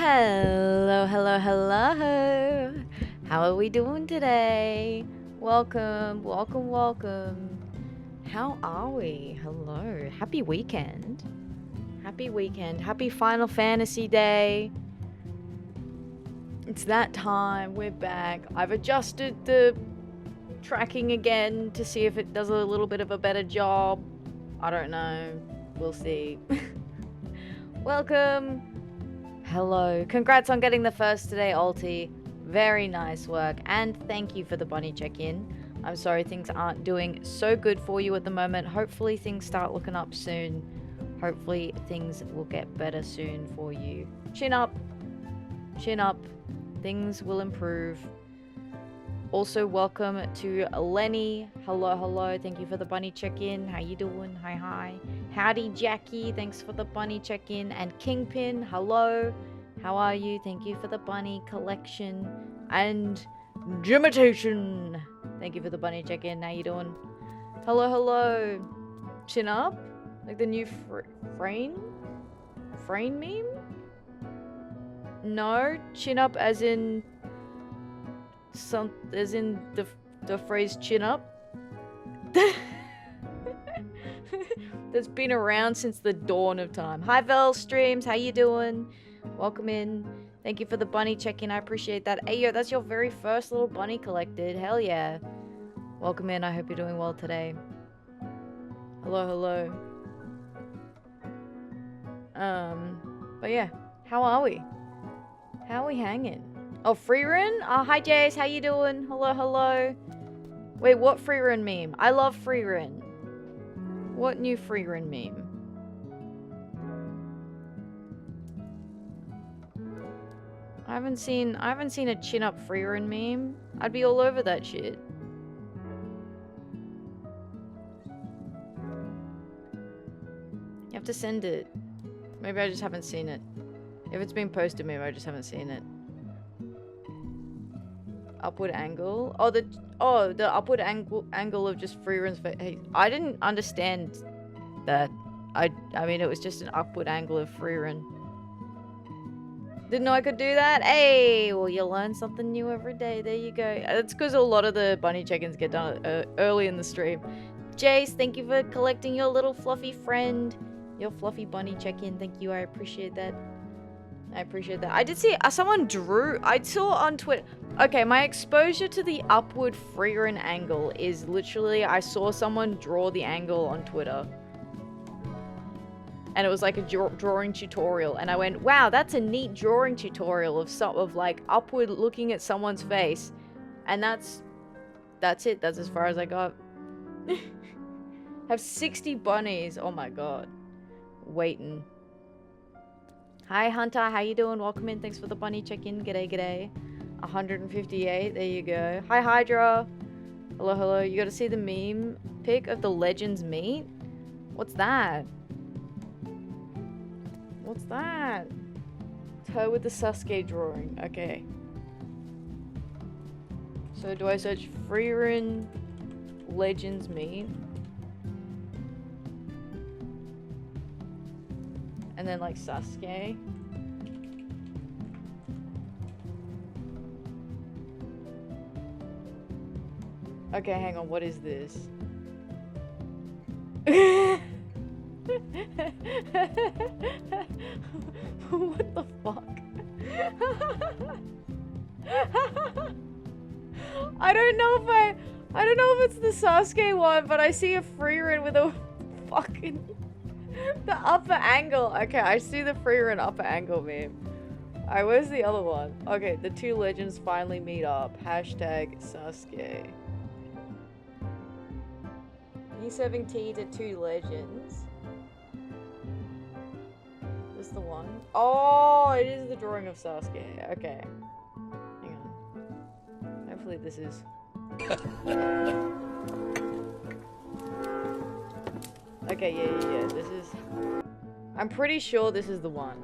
Hello, hello, hello. How are we doing today? Welcome, welcome, welcome. How are we? Hello. Happy weekend. Happy weekend. Happy Final Fantasy Day. It's that time. We're back. I've adjusted the tracking again to see if it does a little bit of a better job. I don't know. We'll see. Welcome. Hello. Congrats on getting the first today, Alti. Very nice work. And thank you for the bunny check-in. I'm sorry things aren't doing so good for you at the moment. Hopefully things start looking up soon. Hopefully things will get better soon for you. Chin up. Chin up. Things will improve. Also, welcome to Lenny. Hello, hello. Thank you for the bunny check-in. How you doing? Hi, hi. Howdy, Jackie. Thanks for the bunny check-in. And Kingpin, hello. How are you? Thank you for the bunny collection. And Gimitation. Thank you for the bunny check-in. How you doing? Hello, hello. Chin up? Like the new Frame meme? No, chin up as in the phrase chin up. That's been around since the dawn of time. Hi Vel Streams, how you doing? Welcome in. Thank you for the bunny check-in, I appreciate that. Hey yo, that's your very first little bunny collected. Hell yeah. Welcome in, I hope you're doing well today. Hello, hello. But yeah, how are we? How are we hanging? Oh, Freerun? Oh, hi Jace, how you doing? Hello, hello. Wait, what Freerun meme? I love Freerun. What new Freerun meme? I haven't seen a chin up Freerun meme. I'd be all over that shit. You have to send it. Maybe I just haven't seen it. If it's been posted, maybe I just haven't seen it. Upward angle. Oh, the upward angle of just Freerun's face. Hey, I didn't understand that. I mean, it was just an upward angle of Freerun. Didn't know I could do that. Hey, well, you learn something new every day. There you go. That's because a lot of the bunny check-ins get done early in the stream. Jace, thank you for collecting your little fluffy friend. Your fluffy bunny check-in. Thank you. I appreciate that. I appreciate that. I did see someone drew. I saw on Twitter. Okay, my exposure to the upward Freerun angle is literally I saw someone draw the angle on Twitter. And it was like a drawing tutorial. And I went, wow, that's a neat drawing tutorial of like upward looking at someone's face. And that's it. That's as far as I got. Have 60 bunnies. Oh my god. Waiting. Hi Hunter, how you doing? Welcome in. Thanks for the bunny check-in. G'day, g'day. 158. There you go. Hi Hydra. Hello, hello. You got to see the meme pic of the Legends meet? What's that? What's that? It's her with the Sasuke drawing. Okay. So do I search Freerun Legends meet? And then like Sasuke. Okay, hang on, what is this? What the fuck? I don't know if it's the Sasuke one, but I see a Freerun with a fucking the upper angle. Okay, I see the Freerun upper angle meme. Alright, where's the other one? Okay, the two legends finally meet up. Hashtag Sasuke. You serving tea to two legends. This the one? Oh, it is the drawing of Sasuke. Okay. Hang on. Hopefully this is... Okay, yeah. This is... I'm pretty sure this is the one.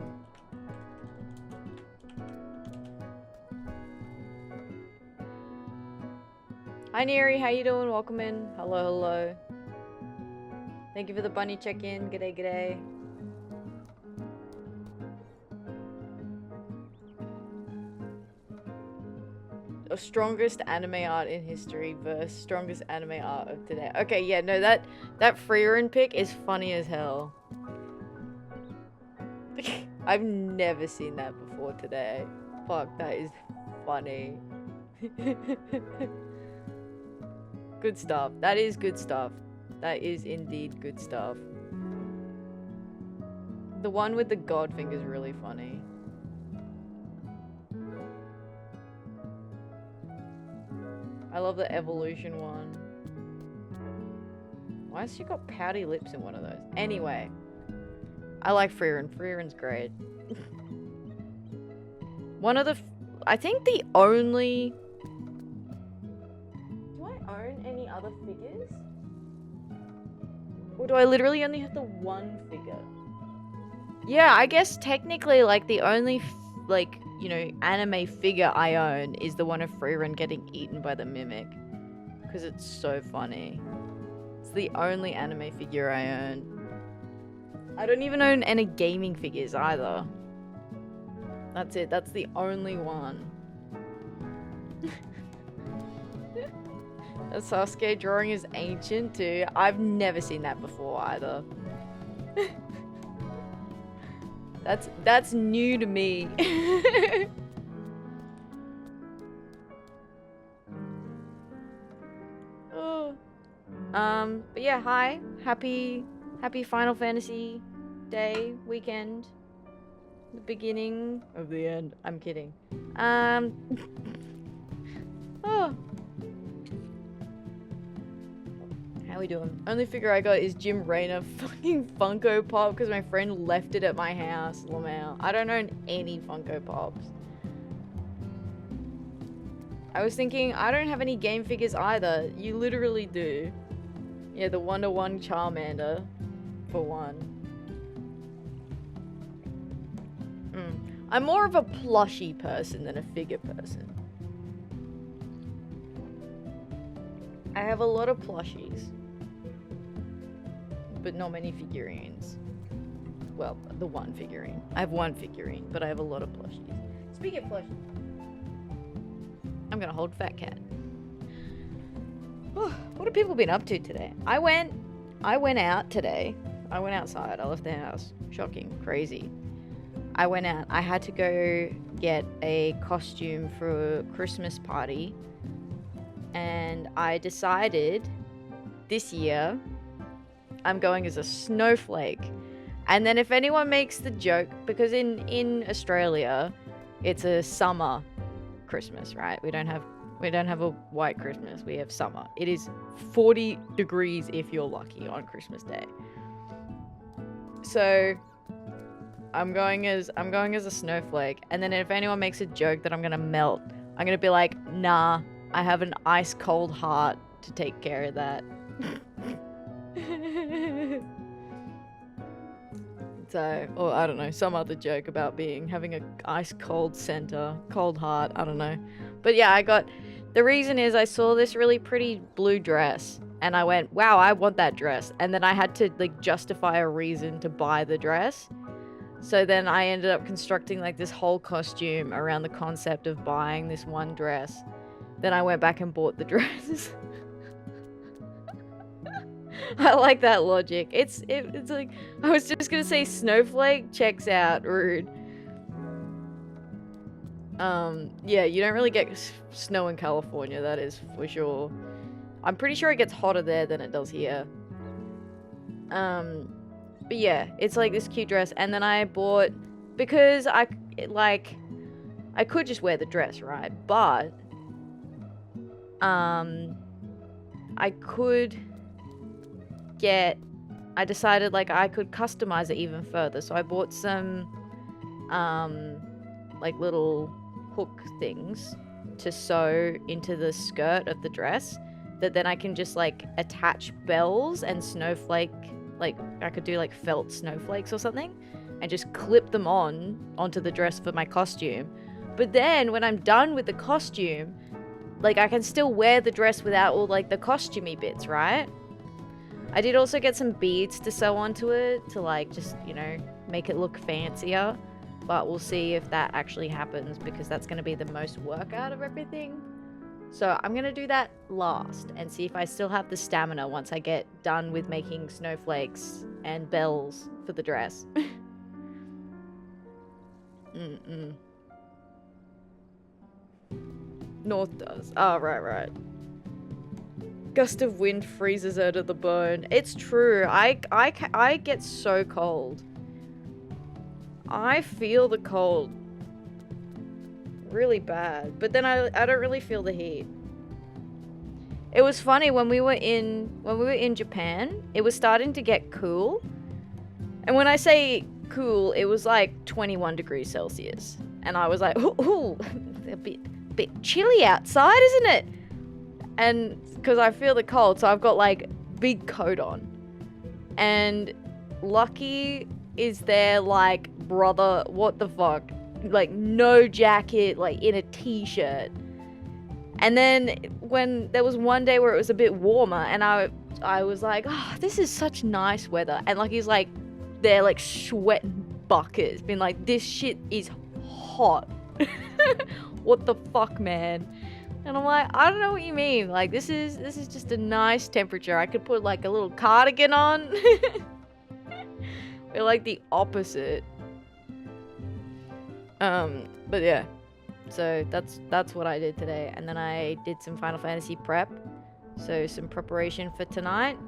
Hi Neri, how you doing? Welcome in. Hello, hello. Thank you for the bunny check-in. G'day, g'day. strongest anime art in history versus strongest anime art of today. Okay, yeah, no, that Frieren pic is funny as hell. I've never seen that before today. Fuck, that is funny. Good stuff. That is good stuff. That is indeed good stuff. The one with the god finger is really funny. I love the evolution one. Why has she got pouty lips in one of those? Anyway. I like Frieren. Frieren's great. One of the... I think the only... Do I own any other figures? Or do I literally only have the one figure? Yeah, I guess technically, like, the only, like, you know, anime figure I own is the one of Frieren getting eaten by the mimic. Because it's so funny. It's the only anime figure I own. I don't even own any gaming figures either. That's it. That's the only one. The Sasuke drawing is ancient too. I've never seen that before either. That's new to me. Oh. But yeah, hi. Happy Final Fantasy day, weekend. The beginning of the end. I'm kidding. Oh. How we doing? Only figure I got is Jim Raynor fucking Funko Pop because my friend left it at my house. Lamau. I don't own any Funko Pops. I was thinking, I don't have any game figures either. You literally do. Yeah, the 1-to-1 Charmander. For one. I'm more of a plushie person than a figure person. I have a lot of plushies. But not many figurines. Well, the one figurine. I have one figurine, but I have a lot of plushies. Speaking of plushies, I'm gonna hold Fat Cat. Oh, what have people been up to today? I went out today. I went outside. I left the house. Shocking. Crazy. I went out. I had to go get a costume for a Christmas party. And I decided this year I'm going as a snowflake. And then if anyone makes the joke, because in Australia it's a summer Christmas, right? We don't have a white Christmas. We have summer. It is 40 degrees if you're lucky on Christmas Day. So I'm going as a snowflake, and then if anyone makes a joke that I'm gonna melt, I'm gonna be like, nah, I have an ice cold heart to take care of that. So, or I don't know, some other joke about having a ice cold center, cold heart, I don't know. But yeah, the reason is I saw this really pretty blue dress and I went, wow, I want that dress. And then I had to like justify a reason to buy the dress. So then I ended up constructing like this whole costume around the concept of buying this one dress. Then I went back and bought the dress. I like that logic. It's like, I was just gonna say snowflake checks out, rude. Yeah, you don't really get snow in California, that is for sure. I'm pretty sure it gets hotter there than it does here. But yeah, it's like this cute dress, and then I bought, because I could just wear the dress, right? But, I decided like I could customize it even further. So I bought some, like little hook things to sew into the skirt of the dress that then I can just like attach bells and snowflake, like I could do like felt snowflakes or something and just clip them onto the dress for my costume. But then when I'm done with the costume, like I can still wear the dress without all like the costumey bits, right? I did also get some beads to sew onto it to like just, you know, make it look fancier. But we'll see if that actually happens because that's going to be the most work out of everything. So I'm gonna do that last and see if I still have the stamina once I get done with making snowflakes and bells for the dress. North does. Oh, right. Gust of wind freezes her to the bone. It's true. I get so cold. I feel the cold really bad, but then I don't really feel the heat. It was funny when we were in Japan, it was starting to get cool. And when I say cool, it was like 21 degrees Celsius. And I was like, ooh, a bit chilly outside, isn't it? And because I feel the cold, so I've got like big coat on. And Lucky is there like, brother, what the fuck? Like no jacket, like in a t-shirt. And then when there was one day where it was a bit warmer and I was like, oh, this is such nice weather. And Lucky's like, they're like sweating buckets, being like, this shit is hot. What the fuck, man? And I'm like, I don't know what you mean. Like, this is just a nice temperature. I could put like a little cardigan on. We're like the opposite. But yeah. So that's what I did today. And then I did some Final Fantasy prep. So some preparation for tonight.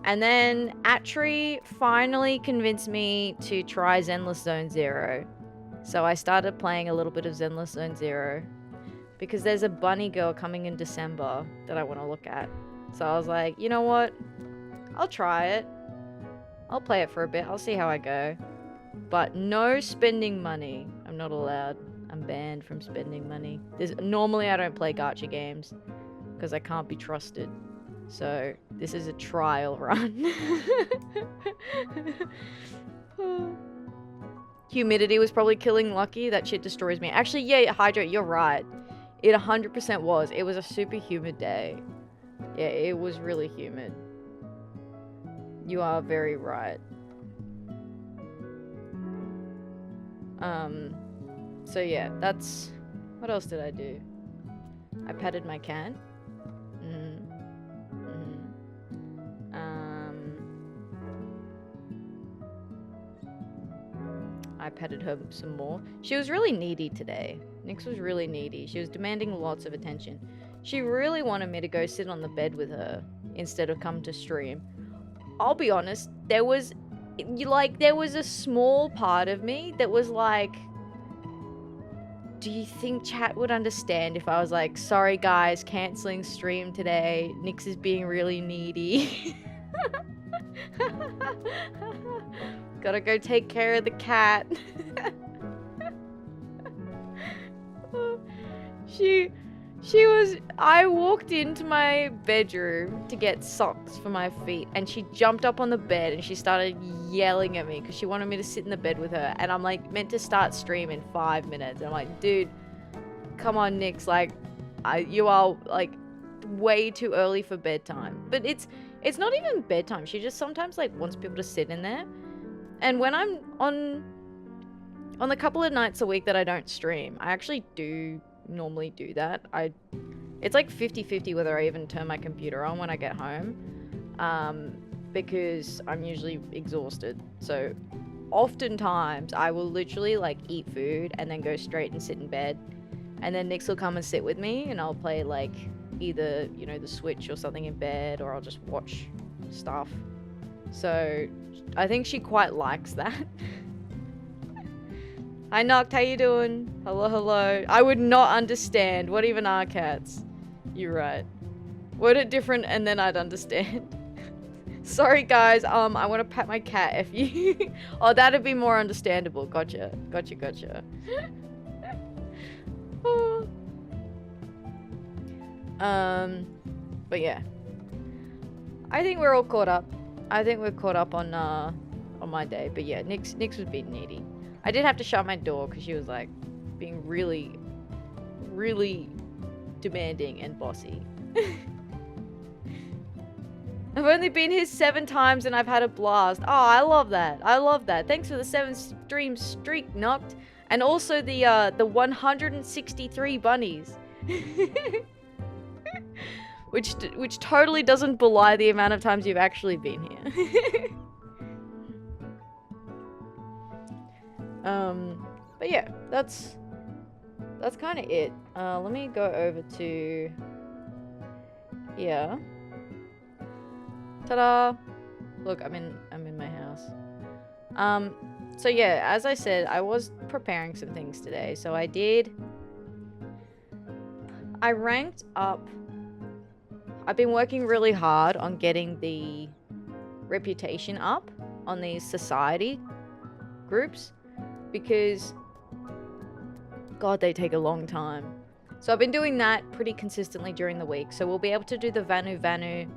And then Atri finally convinced me to try Zenless Zone Zero. So I started playing a little bit of Zenless Zone Zero. Because there's a bunny girl coming in December that I want to look at. So I was like, you know what? I'll try it. I'll play it for a bit. I'll see how I go. But no spending money. I'm not allowed. I'm banned from spending money. Normally I don't play gacha games. Because I can't be trusted. So this is a trial run. Humidity was probably killing Lucky. That shit destroys me. Actually, yeah, Hydra, you're right. It 100% was. It was a super humid day. Yeah, it was really humid. You are very right. So yeah, that's... What else did I do? I petted my cat. I petted her some more. She was really needy today. Nyx was really needy. She was demanding lots of attention. She really wanted me to go sit on the bed with her instead of come to stream. I'll be honest, there was a small part of me that was like, do you think chat would understand if I was like, sorry guys, cancelling stream today. Nyx is being really needy. Gotta go take care of the cat. I walked into my bedroom to get socks for my feet and she jumped up on the bed and she started yelling at me because she wanted me to sit in the bed with her, and I'm like meant to start stream in 5 minutes. And I'm like, dude, come on Nyx, like you are like way too early for bedtime. But it's not even bedtime. She just sometimes like wants people to sit in there. And when I'm on the couple of nights a week that I don't stream, I actually do normally do that. It's like 50-50 whether I even turn my computer on when I get home, because I'm usually exhausted. So oftentimes I will literally like eat food and then go straight and sit in bed, and then Nyx will come and sit with me and I'll play like either, you know, the Switch or something in bed, or I'll just watch stuff. So I think she quite likes that. Hi Noct, how you doing? Hello. I would not understand. What even are cats? You're right. Word it different and then I'd understand. Sorry guys, I want to pet my cat if you... Oh, that'd be more understandable. Gotcha. Oh. But yeah. I think we're all caught up. I think we're caught up on my day. But yeah, Nyx was being needy. I did have to shut my door because she was like being really, really demanding and bossy. I've only been here 7 times and I've had a blast. Oh, I love that. Thanks for the 7 stream streak, Noct. And also the 163 bunnies. which totally doesn't belie the amount of times you've actually been here. But yeah, that's kind of it. Let me go over to here. Ta-da! Look, I'm in my house. So yeah, as I said, I was preparing some things today. So I ranked up. I've been working really hard on getting the reputation up on these society groups because, God, they take a long time. So I've been doing that pretty consistently during the week. So we'll be able to do the Vanu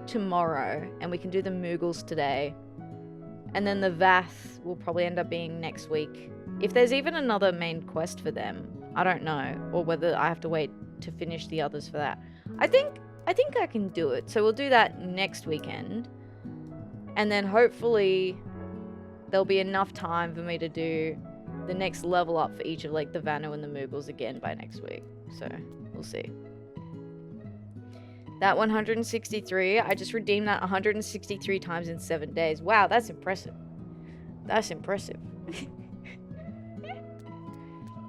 tomorrow, and we can do the Moogles today. And then the Vath will probably end up being next week. If there's even another main quest for them, I don't know. Or whether I have to wait to finish the others for that. I think I can do it. So we'll do that next weekend. And then hopefully there'll be enough time for me to do the next level up for each of like the Vanu and the Moogles again by next week. So we'll see. That 163, I just redeemed that 163 times in 7 days. Wow, that's impressive. That's impressive.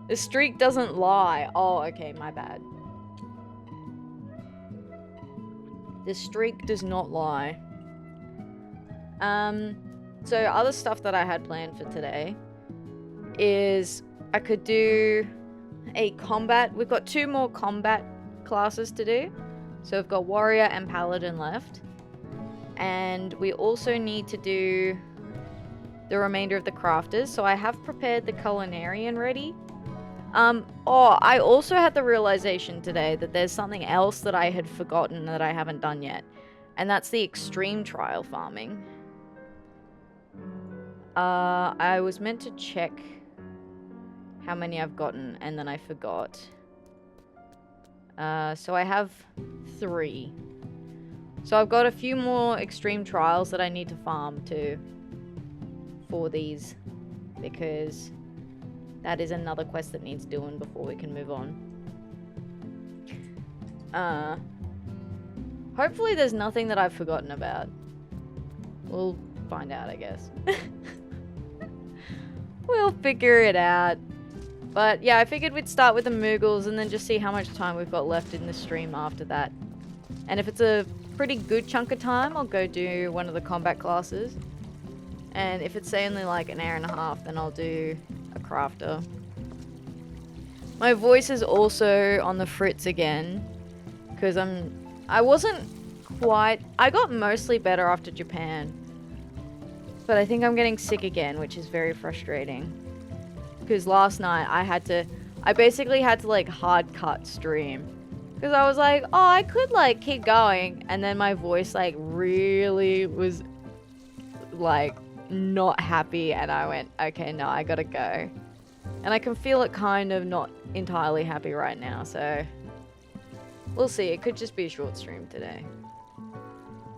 The streak doesn't lie. Oh, okay, my bad. The streak does not lie. So other stuff that I had planned for today is I could do a combat. We've got 2 more combat classes to do. So we've got warrior and paladin left. And we also need to do the remainder of the crafters. So I have prepared the culinarian ready. Oh, I also had the realization today that there's something else that I had forgotten that I haven't done yet. And that's the extreme trial farming. I was meant to check how many I've gotten, and then I forgot. So I have 3. So I've got a few more extreme trials that I need to farm too for these, because that is another quest that needs doing before we can move on. Hopefully there's nothing that I've forgotten about. We'll find out, I guess. We'll figure it out. But yeah, I figured we'd start with the Moogles and then just see how much time we've got left in the stream after that. And if it's a pretty good chunk of time, I'll go do one of the combat classes. And if it's say only like an hour and a half, then I'll do a crafter. My voice is also on the fritz again, because I got mostly better after Japan. But I think I'm getting sick again, which is very frustrating. Because last night I basically had to like hard cut stream. Because I was like, oh, I could like keep going. And then my voice like really was like not happy. And I went, okay, no, I gotta go. And I can feel it kind of not entirely happy right now. So we'll see. It could just be a short stream today.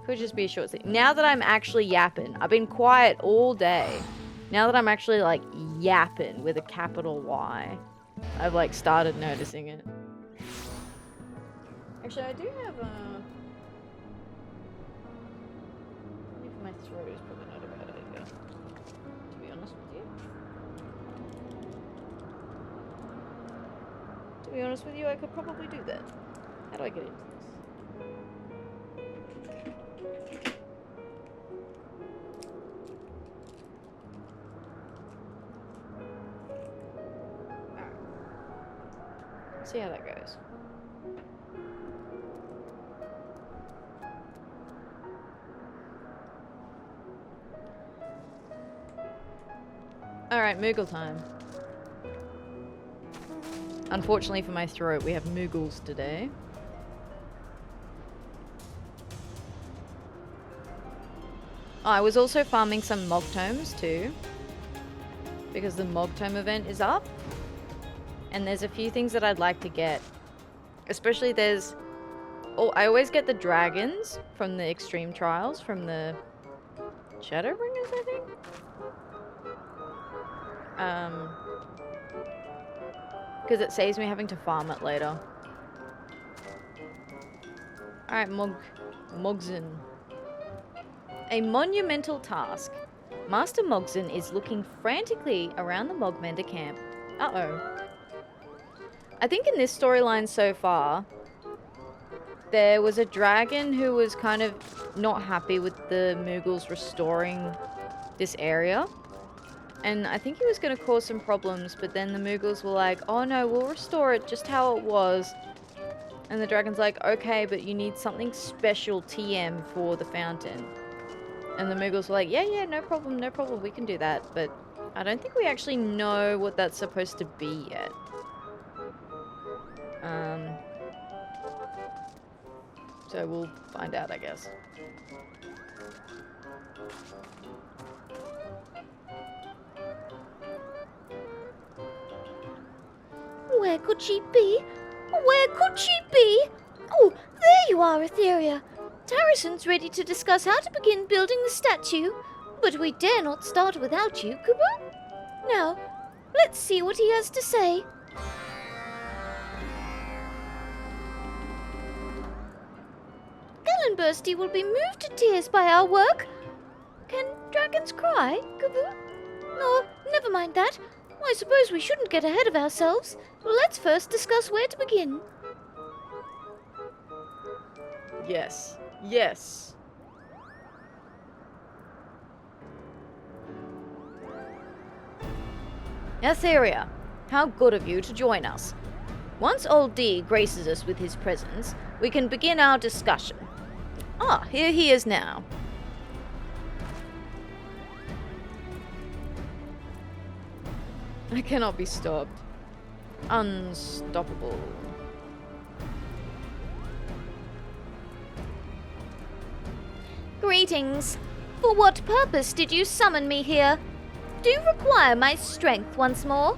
Could just be a short stream. Now that I'm actually yapping, I've been quiet all day. Now that I'm actually like yapping with a capital Y, I've like started noticing it. Actually, I do have maybe for my throat is probably not a bad idea, to be honest with you. To be honest with you, I could probably do that. How do I get into this? See how that goes. Alright, Moogle time. Unfortunately for my throat, we have Moogles today. Oh, I was also farming some Mog Tomes too, because the Mog Tome event is up. And there's a few things that I'd like to get. Especially there's... Oh, I always get the dragons from the extreme trials, from the Shadowbringers, I think? Because it saves me having to farm it later. Alright, Mogzin. A monumental task. Master Mogzin is looking frantically around the Mogmender camp. Uh-oh. I think in this storyline so far, there was a dragon who was kind of not happy with the Moogles restoring this area. And I think he was going to cause some problems, but then the Moogles were like, oh no, we'll restore it just how it was. And the dragon's like, okay, but you need something special TM for the fountain. And the Moogles were like, yeah, no problem, we can do that. But I don't think we actually know what that's supposed to be yet. So we'll find out, I guess. Where could she be? Where could she be? Oh, there you are, Atheria. Tarrison's ready to discuss how to begin building the statue, but we dare not start without you, Kubu. Now, let's see what he has to say. Gallenbursty will be moved to tears by our work. Can dragons cry, Kubu? Oh, never mind that. I suppose we shouldn't get ahead of ourselves. Let's first discuss where to begin. Yes. Atheria, how good of you to join us. Once Old D graces us with his presence, we can begin our discussion. Ah, here he is now. I cannot be stopped. Unstoppable. Greetings. For what purpose did you summon me here? Do you require my strength once more?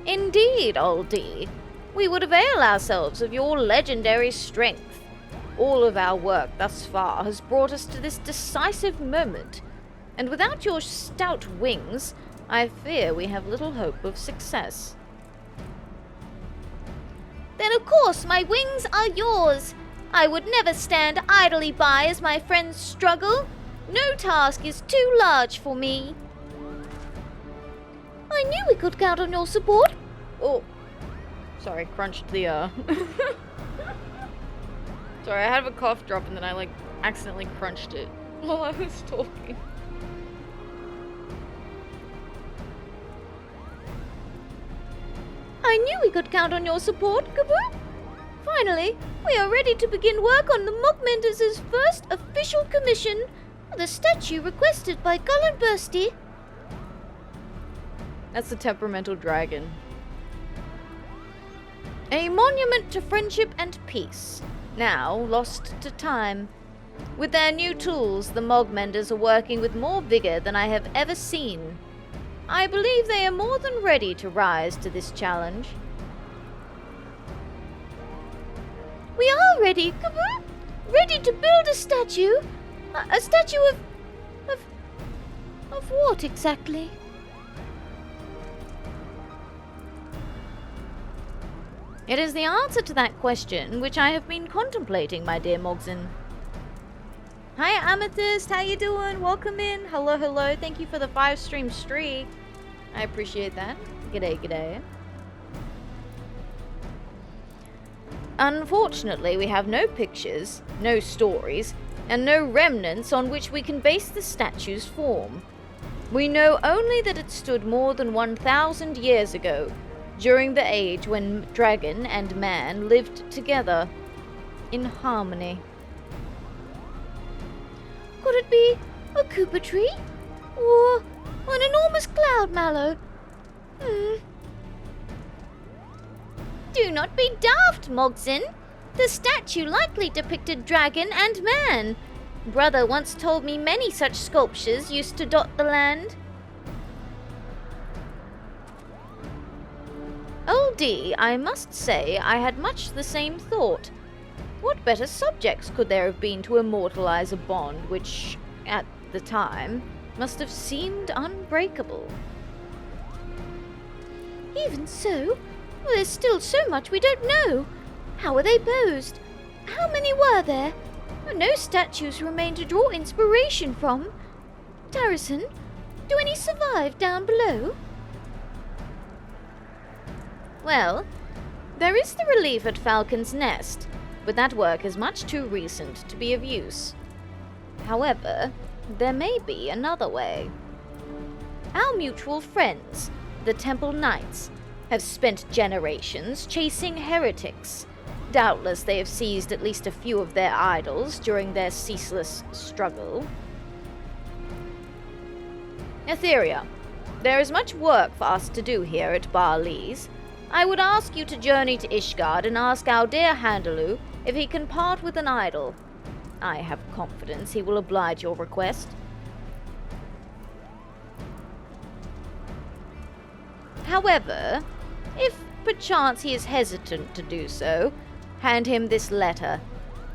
Indeed, Old D. We would avail ourselves of your legendary strength. All of our work thus far has brought us to this decisive moment, and without your stout wings, I fear we have little hope of success. Then of course my wings are yours. I would never stand idly by as my friends struggle. No task is too large for me. I knew we could count on your support. Oh, sorry, crunched the, Sorry, I had a cough drop and then I, accidentally crunched it while I was talking. I knew we could count on your support, Kaboom. Finally, we are ready to begin work on the Mogmenders' first official commission, the statue requested by Gallenbursty. That's the temperamental dragon. A monument to friendship and peace, now lost to time. With their new tools, the Mogmenders are working with more vigor than I have ever seen. I believe they are more than ready to rise to this challenge. We are ready, Kaboom! Ready to build a statue? A statue of what exactly? It is the answer to that question which I have been contemplating, my dear Mogzin. Hi Amethyst, how you doing? Welcome in. Hello. Thank you for the 5-stream streak. I appreciate that. G'day. Unfortunately, we have no pictures, no stories, and no remnants on which we can base the statue's form. We know only that it stood more than 1,000 years ago, during the age when dragon and man lived together in harmony. Could it be a Koopa tree? Or an enormous cloud mallow? Do not be daft, Mogzin. The statue likely depicted dragon and man. Brother once told me many such sculptures used to dot the land. Old D, I must say I had much the same thought. What better subjects could there have been to immortalize a bond which, at the time, must have seemed unbreakable? Even so, there's still so much we don't know. How are they posed? How many were there? No statues remain to draw inspiration from. Tarrison, do any survive down below? Well, there is the relief at Falcon's Nest, but that work is much too recent to be of use. However, there may be another way. Our mutual friends, the Temple Knights, have spent generations chasing heretics. Doubtless they have seized at least a few of their idols during their ceaseless struggle. Atheria, there is much work for us to do here at Barley's. I would ask you to journey to Ishgard and ask our dear Handaloo if he can part with an idol. I have confidence he will oblige your request. However, if perchance he is hesitant to do so, hand him this letter.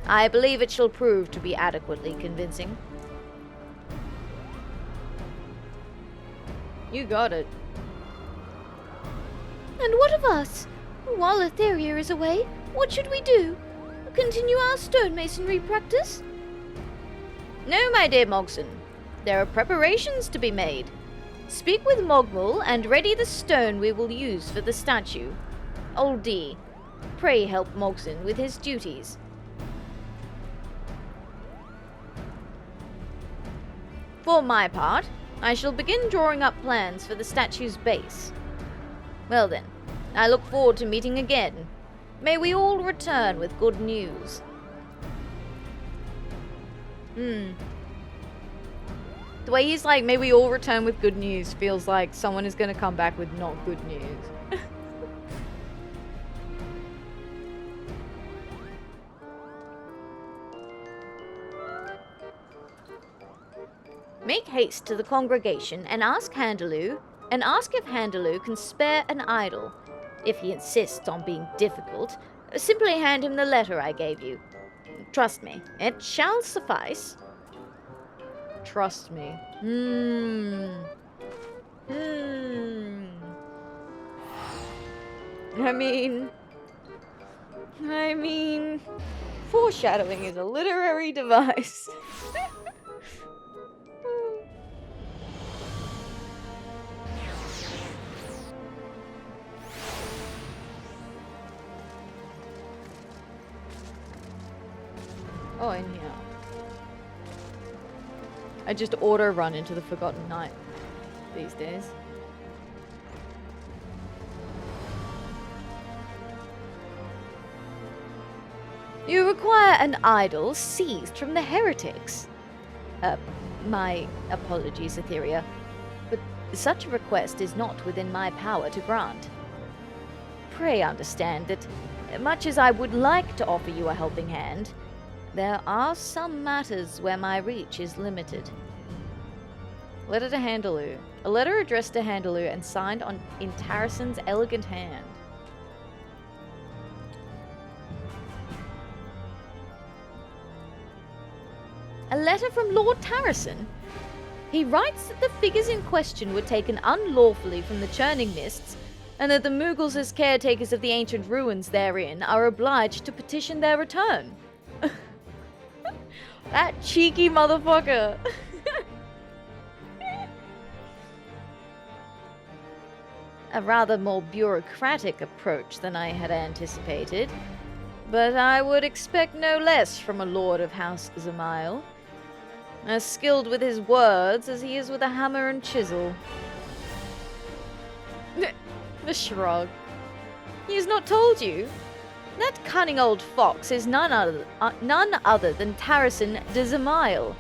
I believe it shall prove to be adequately convincing. You got it. And what of us? While Atheria is away, what should we do? Continue our stonemasonry practice? No, my dear Mogson. There are preparations to be made. Speak with Moogle and ready the stone we will use for the statue. Old D, pray help Mogson with his duties. For my part, I shall begin drawing up plans for the statue's base. Well then, I look forward to meeting again. May we all return with good news. The way he's like, may we all return with good news, feels like someone is going to come back with not good news. Make haste to the congregation and ask if Handaloo can spare an idol. If he insists on being difficult, simply hand him the letter I gave you. Trust me, it shall suffice. Trust me. I mean, foreshadowing is a literary device. Oh, in here. I just auto-run into the Forgotten Night these days. You require an idol seized from the heretics. My apologies, Atheria, but such a request is not within my power to grant. Pray understand that, much as I would like to offer you a helping hand, there are some matters where my reach is limited. Letter to Handaloo. A letter addressed to Handaloo and signed in Tarrison's elegant hand. A letter from Lord Tarrison? He writes that the figures in question were taken unlawfully from the churning mists, and that the Moogles as caretakers of the ancient ruins therein are obliged to petition their return. That cheeky motherfucker. A rather more bureaucratic approach than I had anticipated, but I would expect no less from a lord of House Zamail, as skilled with his words as he is with a hammer and chisel. The shrug. He has not told you? That cunning old fox is none other than Tarrison de Zamail,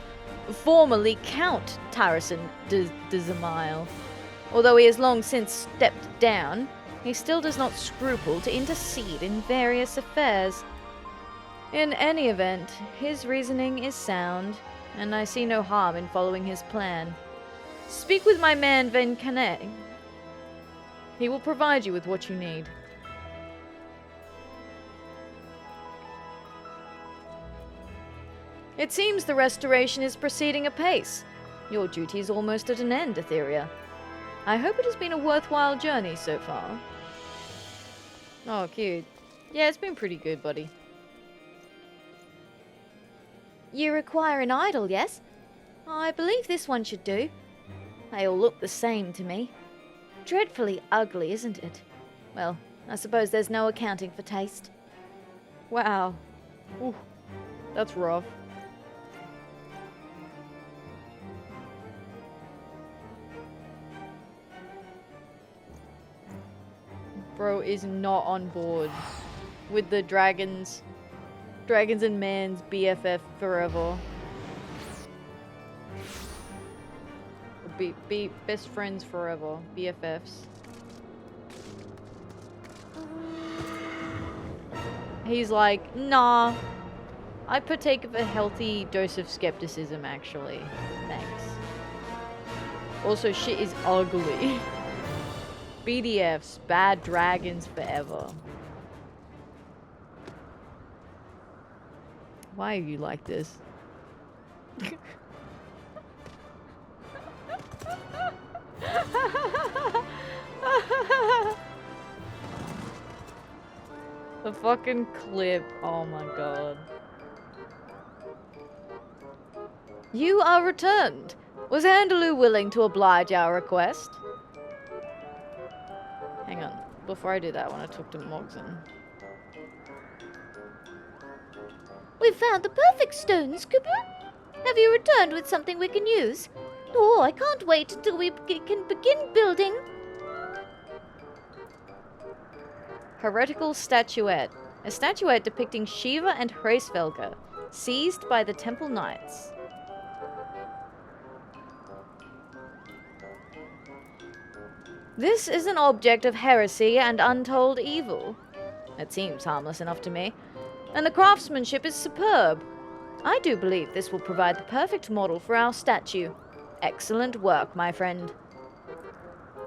formerly Count Tarrison de Zamail. Although he has long since stepped down, he still does not scruple to intercede in various affairs. In any event, his reasoning is sound, and I see no harm in following his plan. Speak with my man Van Canet. He will provide you with what you need. It seems the restoration is proceeding apace. Your duty is almost at an end, Atheria. I hope it has been a worthwhile journey so far. Oh, cute. Yeah, it's been pretty good, buddy. You require an idol, yes? I believe this one should do. They all look the same to me. Dreadfully ugly, isn't it? Well, I suppose there's no accounting for taste. Wow. Ooh, that's rough. Bro is not on board with the dragons and man's BFF forever. Be best friends forever. BFFs. He's like, nah. I partake of a healthy dose of skepticism, actually. Thanks. Also, shit is ugly. BDFs, bad dragons forever. Why are you like this? The fucking clip. Oh my god. You are returned. Was Andalou willing to oblige our request? Hang on. Before I do that, I want to talk to Mogson. We've found the perfect stones, Cooper. Have you returned with something we can use? Oh, I can't wait until we can begin building. Heretical statuette. A statuette depicting Shiva and Hraesvelgr, seized by the Temple Knights. This is an object of heresy and untold evil. It seems harmless enough to me. And the craftsmanship is superb. I do believe this will provide the perfect model for our statue. Excellent work, my friend.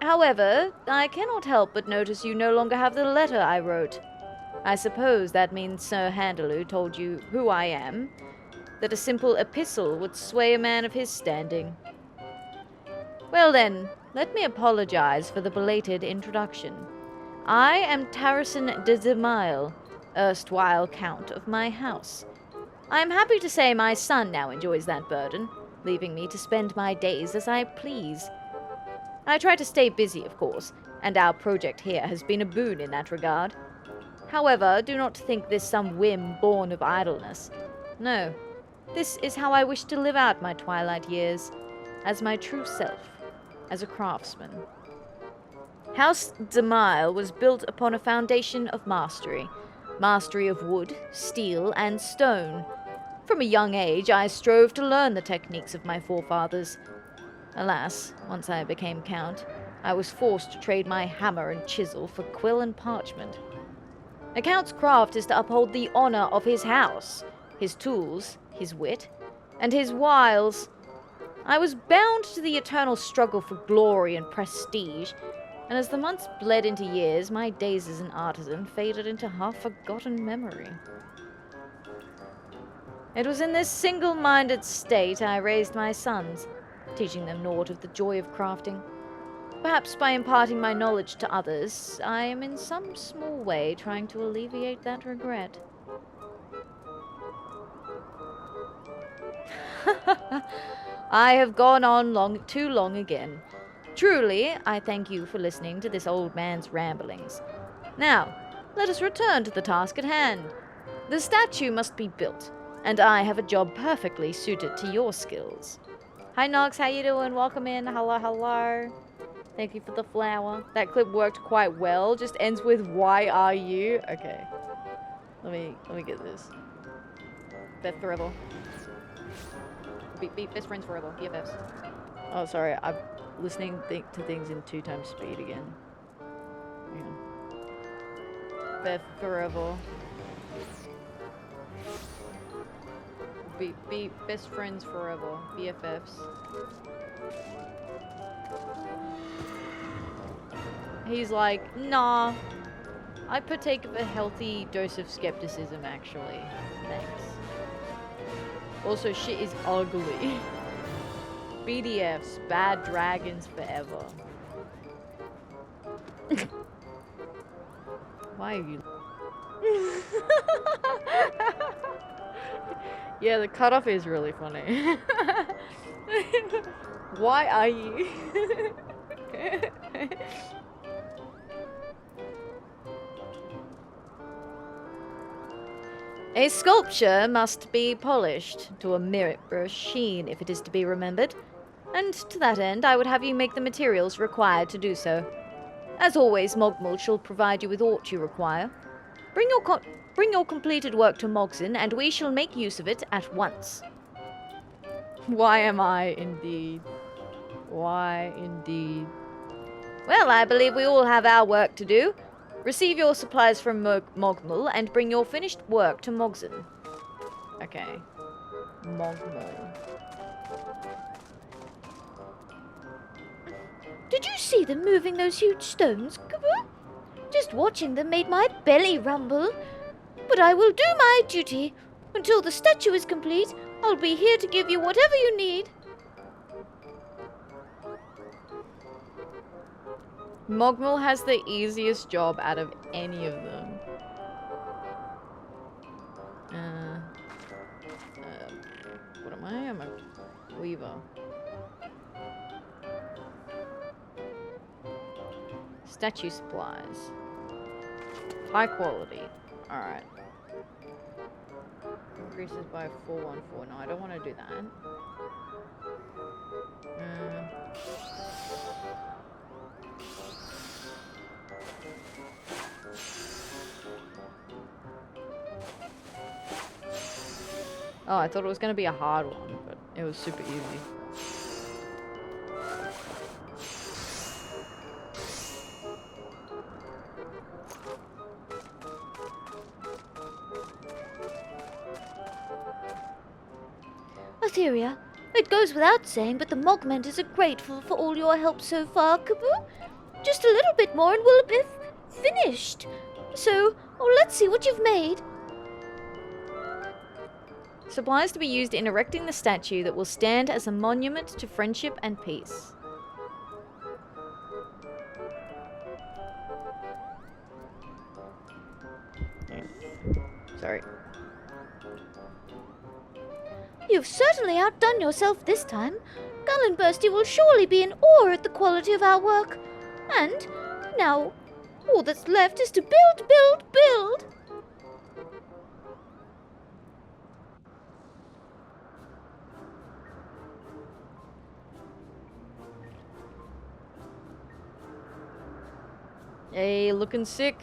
However, I cannot help but notice you no longer have the letter I wrote. I suppose that means Sir Handalou told you who I am, that a simple epistle would sway a man of his standing. Well then, let me apologize for the belated introduction. I am Tarison de Demile, erstwhile Count of my house. I am happy to say my son now enjoys that burden, leaving me to spend my days as I please. I try to stay busy, of course, and our project here has been a boon in that regard. However, do not think this some whim born of idleness. No, this is how I wish to live out my twilight years, as my true self, as a craftsman. House Demile was built upon a foundation of mastery. Mastery of wood, steel, and stone. From a young age, I strove to learn the techniques of my forefathers. Alas, once I became count, I was forced to trade my hammer and chisel for quill and parchment. A count's craft is to uphold the honor of his house, his tools, his wit, and his wiles. I was bound to the eternal struggle for glory and prestige, and as the months bled into years, my days as an artisan faded into half-forgotten memory. It was in this single-minded state I raised my sons, teaching them naught of the joy of crafting. Perhaps by imparting my knowledge to others, I am in some small way trying to alleviate that regret. I have gone on too long again. Truly, I thank you for listening to this old man's ramblings. Now, let us return to the task at hand. The statue must be built, and I have a job perfectly suited to your skills. Hi Nox, how you doing? Welcome in. Hello, hello. Thank you for the flower. That clip worked quite well. Just ends with why are you? Okay. Let me get this. Beth forever. Be best friends forever. BFFs. Oh, sorry. I'm listening to things in 2 times speed again. Yeah. Beth forever. Be best friends forever. BFFs. He's like, nah. I partake of a healthy dose of skepticism, actually. Thanks. Also, shit is ugly. BDFs, bad dragons forever. Why are you... Yeah, the cutoff is really funny. Why are you? A sculpture must be polished to a mirror sheen if it is to be remembered, and to that end I would have you make the materials required to do so. As always, Mogmul shall provide you with aught you require. Bring your completed work to Mogson, and we shall make use of it at once. Why am I indeed? Why indeed? Well, I believe we all have our work to do. Receive your supplies from Mogmul and bring your finished work to Mogson. Okay. Mogmul. Did you see them moving those huge stones, Kaboo? Just watching them made my belly rumble. But I will do my duty. Until the statue is complete, I'll be here to give you whatever you need. Mogmul has the easiest job out of any of them. What am I? I'm a weaver. Statue supplies. High quality. Alright. Increases by 414. No, I don't want to do that. Oh, I thought it was going to be a hard one, but it was super easy. Atheria, it goes without saying, but the Mogmenters are grateful for all your help so far, Kaboo. Just a little bit more and we'll be finished. So, let's see what you've made. Supplies to be used in erecting the statue that will stand as a monument to friendship and peace. Sorry. You've certainly outdone yourself this time. Gallenbursty will surely be in awe at the quality of our work. And now, all that's left is to build, build, build. Hey, looking sick.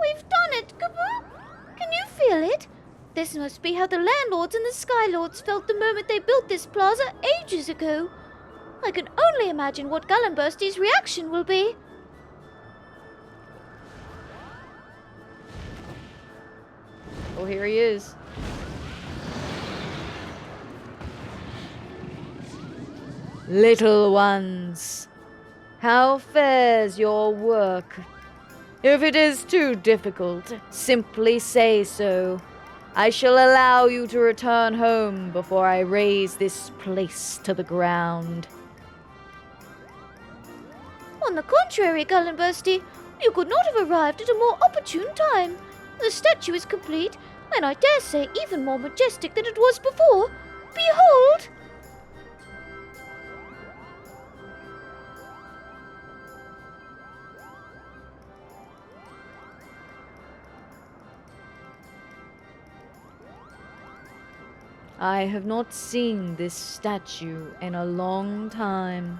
We've done it, Kaboo! Can you feel it? This must be how the landlords and the skylords felt the moment they built this plaza ages ago. I can only imagine what Gallenbursty's reaction will be. Oh, here he is. Little ones, how fares your work? If it is too difficult, simply say so. I shall allow you to return home before I raze this place to the ground. On the contrary, Gallenbursty, you could not have arrived at a more opportune time. The statue is complete, and I dare say even more majestic than it was before. Behold! I have not seen this statue in a long time.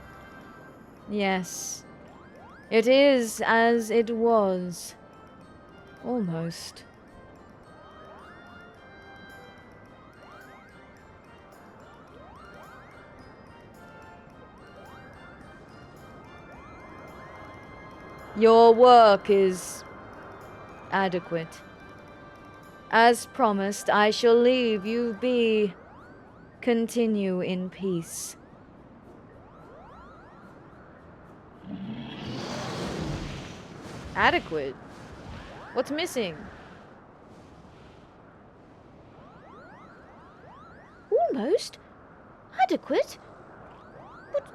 Yes, it is as it was. Almost. Your work is adequate. As promised, I shall leave you be. Continue in peace. Adequate? What's missing? Almost? Adequate? But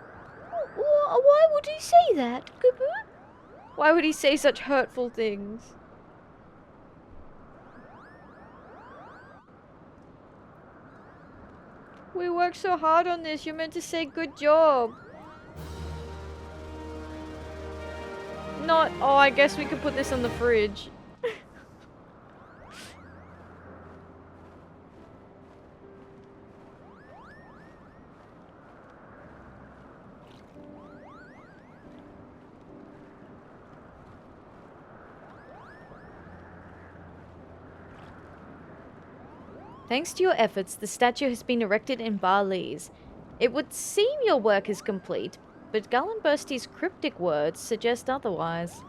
why would he say that, Kaboo? Why would he say such hurtful things? We worked so hard on this. You're meant to say good job. Not, oh, I guess we could put this on the fridge. Thanks to your efforts, the statue has been erected in Barley's. It would seem your work is complete, but Gallenbursty's cryptic words suggest otherwise.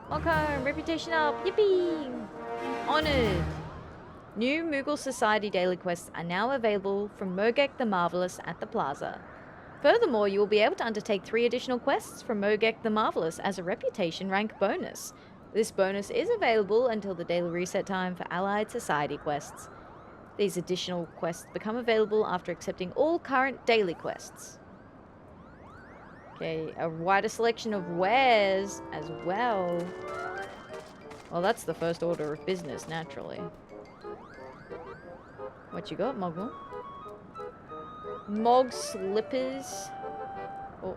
Welcome! Reputation up! Yippee! Honored! New Moogle Society daily quests are now available from Mogek the Marvelous at the Plaza. Furthermore, you will be able to undertake 3 additional quests from Mogek the Marvelous as a reputation rank bonus. This bonus is available until the daily reset time for Allied Society quests. These additional quests become available after accepting all current daily quests. Okay, a wider selection of wares as well. Well, that's the first order of business, naturally. What you got, Moogle? Mog slippers. Oh.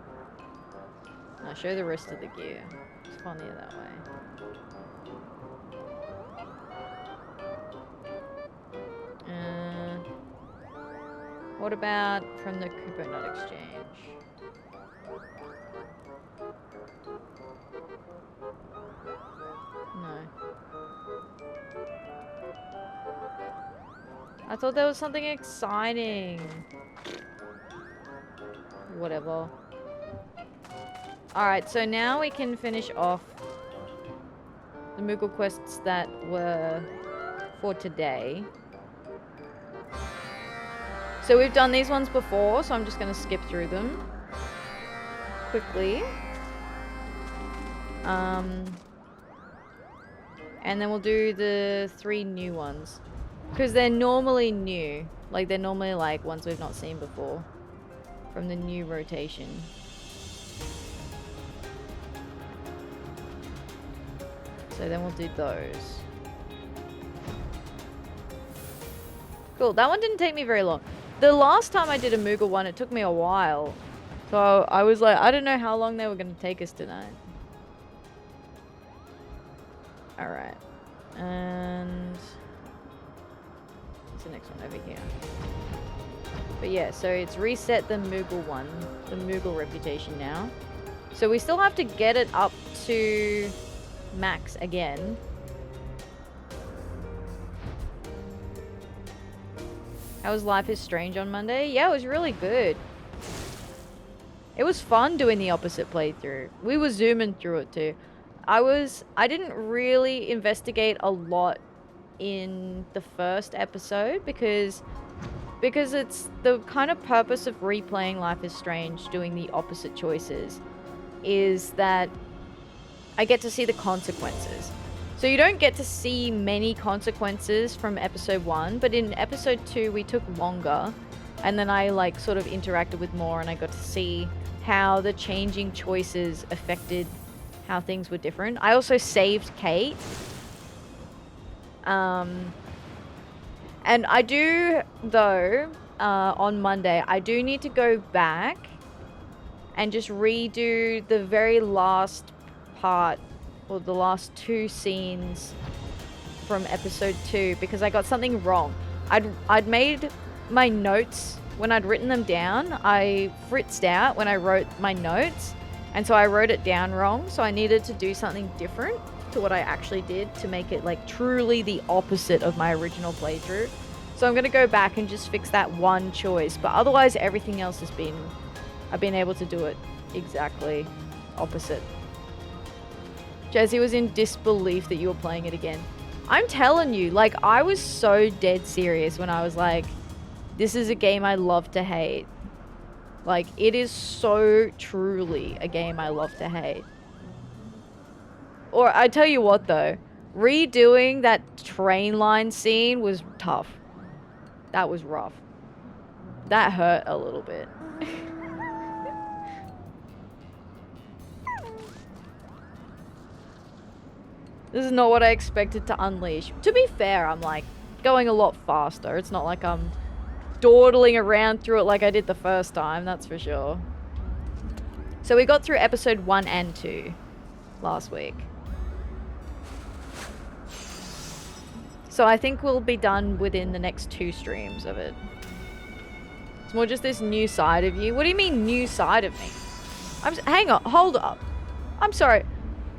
Now show the rest of the gear. It's funnier that way. What about from the Kupo Nut Exchange? No. I thought there was something exciting. Whatever. Alright, so now we can finish off the Moogle quests that were for today. So we've done these ones before, so I'm just going to skip through them quickly. And then we'll do the 3 new ones. Because they're normally new. Like, they're normally, like, ones we've not seen before. From the new rotation. So then we'll do those. Cool, that one didn't take me very long. The last time I did a Moogle one, it took me a while. So I was like, I don't know how long they were going to take us tonight. Alright. And... the next one over here. But yeah, so it's reset the Moogle one, the Moogle reputation now. So we still have to get it up to max again. How was Life is Strange on Monday? Yeah, it was really good. It was fun doing the opposite playthrough. We were zooming through it too. I didn't really investigate a lot in the first episode because it's the kind of purpose of replaying Life is Strange, doing the opposite choices, is that I get to see the consequences. So you don't get to see many consequences from episode 1, but in episode 2 we took longer, and then I like sort of interacted with more, and I got to see how the changing choices affected how things were different. I also saved Kate. And I do, though, on Monday, I do need to go back and just redo the very last part, or the last 2 scenes from episode 2, because I got something wrong. I'd made my notes, when I'd written them down, I fritzed out when I wrote my notes, and so I wrote it down wrong, so I needed to do something different to what I actually did to make it like truly the opposite of my original playthrough. So I'm going to go back and just fix that one choice, but otherwise everything else I've been able to do it exactly opposite. Jesse was in disbelief that you were playing it again. I'm telling you, like, I was so dead serious when I was like, this is a game I love to hate. Like, it is so truly a game I love to hate. Or I tell you what though, redoing that train line scene was tough. That was rough. That hurt a little bit. This is not what I expected to unleash. To be fair, I'm like going a lot faster. It's not like I'm dawdling around through it like I did the first time, that's for sure. So we got through episode 1 and 2 last week. So I think we'll be done within the next 2 streams of it. It's more just this new side of you. What do you mean new side of me? Hang on, hold up. I'm sorry.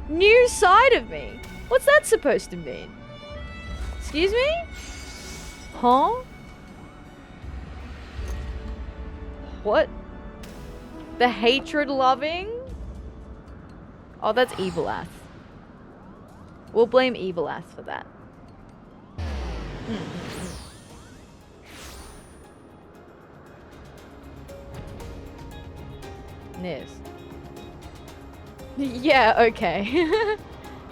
New side of me? What's that supposed to mean? Excuse me? Huh? What? The hatred loving? Oh, that's Evil-Ath. We'll blame Evil-Ath for that. Yes. Yeah, okay.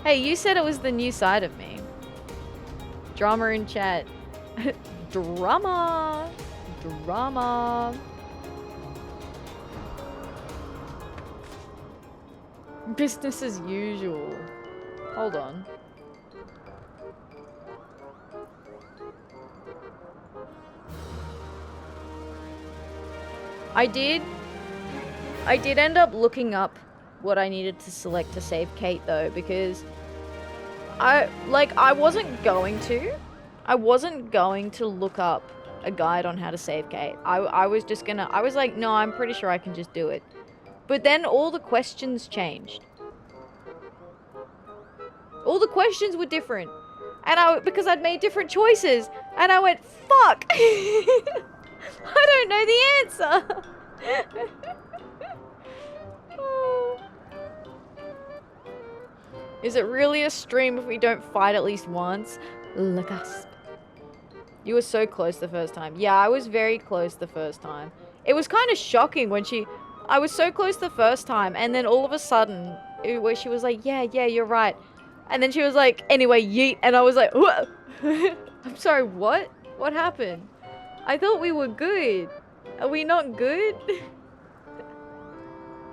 Hey, you said it was the new side of me. Drama in chat. Drama. Drama. Business as usual. Hold on. I did end up looking up what I needed to select to save Kate though, because I wasn't going to look up a guide on how to save Kate. I was like, no, I'm pretty sure I can just do it. But then all the questions changed. All the questions were different. And because I'd made different choices. And I went, fuck! I don't know the answer! Oh. Is it really a stream if we don't fight at least once? Lagasp. You were so close the first time. Yeah, I was very close the first time. It was kind of shocking when I was so close the first time, and then all of a sudden, where she was like, yeah, you're right. And then she was like, anyway, yeet. And I was like, whoa. I'm sorry, what? What happened? I thought we were good. Are we not good?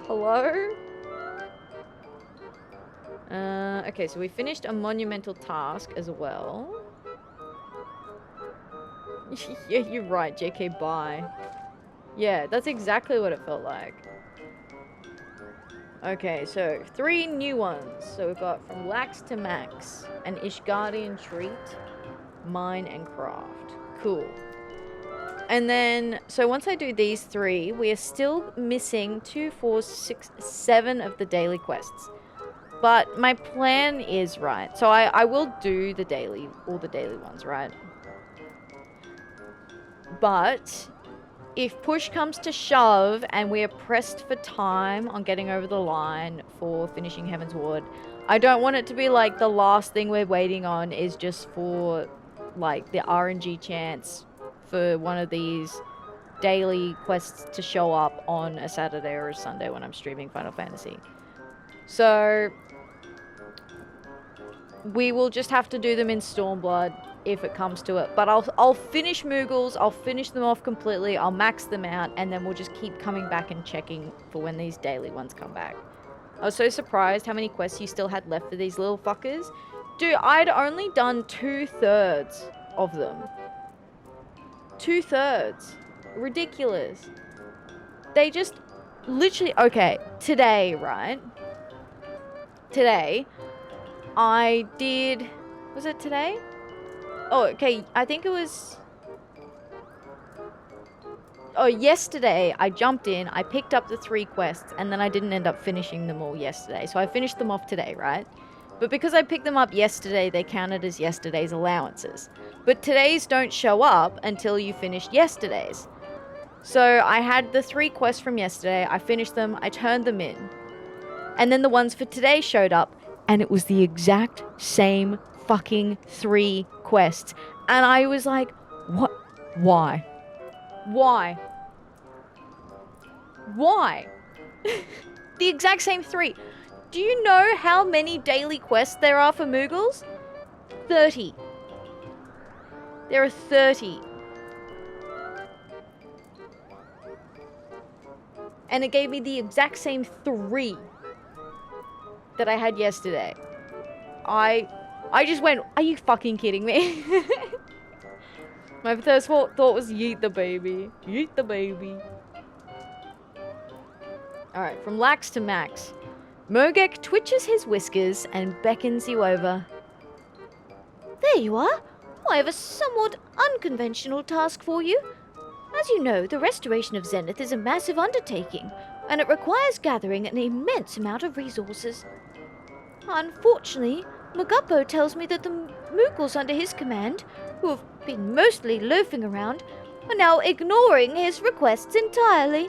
Hello? Okay, so we finished a monumental task as well. Yeah, you're right, JK, bye. Yeah, that's exactly what it felt like. Okay, so 3 new ones. So we've got from Lax to Max, an Ishgardian treat, mine, and craft. Cool. And then, so once I do these 3, we are still missing 2, 4, 6, 7 of the daily quests. But my plan is, right, so I will do all the daily ones, right? But if push comes to shove and we are pressed for time on getting over the line for finishing Heaven's Ward, I don't want it to be like the last thing we're waiting on is just for like the RNG chance for one of these daily quests to show up on a Saturday or a Sunday when I'm streaming Final Fantasy. So we will just have to do them in Stormblood if it comes to it. But I'll finish Moogles, I'll finish them off completely, I'll max them out, and then we'll just keep coming back and checking for when these daily ones come back. I was so surprised how many quests you still had left for these little fuckers. Dude, I'd only done 2/3 of them. 2/3. Ridiculous. They just literally, okay, today, right? Today, I did, was it today? Oh, okay, I think it was, oh, yesterday I jumped in, I picked up the 3 quests, and then I didn't end up finishing them all yesterday. So I finished them off today, right? But because I picked them up yesterday, they counted as yesterday's allowances. But today's don't show up until you finished yesterday's. So I had the 3 quests from yesterday, I finished them, I turned them in. And then the ones for today showed up, and it was the exact same fucking 3 quests. And I was like, what? Why? Why? Why? The exact same 3. Do you know how many daily quests there are for Moogles? 30. There are 30. And it gave me the exact same 3 that I had yesterday. I just went, are you fucking kidding me? My first thought was yeet the baby. Yeet the baby. Alright, from Lax to Max. Mogek twitches his whiskers and beckons you over. There you are. I have a somewhat unconventional task for you. As you know, the restoration of Zenith is a massive undertaking, and it requires gathering an immense amount of resources. Unfortunately, Mugapo tells me that the Moogles under his command, who have been mostly loafing around, are now ignoring his requests entirely.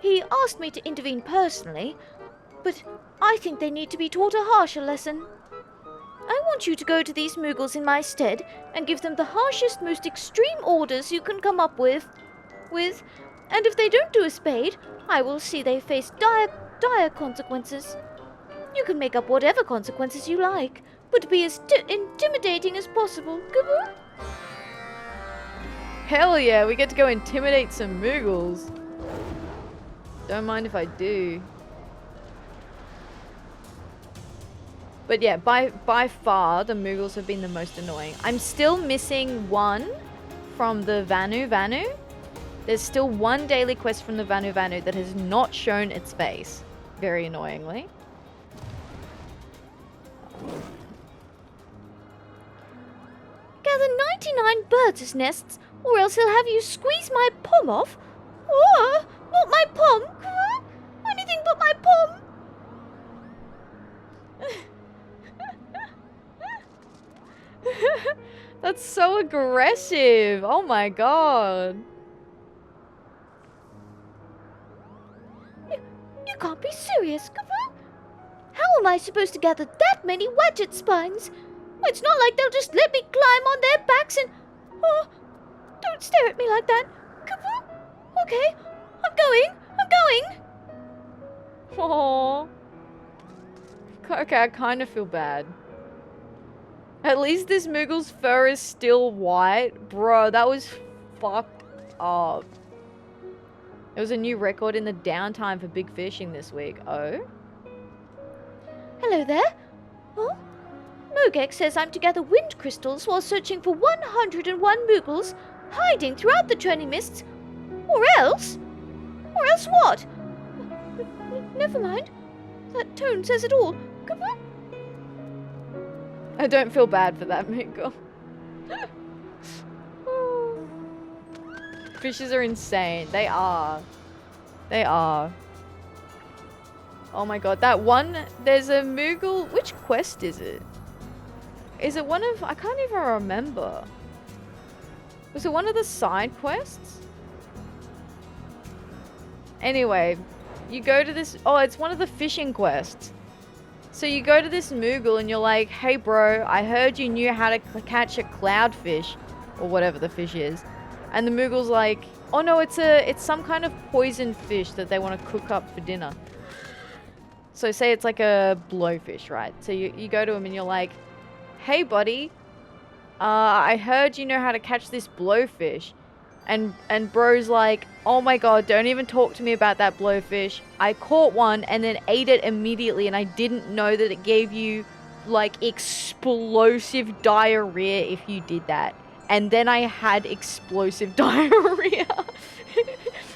He asked me to intervene personally, but I think they need to be taught a harsher lesson. I want you to go to these Moogles in my stead and give them the harshest, most extreme orders you can come up with, and if they don't do a spade, I will see they face dire consequences. You can make up whatever consequences you like, but be as intimidating as possible. Gaboo? Hell yeah, we get to go intimidate some Moogles. Don't mind if I do. But yeah, by far, the Moogles have been the most annoying. I'm still missing one from the Vanu. There's still one daily quest from the Vanu that has not shown its face. Very annoyingly. Gather 99 birds' nests, or else he'll have you squeeze my palm off. Oh, not my palm. Anything but my palm. That's so aggressive. Oh my god. You can't be serious, Gaboo. How am I supposed to gather that many Wadget spines? It's not like they'll just let me climb on their backs and... Oh, don't stare at me like that. Gaboo. Okay, I'm going. Aww. Okay, I kind of feel bad. At least this Moogle's fur is still white. Bro, that was fucked up. There was a new record in the downtime for big fishing this week. Oh? Hello there. Oh? Mogek says I'm to gather wind crystals while searching for 101 Moogles hiding throughout the churning mists. Or else? Or else what? Never mind. That tone says it all. Gaboo. I don't feel bad for that, Moogle. Fishes are insane. They are. They are. Oh my god, that one, there's a Moogle, which quest is it? Is it one of, I can't even remember. Was it one of the side quests? Anyway, you go to this, oh, it's one of the fishing quests. So you go to this Moogle and you're like, hey bro, I heard you knew how to catch a cloudfish, or whatever the fish is. And the Moogle's like, oh no, it's some kind of poison fish that they want to cook up for dinner. So say it's like a blowfish, right? So you go to him and you're like, hey buddy, I heard you know how to catch this blowfish. And bro's like, oh my god, don't even talk to me about that blowfish. I caught one and then ate it immediately, and I didn't know that it gave you like explosive diarrhea if you did that. And then I had explosive diarrhea.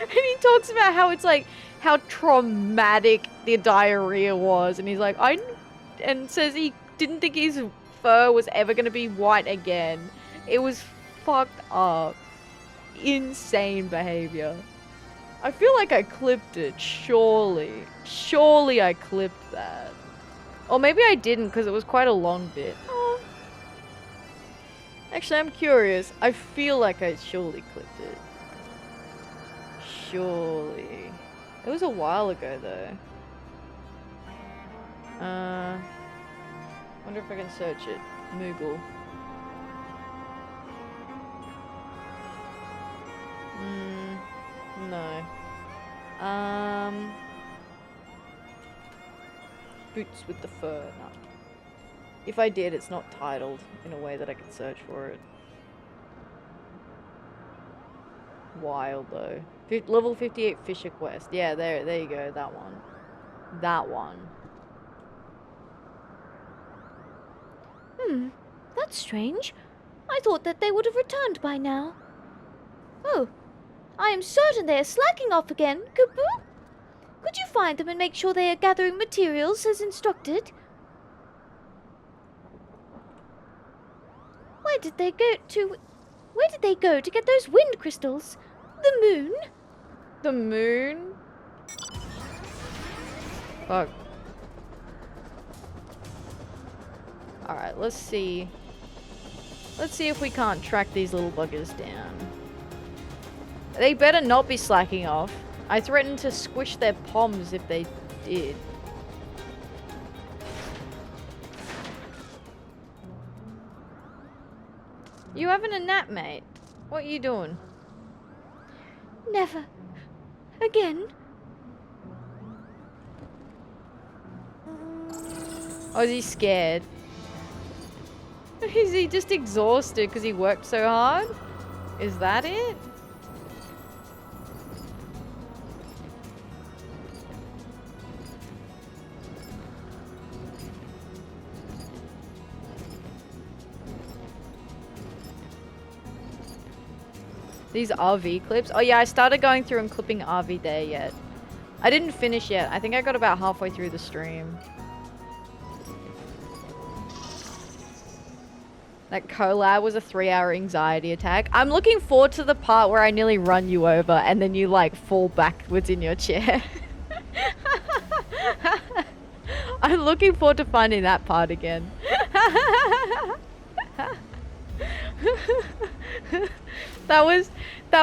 And he talks about how it's like, how traumatic the diarrhea was. And he's like, and says he didn't think his fur was ever going to be white again. It was fucked up. Insane behavior. I feel like I clipped it, surely. Surely I clipped that. Or maybe I didn't because it was quite a long bit. Oh. Actually, I'm curious. I feel like I surely clipped it. Surely. It was a while ago though. Wonder if I can search it. Moogle. No. boots with the fur. No. If I did, it's not titled in a way that I could search for it. Wild though. Level 58 Fisher Quest. Yeah, there you go. That one. That one. That's strange. I thought that they would have returned by now. Oh, I am certain they are slacking off again, Kaboo. Could you find them and make sure they are gathering materials as instructed? Where did they go to get those wind crystals? The moon? The moon? Fuck. Alright, let's see. Let's see if we can't track these little buggers down. They better not be slacking off. I threatened to squish their palms if they did. You having a nap, mate? What are you doing? Never. Again. Oh, is he scared? Is he just exhausted because he worked so hard? Is that it? These RV clips? Oh yeah, I started going through and clipping RV there yet. I didn't finish yet. I think I got about halfway through the stream. That collab was a 3-hour anxiety attack. I'm looking forward to the part where I nearly run you over and then you like fall backwards in your chair. I'm looking forward to finding that part again. That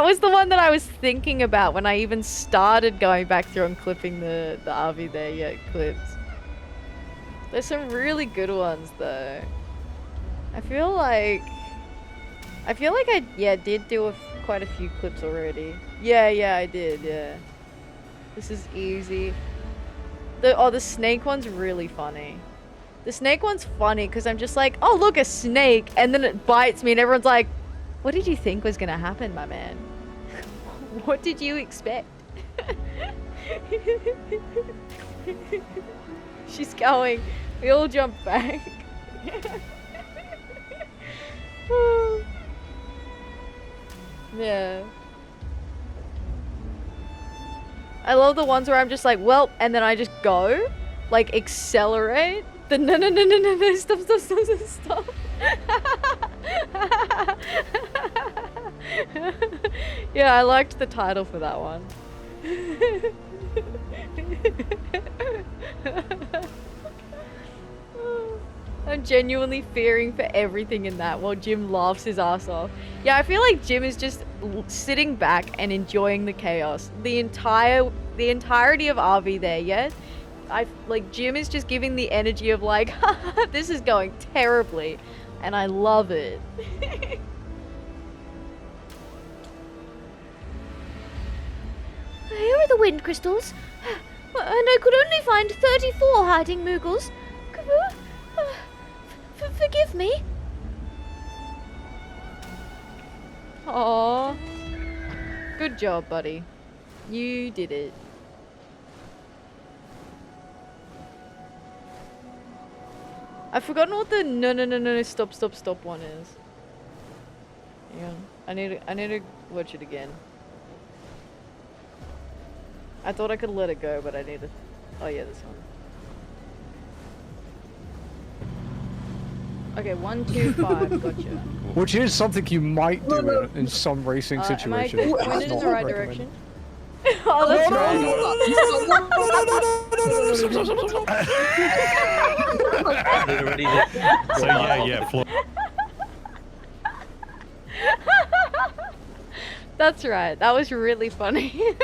was the one that I was thinking about when I even started going back through and clipping the RV there yet clips. There's some really good ones though. I feel like I did do quite a few clips already. Yeah, I did, yeah. This is easy. The snake one's really funny. The snake one's funny because I'm just like, oh look, a snake, and then it bites me and everyone's like, what did you think was gonna happen, my man? What did you expect? She's going. We all jump back. Yeah. I love the ones where I'm just like, well, and then I just go, like accelerate. The no, stop. Yeah, I liked the title for that one. I'm genuinely fearing for everything in that while Jim laughs his ass off. Yeah, I feel like Jim is just sitting back and enjoying the chaos. The entirety of RV there, yeah? Jim is just giving the energy of like, this is going terribly. And I love it. Here are the wind crystals. And I could only find 34 hiding Moogles. Forgive me. Aww. Good job, buddy. You did it. I've forgotten what the no, stop one is. Hang on. I need to watch it again. I thought I could let it go, but I need to... Oh yeah, this one. Okay, 1, 2, 5, gotcha. Which is something you might do in some racing situations. Am I pointed in the right direction? Oh, that's right. So yeah, floor. That's right. That was really funny.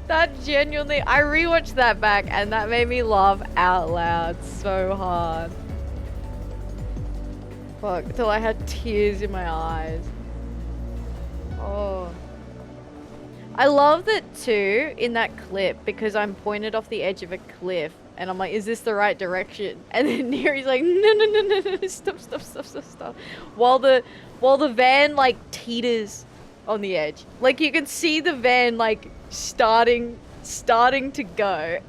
That genuinely, I rewatched that back and that made me laugh out loud so hard. Fuck, till I had tears in my eyes. Oh. I love that too in that clip because I'm pointed off the edge of a cliff and I'm like, is this the right direction? And then Neri's like, no, stop. While the van like teeters on the edge. Like you can see the van like starting to go.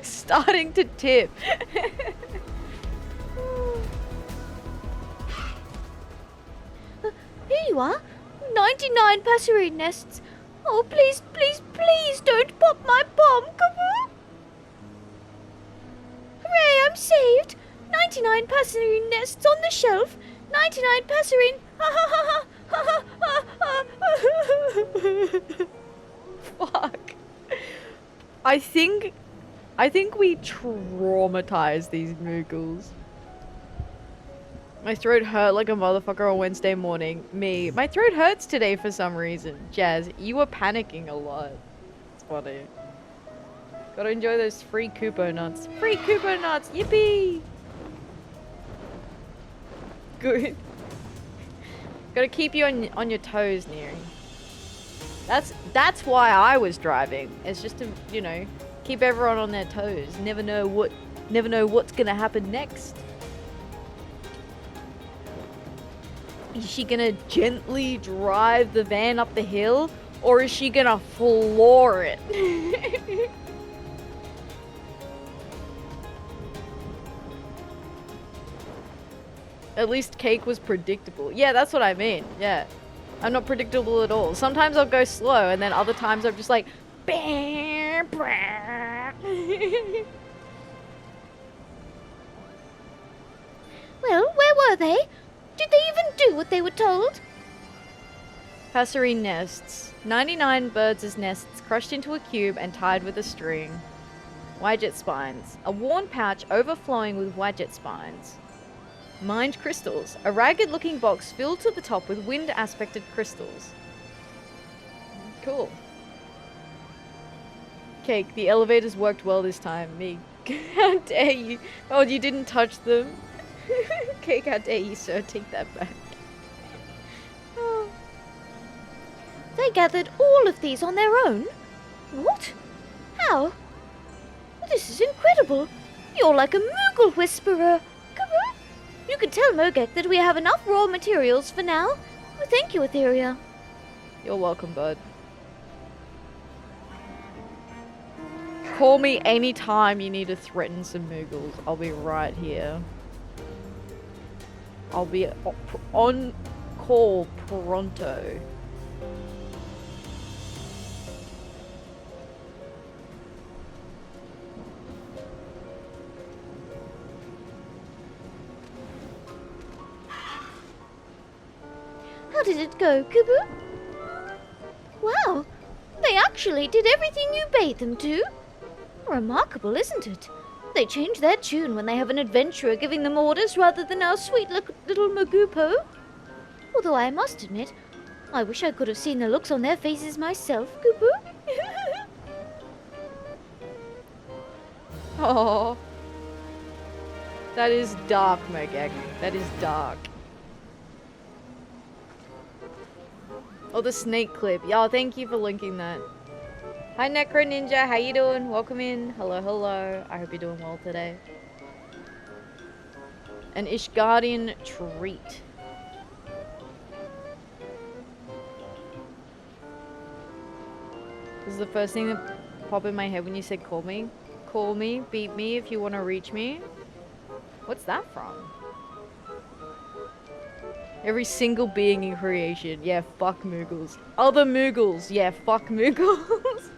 Starting to tip. Here you are. 99 passerine nests. Oh, please don't pop my bomb. Come on. Hooray, I'm saved. 99 passerine nests on the shelf. 99 passerine. Fuck. I think we traumatized these Moogles. My throat hurt like a motherfucker on Wednesday morning. Me. My throat hurts today for some reason. Jazz, you were panicking a lot. It's funny. Gotta enjoy those free Koopo nuts. Free Koopo nuts! Yippee! Good. Gotta keep you on your toes, Neri. That's why I was driving. It's just to, you know, keep everyone on their toes. Never know what's gonna happen next. Is she gonna gently drive the van up the hill, or is she gonna floor it? At least Cake was predictable. Yeah, that's what I mean. Yeah. I'm not predictable at all. Sometimes I'll go slow, and then other times I'm just like, bam, bam. Well, where were they? Did they even do what they were told? Passerine nests. 99 birds' nests crushed into a cube and tied with a string. Wadget spines. A worn pouch overflowing with wadget spines. Mined crystals. A ragged-looking box filled to the top with wind-aspected crystals. Cool. Cake, the elevators worked well this time. Me. How dare you? Oh, you didn't touch them? Cake, how dare you, sir? Take that back. Oh. They gathered all of these on their own? What? How? This is incredible. You're like a Moogle whisperer. Come on. You can tell Mogek that we have enough raw materials for now. Well, thank you, Atheria. You're welcome, bud. Call me anytime you need to threaten some Moogles. I'll be right here. I'll be on call pronto. How did it go, Kubu? Wow, they actually did everything you bade them to. Remarkable, isn't it? They change their tune when they have an adventurer giving them orders rather than our sweet little Magupo. Although I must admit, I wish I could have seen the looks on their faces myself, Kubu. Oh, that is dark, Mogek. That is dark. Oh, the snake clip. Y'all, thank you for linking that. Hi, Necro Ninja. How you doing? Welcome in. Hello, hello. I hope you're doing well today. An Ishgardian treat. This is the first thing that popped in my head when you said call me. Call me, beat me if you want to reach me. What's that from? Every single being in creation. Yeah, fuck Moogles. Other Moogles. Yeah, fuck Moogles.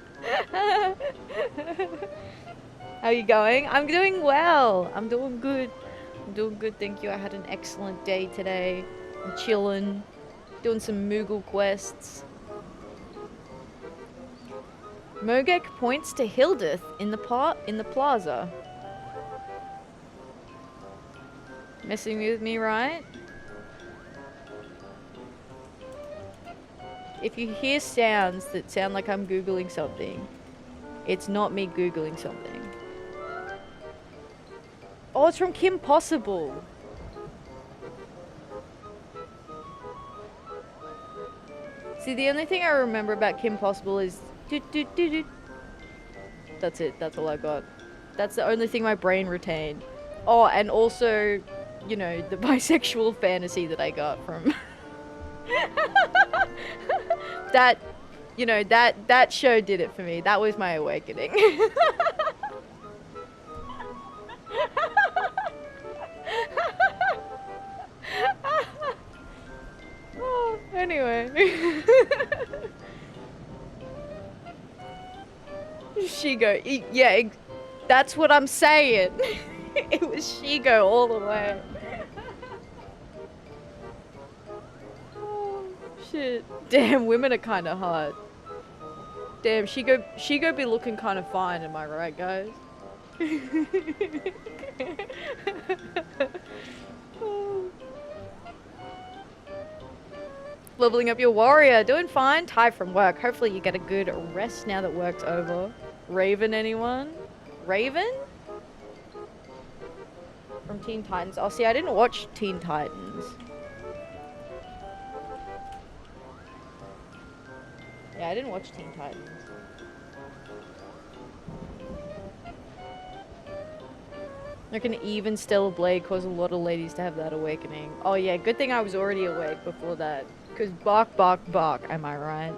How you going? I'm doing well. I'm doing good. I'm doing good, thank you. I had an excellent day today. I'm chilling. Doing some Moogle quests. Mogek points to Hildeth in the plaza. Messing with me, right? If you hear sounds that sound like I'm Googling something, it's not me Googling something. Oh, it's from Kim Possible. See, the only thing I remember about Kim Possible is that's it. That's all I got. That's the only thing my brain retained. Oh, and also, you know, the bisexual fantasy that I got from that, you know, that show did it for me. That was my awakening. Oh, anyway. Shigo, yeah, that's what I'm saying. It was Shigo all the way. Oh, shit. Damn, women are kind of hot. Damn, Shigo be looking kind of fine, am I right, guys? Oh. Leveling up your warrior, doing fine. Tired from work. Hopefully you get a good rest now that work's over. Raven, anyone? Raven? From Teen Titans. Oh, see, I didn't watch Teen Titans. Yeah, I didn't watch Teen Titans. Like an even Stellar Blade caused a lot of ladies to have that awakening. Oh yeah, good thing I was already awake before that. Because bark, bark, bark, am I right?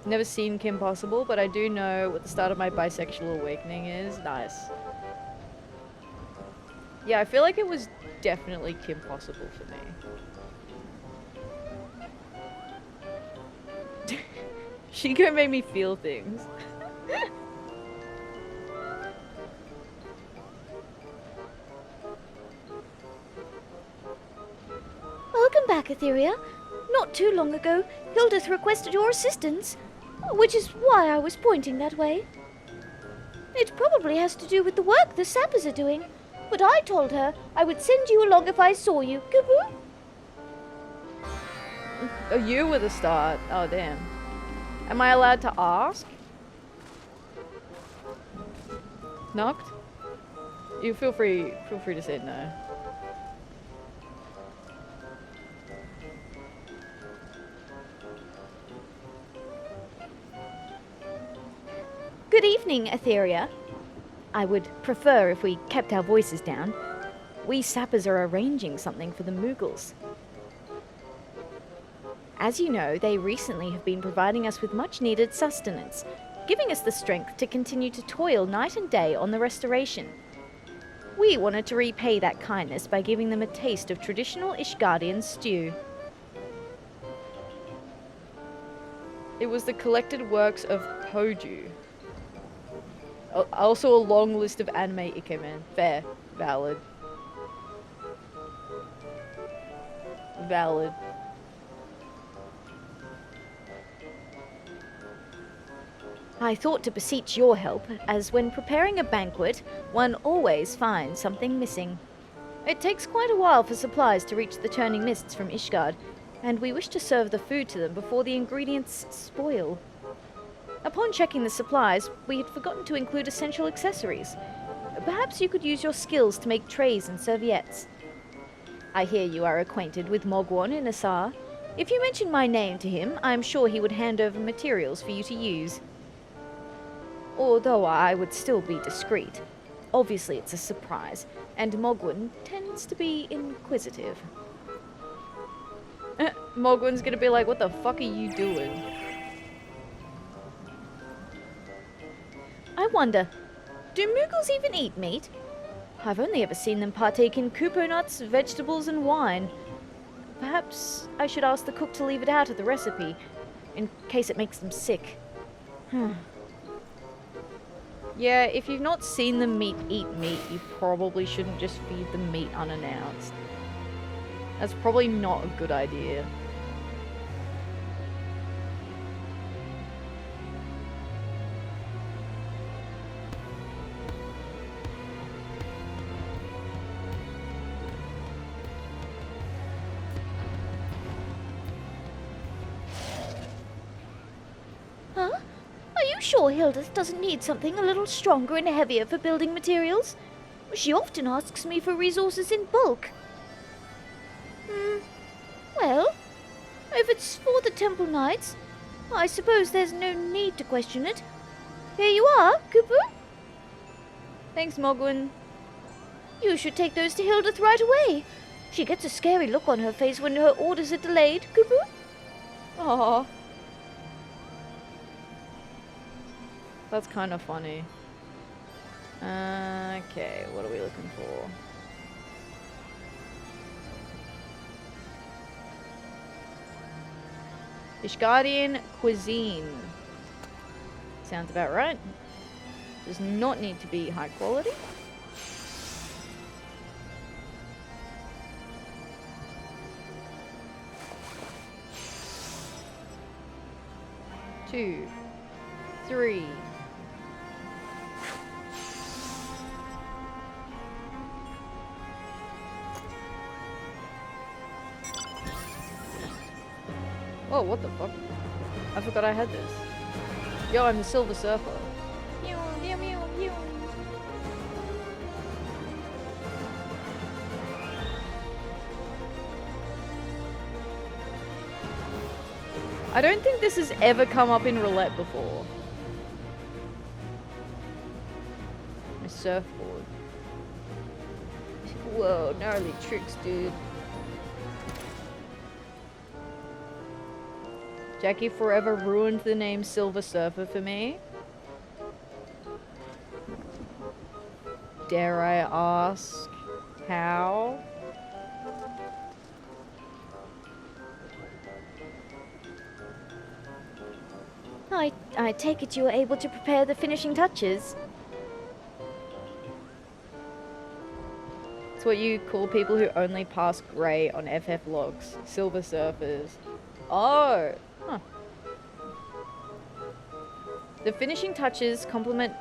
Never seen Kim Possible, but I do know what the start of my bisexual awakening is. Nice. Yeah, I feel like it was definitely Kim Possible for me. Shigo made me feel things. Welcome back, Atheria. Not too long ago, Hildeth requested your assistance, which is why I was pointing that way. It probably has to do with the work the sappers are doing, but I told her I would send you along if I saw you. Kaboo! Oh, you were the start. Oh, damn. Am I allowed to ask? Knocked? You feel free to say no. Good evening, Atheria. I would prefer if we kept our voices down. We sappers are arranging something for the Moogles. As you know, they recently have been providing us with much-needed sustenance, giving us the strength to continue to toil night and day on the restoration. We wanted to repay that kindness by giving them a taste of traditional Ishgardian stew. It was the collected works of Hoju. Also a long list of anime ikemen. Fair. Valid. Valid. I thought to beseech your help, as when preparing a banquet, one always finds something missing. It takes quite a while for supplies to reach the Turning Mists from Ishgard, and we wish to serve the food to them before the ingredients spoil. Upon checking the supplies, we had forgotten to include essential accessories. Perhaps you could use your skills to make trays and serviettes. I hear you are acquainted with Mogwon in Asar. If you mention my name to him, I am sure he would hand over materials for you to use. Although I would still be discreet. Obviously it's a surprise, and Mogwon tends to be inquisitive. Mogwin's gonna be like, what the fuck are you doing? I wonder, do Moogles even eat meat? I've only ever seen them partake in kupo nuts, vegetables, and wine. Perhaps I should ask the cook to leave it out of the recipe, in case it makes them sick. Yeah, if you've not seen them eat meat, you probably shouldn't just feed them meat unannounced. That's probably not a good idea. Huh? Are you sure Hildeth doesn't need something a little stronger and heavier for building materials? She often asks me for resources in bulk. Well, If it's for the Temple Knights, I suppose there's no need to question it. Here you are, Kupu. Thanks, Mogwin. You should take those to Hildeth right away. She gets a scary look on her face when her orders are delayed, Kupu. Aww. That's kind of funny. Okay, what are we looking for? Ishgardian cuisine. Sounds about right. Does not need to be high quality. Two, three. Oh, what the fuck? I forgot I had this. Yo, I'm the Silver Surfer. Meow, meow, meow, meow. I don't think this has ever come up in roulette before. My surfboard. Whoa, gnarly tricks, dude. Jackie forever ruined the name Silver Surfer for me. Dare I ask how? I take it you were able to prepare the finishing touches. It's what you call people who only pass grey on FF logs. Silver Surfers. Oh! Huh. The finishing touches complement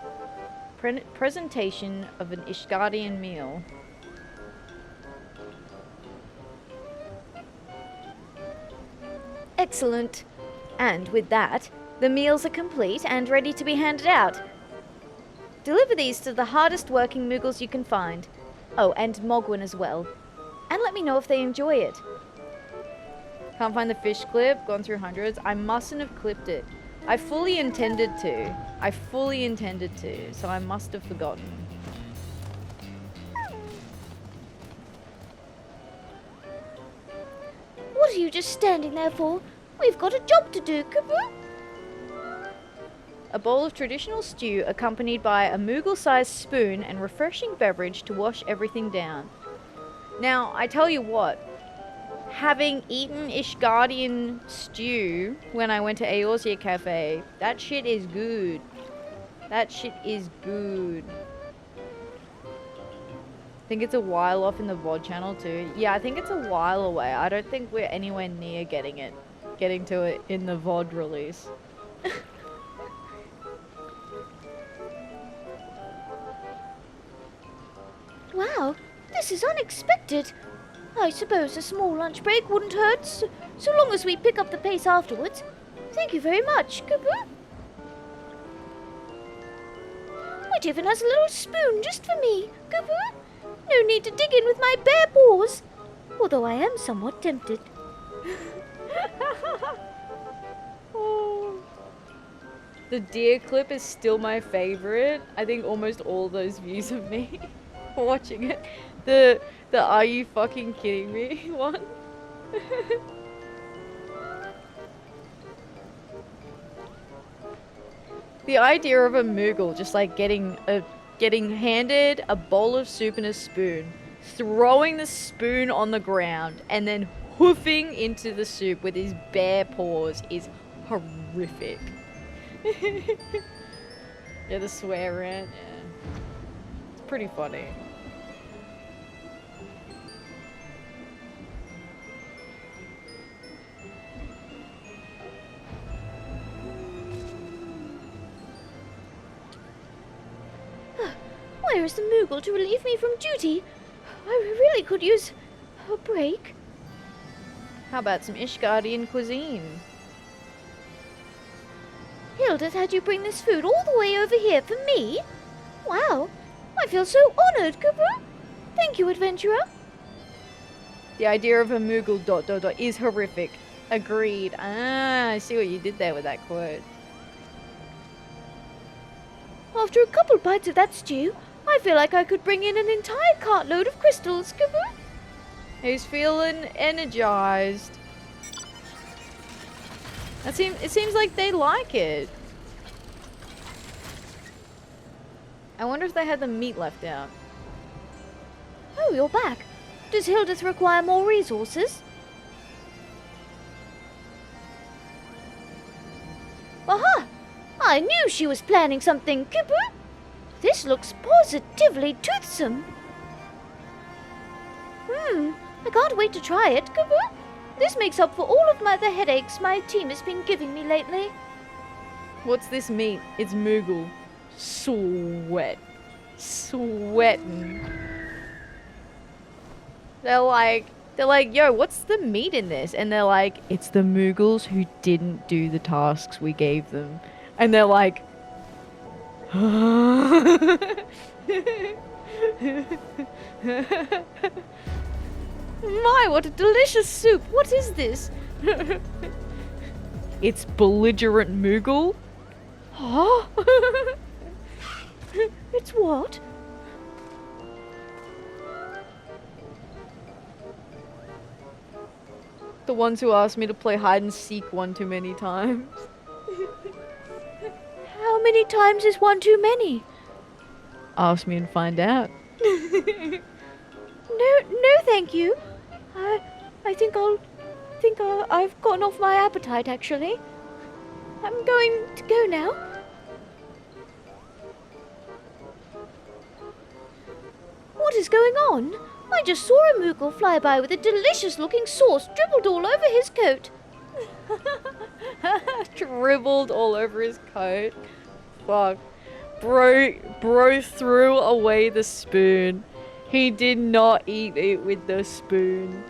presentation of an Ishgardian meal. Excellent. And with that, the meals are complete and ready to be handed out. Deliver these to the hardest working Moogles you can find. Oh, and Mogwin as well. And let me know if they enjoy it. Can't find the fish clip, gone through hundreds. I mustn't have clipped it. I fully intended to. So I must have forgotten. What are you just standing there for? We've got a job to do, Kupu. A bowl of traditional stew accompanied by a Moogle-sized spoon and refreshing beverage to wash everything down. Now, I tell you what, having eaten Ishgardian stew when I went to Eorzea Cafe, that shit is good. That shit is good. I think it's a while off in the VOD channel too. Yeah, I think it's a while away. I don't think we're anywhere near getting to it in the VOD release. Wow, this is unexpected. I suppose a small lunch break wouldn't hurt, so long as we pick up the pace afterwards. Thank you very much, Kupu. It even has a little spoon just for me, Kupu. No need to dig in with my bare paws, although I am somewhat tempted. Oh. The deer clip is still my favorite. I think almost all those views of me watching it. The are you fucking kidding me one. The idea of a Moogle just like getting handed a bowl of soup and a spoon, throwing the spoon on the ground, and then hoofing into the soup with his bare paws is horrific. Yeah, the swear rant, yeah. It's pretty funny. Where is the Moogle to relieve me from duty? I really could use a break. How about some Ishgardian cuisine? Hildeth had you bring this food all the way over here for me? Wow, I feel so honored, Kupu. Thank you, adventurer. The idea of a Moogle ... is horrific. Agreed. Ah, I see what you did there with that quote. After a couple bites of that stew, I feel like I could bring in an entire cartload of crystals, Kaboo. He's feeling energized. It seems like they like it. I wonder if they had the meat left out. Oh, you're back. Does Hildeth require more resources? Aha! I knew she was planning something, Kaboo. This looks positively toothsome. I can't wait to try it, Kaboo. This makes up for all of the headaches my team has been giving me lately. What's this meat? It's Moogle. Sweating. They're like, yo, what's the meat in this? And they're like, it's the Moogles who didn't do the tasks we gave them. And they're like, my, what a delicious soup. What is this? It's belligerent Moogle. Huh? It's what? The ones who asked me to play hide and seek one too many times. How many times is one too many? Ask me and find out. No, thank you. I think I've gotten off my appetite, actually. I'm going to go now. What is going on? I just saw a Moogle fly by with a delicious-looking sauce dribbled all over his coat. Dribbled all over his coat. Fuck. Bro threw away the spoon. He did not eat it with the spoon.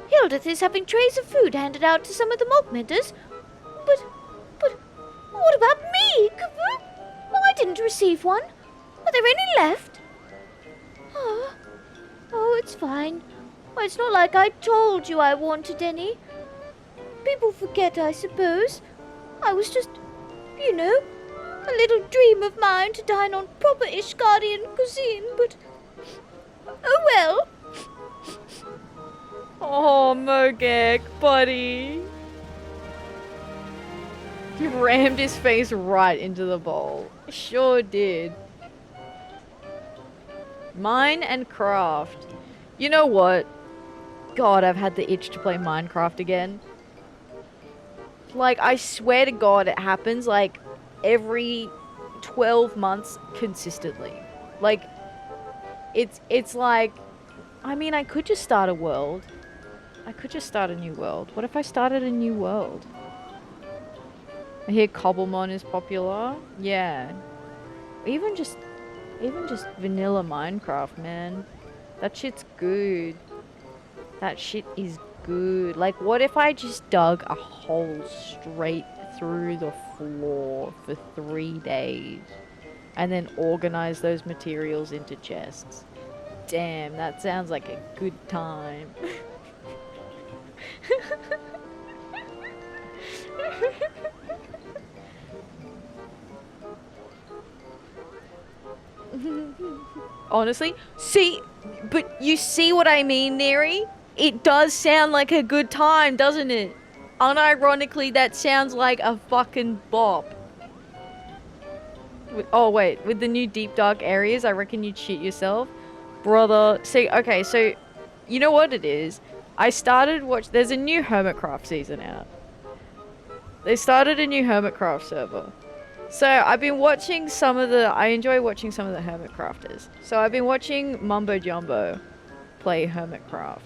Hildeth is having trays of food handed out to some of the Mogmenters. But what about me, Kaboo? I didn't receive one. Are there any left? Oh, it's fine. It's not like I told you I wanted any. People forget, I suppose. I was just, a little dream of mine to dine on proper Ishgardian cuisine, but... Oh well. Oh, Mogek, buddy. He rammed his face right into the bowl. Sure did. Mine and craft. You know what? God, I've had the itch to play Minecraft again. Like, I swear to God, it happens, like, every 12 months consistently. Like, it's like... I mean, I could just start a world. I could just start a new world. What if I started a new world? I hear Cobblemon is popular. Yeah. Even just vanilla Minecraft, man. That shit's good. That shit is good. Like, what if I just dug a hole straight through the floor for 3 days and then organized those materials into chests? Damn, that sounds like a good time. Honestly, but you see what I mean, Neri? It does sound like a good time, doesn't it? Unironically, that sounds like a fucking bop. Oh wait, with the new deep dark areas, I reckon you'd shit yourself. Brother, see, okay, so, you know what it is? I started there's a new Hermitcraft season out. They started a new Hermitcraft server. So, I've been watching I enjoy watching some of the Hermitcrafters. So, I've been watching Mumbo Jumbo play Hermitcraft.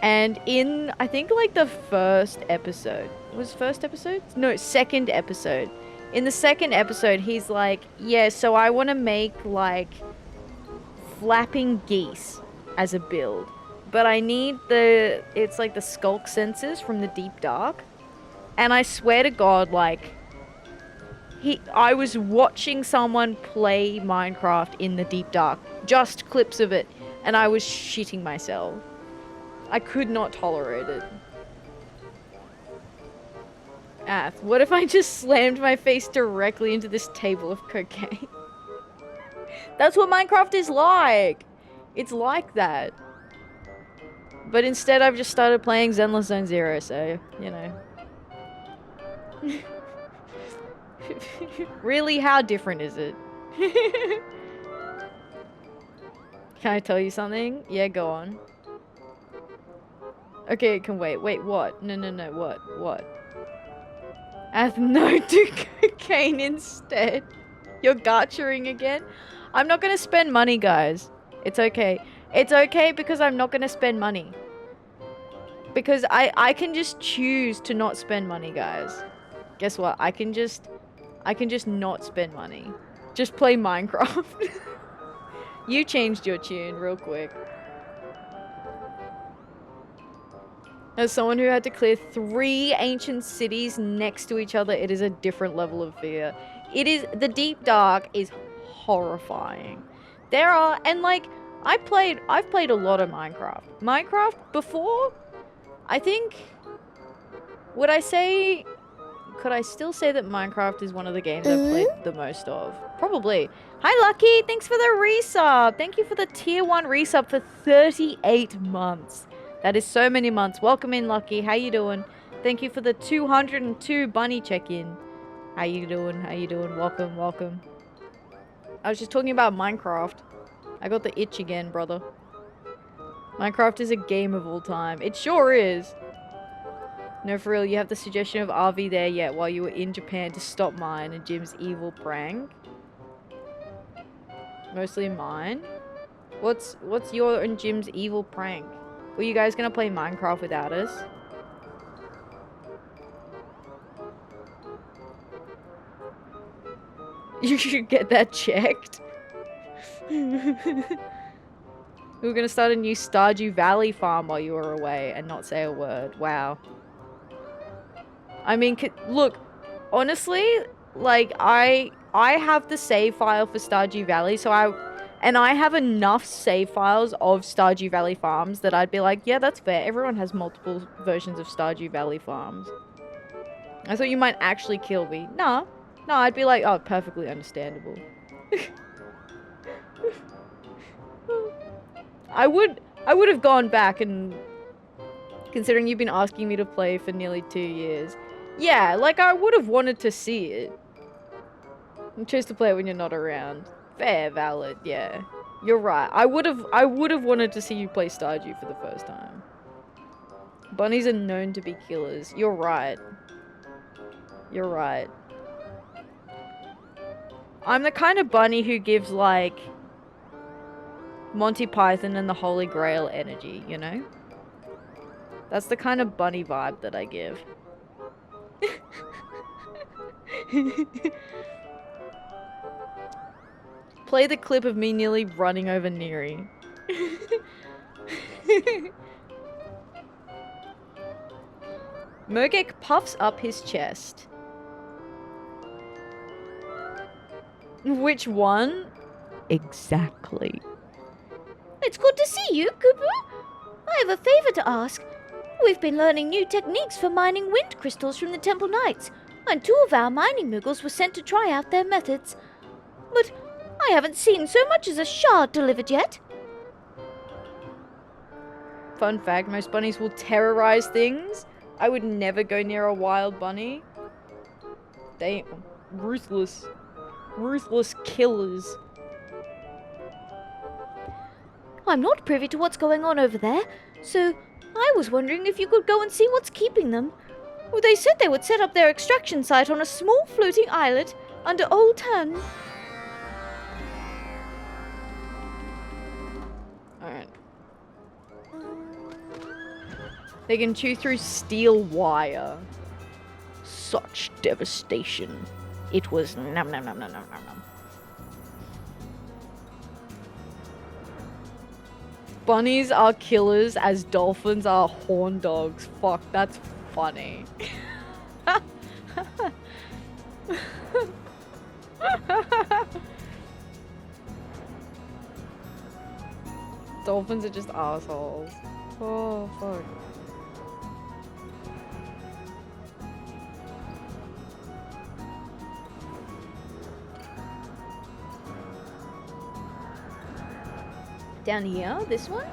And in, I think, like, the first episode. Was first episode? No, second episode. In the second episode, he's like, yeah, so I want to make, like, flapping geese as a build. But I need it's like the skulk sensors from the Deep Dark. And I swear to God, like, I was watching someone play Minecraft in the Deep Dark. Just clips of it. And I was shitting myself. I could not tolerate it. Ath, what if I just slammed my face directly into this table of cocaine? That's what Minecraft is like! It's like that. But instead I've just started playing Zenless Zone Zero, so, you know. Really, how different is it? Can I tell you something? Yeah, go on. Okay, it can wait. Wait, what? No, what? Ath, no, do cocaine instead. You're garchering again? I'm not gonna spend money, guys. It's okay. It's okay because I'm not gonna spend money. Because I can just choose to not spend money, guys. Guess what? I can just not spend money. Just play Minecraft. You changed your tune real quick. As someone who had to clear 3 ancient cities next to each other, it is a different level of fear. It is, the deep dark is horrifying. There are, and like, I've played a lot of Minecraft. Minecraft before, I think, could I still say that Minecraft is one of the games I've played the most of? Probably. Hi Lucky, thanks for the resub. Thank you for the tier 1 resub for 38 months. That is so many months. Welcome in, Lucky. How you doing? Thank you for the 202 bunny check-in. How you doing? How you doing? Welcome, welcome. I was just talking about Minecraft. I got the itch again, brother. Minecraft is a game of all time. It sure is. No, for real, you have the suggestion of RV there yet while you were in Japan to stop mine and Jim's evil prank? Mostly mine? What's your and Jim's evil prank? Were you guys gonna play Minecraft without us? You should get that checked. We were gonna start a new Stardew Valley farm while you were away and not say a word. Wow. I mean, look, honestly, like, I have the save file for Stardew Valley, so I have enough save files of Stardew Valley farms that I'd be like, yeah, that's fair. Everyone has multiple versions of Stardew Valley farms. I thought you might actually kill me. No, I'd be like, oh, perfectly understandable. I would have gone back and, considering you've been asking me to play for nearly 2 years. Yeah, like, I would have wanted to see it. You choose to play it when you're not around. Fair, valid, yeah. You're right. I would have wanted to see you play Stardew for the first time. Bunnies are known to be killers. You're right. You're right. I'm the kind of bunny who gives, like, Monty Python and the Holy Grail energy, you know? That's the kind of bunny vibe that I give. Play the clip of me nearly running over Neri. Mogek puffs up his chest. Which one? Exactly. It's good to see you, Cooper. I have a favor to ask. We've been learning new techniques for mining wind crystals from the Temple Knights, and 2 of our mining Moogles were sent to try out their methods. But I haven't seen so much as a shard delivered yet. Fun fact, most bunnies will terrorize things. I would never go near a wild bunny. They ruthless. Ruthless killers. I'm not privy to what's going on over there, so I was wondering if you could go and see what's keeping them. Well, they said they would set up their extraction site on a small floating islet under Old Town. Alright. They can chew through steel wire. Such devastation. It was nom nom nom nom nom nom nom. Bunnies are killers as dolphins are horn dogs. Fuck, that's funny. Dolphins are just assholes. Oh, fuck. Down here? This one?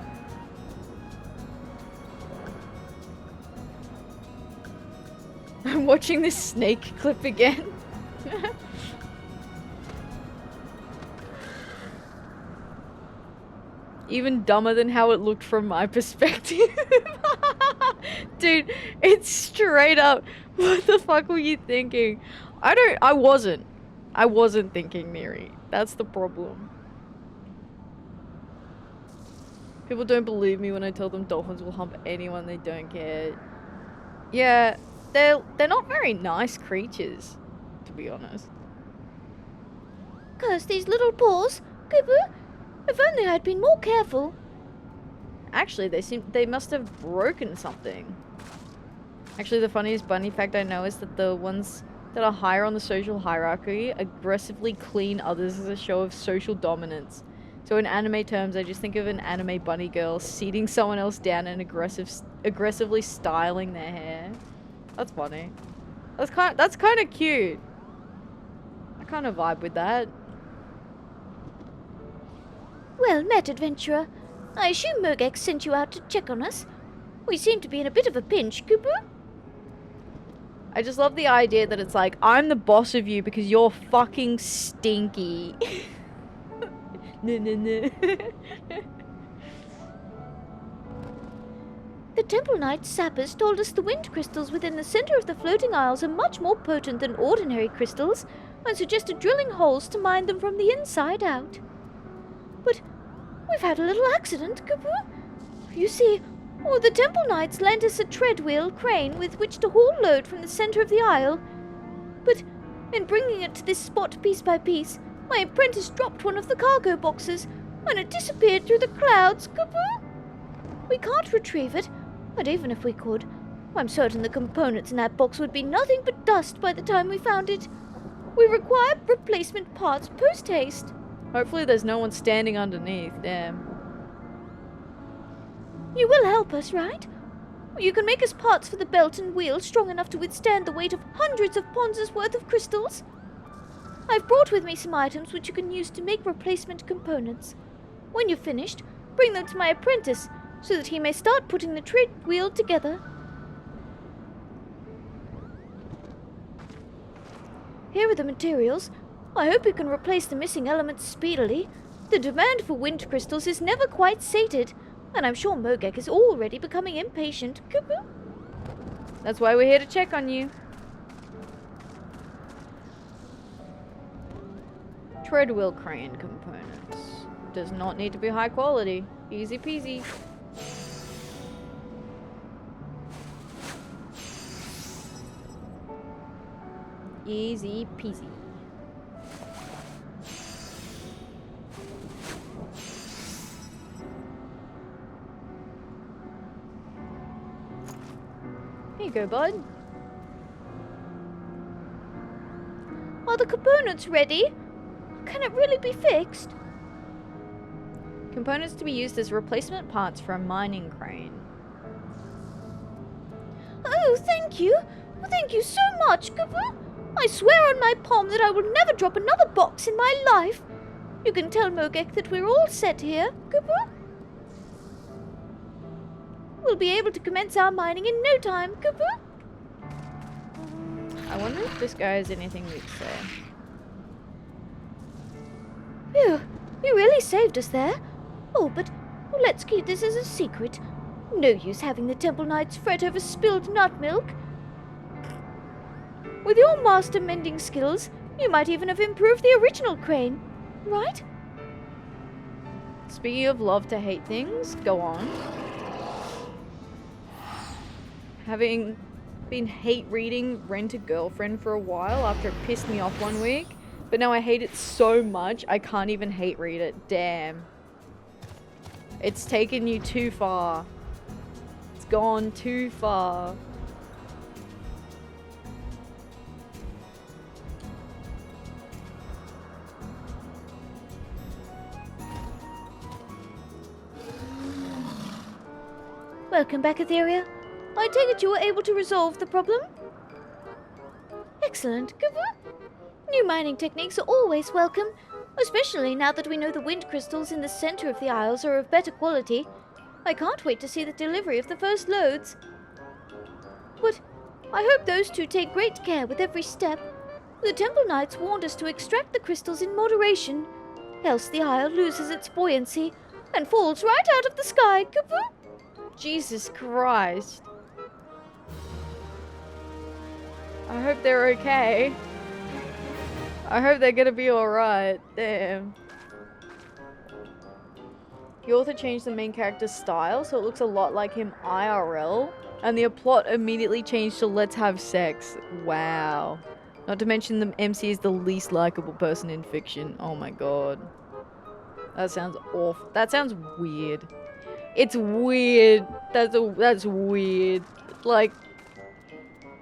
I'm watching this snake clip again. Even dumber than how it looked from my perspective. Dude, it's straight up. What the fuck were you thinking? I wasn't thinking Neri. That's the problem. People don't believe me when I tell them dolphins will hump anyone they don't care. Yeah, they're not very nice creatures, to be honest. Curse these little paws. Kubu, if only I'd been more careful. Actually, they must have broken something. Actually, the funniest bunny fact I know is that the ones that are higher on the social hierarchy aggressively clean others as a show of social dominance. So in anime terms, I just think of an anime bunny girl seating someone else down and aggressively styling their hair. That's funny. That's kind of cute. I kind of vibe with that. Well met, adventurer. I assume Mogex sent you out to check on us. We seem to be in a bit of a pinch, Kubu. I just love the idea that it's like, I'm the boss of you because you're fucking stinky. No. The Temple Knights sappers told us the wind crystals within the center of the floating isles are much more potent than ordinary crystals and suggested drilling holes to mine them from the inside out. But we've had a little accident, Kubu. You see, the Temple Knights lent us a treadwheel crane with which to haul load from the center of the isle. But in bringing it to this spot piece by piece, my apprentice dropped one of the cargo boxes, and it disappeared through the clouds, Kubu. We can't retrieve it, and even if we could, I'm certain the components in that box would be nothing but dust by the time we found it. We require replacement parts post-haste. Hopefully there's no one standing underneath, damn. You will help us, right? You can make us parts for the belt and wheel strong enough to withstand the weight of hundreds of Ponz's worth of crystals. I've brought with me some items which you can use to make replacement components. When you're finished, bring them to my apprentice, so that he may start putting the tread wheel together. Here are the materials. I hope you can replace the missing elements speedily. The demand for wind crystals is never quite sated, and I'm sure Mogek is already becoming impatient. Kubu? That's why we're here to check on you. Treadwheel crane components. Does not need to be high quality. Easy peasy. Easy peasy. Here you go, bud. Are the components ready? Can it really be fixed? Components to be used as replacement parts for a mining crane. Oh, thank you. Thank you so much, Kubu. I swear on my palm that I will never drop another box in my life. You can tell Mogek that we're all set here, Kubu. We'll be able to commence our mining in no time, Kubu. I wonder if this guy has anything we'd say. Phew, you really saved us there. Oh, but let's keep this as a secret. No use having the Temple Knights fret over spilled nut milk. With your master mending skills, you might even have improved the original crane, right? Speaking of love to hate things, go on. Having been hate reading Rent a Girlfriend for a while after it pissed me off one week, but now I hate it so much I can't even hate read it. Damn. It's taken you too far. It's gone too far. Welcome back, Atheria. I take it you were able to resolve the problem? Excellent, Kuvu. New mining techniques are always welcome, especially now that we know the wind crystals in the center of the isles are of better quality. I can't wait to see the delivery of the first loads. But I hope those two take great care with every step. The Temple Knights warned us to extract the crystals in moderation, else the isle loses its buoyancy and falls right out of the sky, Kuvu. Jesus Christ. I hope they're okay. I hope they're gonna be alright. Damn. The author changed the main character's style so it looks a lot like him IRL, and the plot immediately changed to let's have sex. Wow. Not to mention the MC is the least likable person in fiction. Oh my god. That sounds awful. That sounds weird. It's weird. That's weird. Like,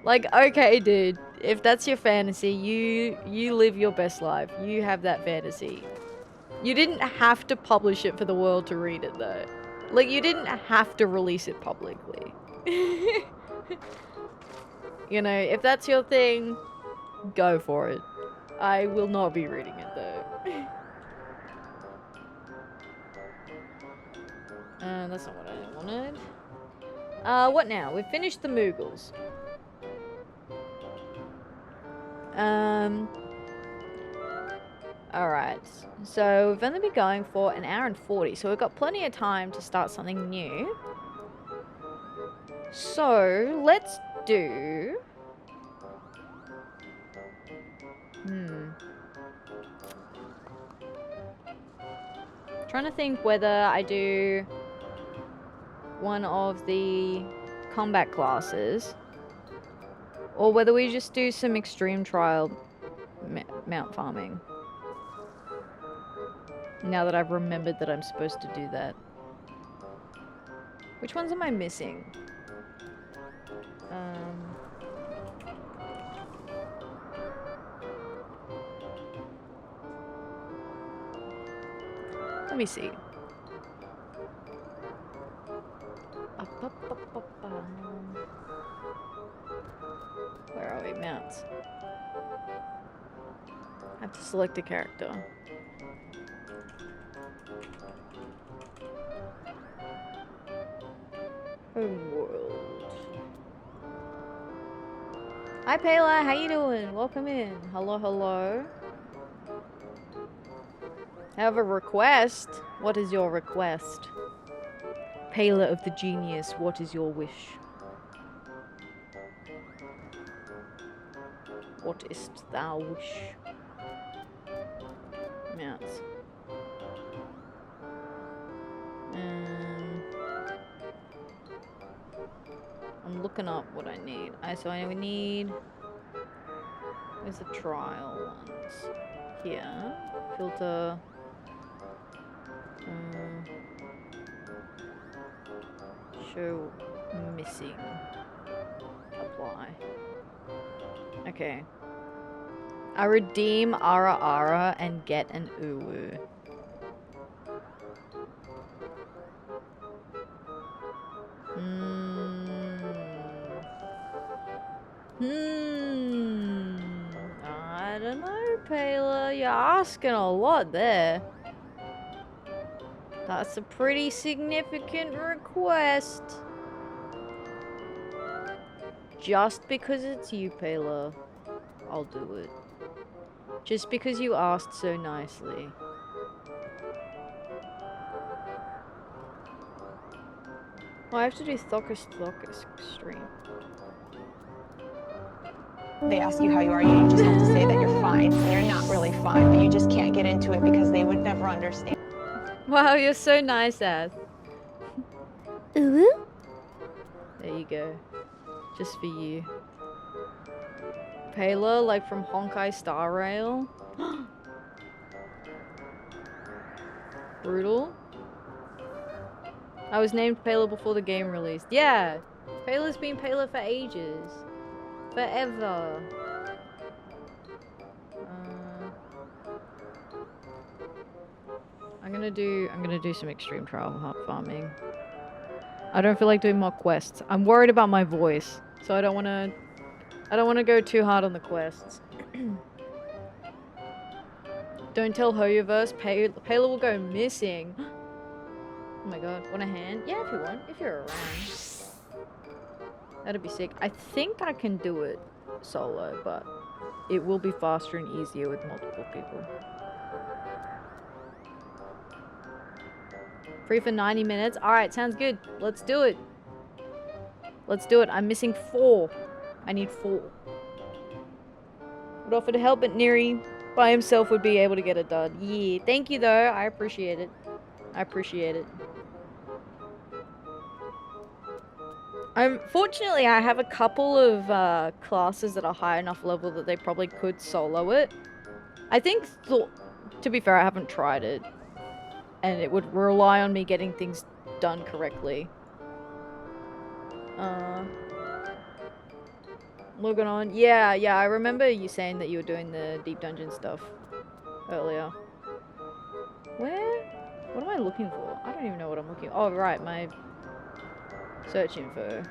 okay, dude. If that's your fantasy, you live your best life. You have that fantasy. You didn't have to publish it for the world to read it, though. Like, you didn't have to release it publicly. You know, if that's your thing, go for it. I will not be reading it, though. That's not what I wanted. What now? We've finished the Moogles. Alright. So we've only been going for an hour and 40, so we've got plenty of time to start something new. So, let's do... Trying to think whether I do one of the combat classes or whether we just do some extreme trial mount farming. Now that I've remembered that I'm supposed to do that. Which ones am I missing? Let me see. Where are we? Mounts. I have to select a character. Homeworld. Hi Payla, how you doing? Welcome in. Hello, hello. I have a request. What is your request? Payla of the Genius, what is your wish? What is't thou wish? Mounts. I'm looking up what I need. So I need... Where's the trial ones? Here. Filter... show missing. Apply. Okay. I redeem Ara and get an Uwu. I don't know, Payla. You're asking a lot there. That's a pretty significant request. Just because it's you, Payla, I'll do it. Just because you asked so nicely. Oh, I have to do Thocus Extreme. They ask you how you are, you just have to say that you're fine. And you're not really fine, but you just can't get into it because they would never understand. Wow, you're so nice, Ath. Ooh? There you go. Just for you. Payla, like from Honkai Star Rail. Brutal. I was named Payla before the game released. Yeah! Payla's been Payla for ages. Forever. I'm gonna do some extreme trial farming. I don't feel like doing more quests. I'm worried about my voice, so I don't want to go too hard on the quests. Don't tell Hoyoverse, Payla will go missing. Oh my god, want a hand? Yeah, if you want, if you're around. That'd be sick. I think I can do it solo, but it will be faster and easier with multiple people. Free for 90 minutes? Alright, sounds good. Let's do it. Let's do it. I'm missing 4. I need 4. Would offer to help, but Neri by himself would be able to get it done. Yeah, thank you though. I appreciate it. I appreciate it. Fortunately, I have a couple of classes that are high enough level that they probably could solo it. I think, to be fair, I haven't tried it. And it would rely on me getting things done correctly. Looking on. Yeah, I remember you saying that you were doing the deep dungeon stuff earlier. Where? What am I looking for? I don't even know what I'm looking for. Oh, right, my search info.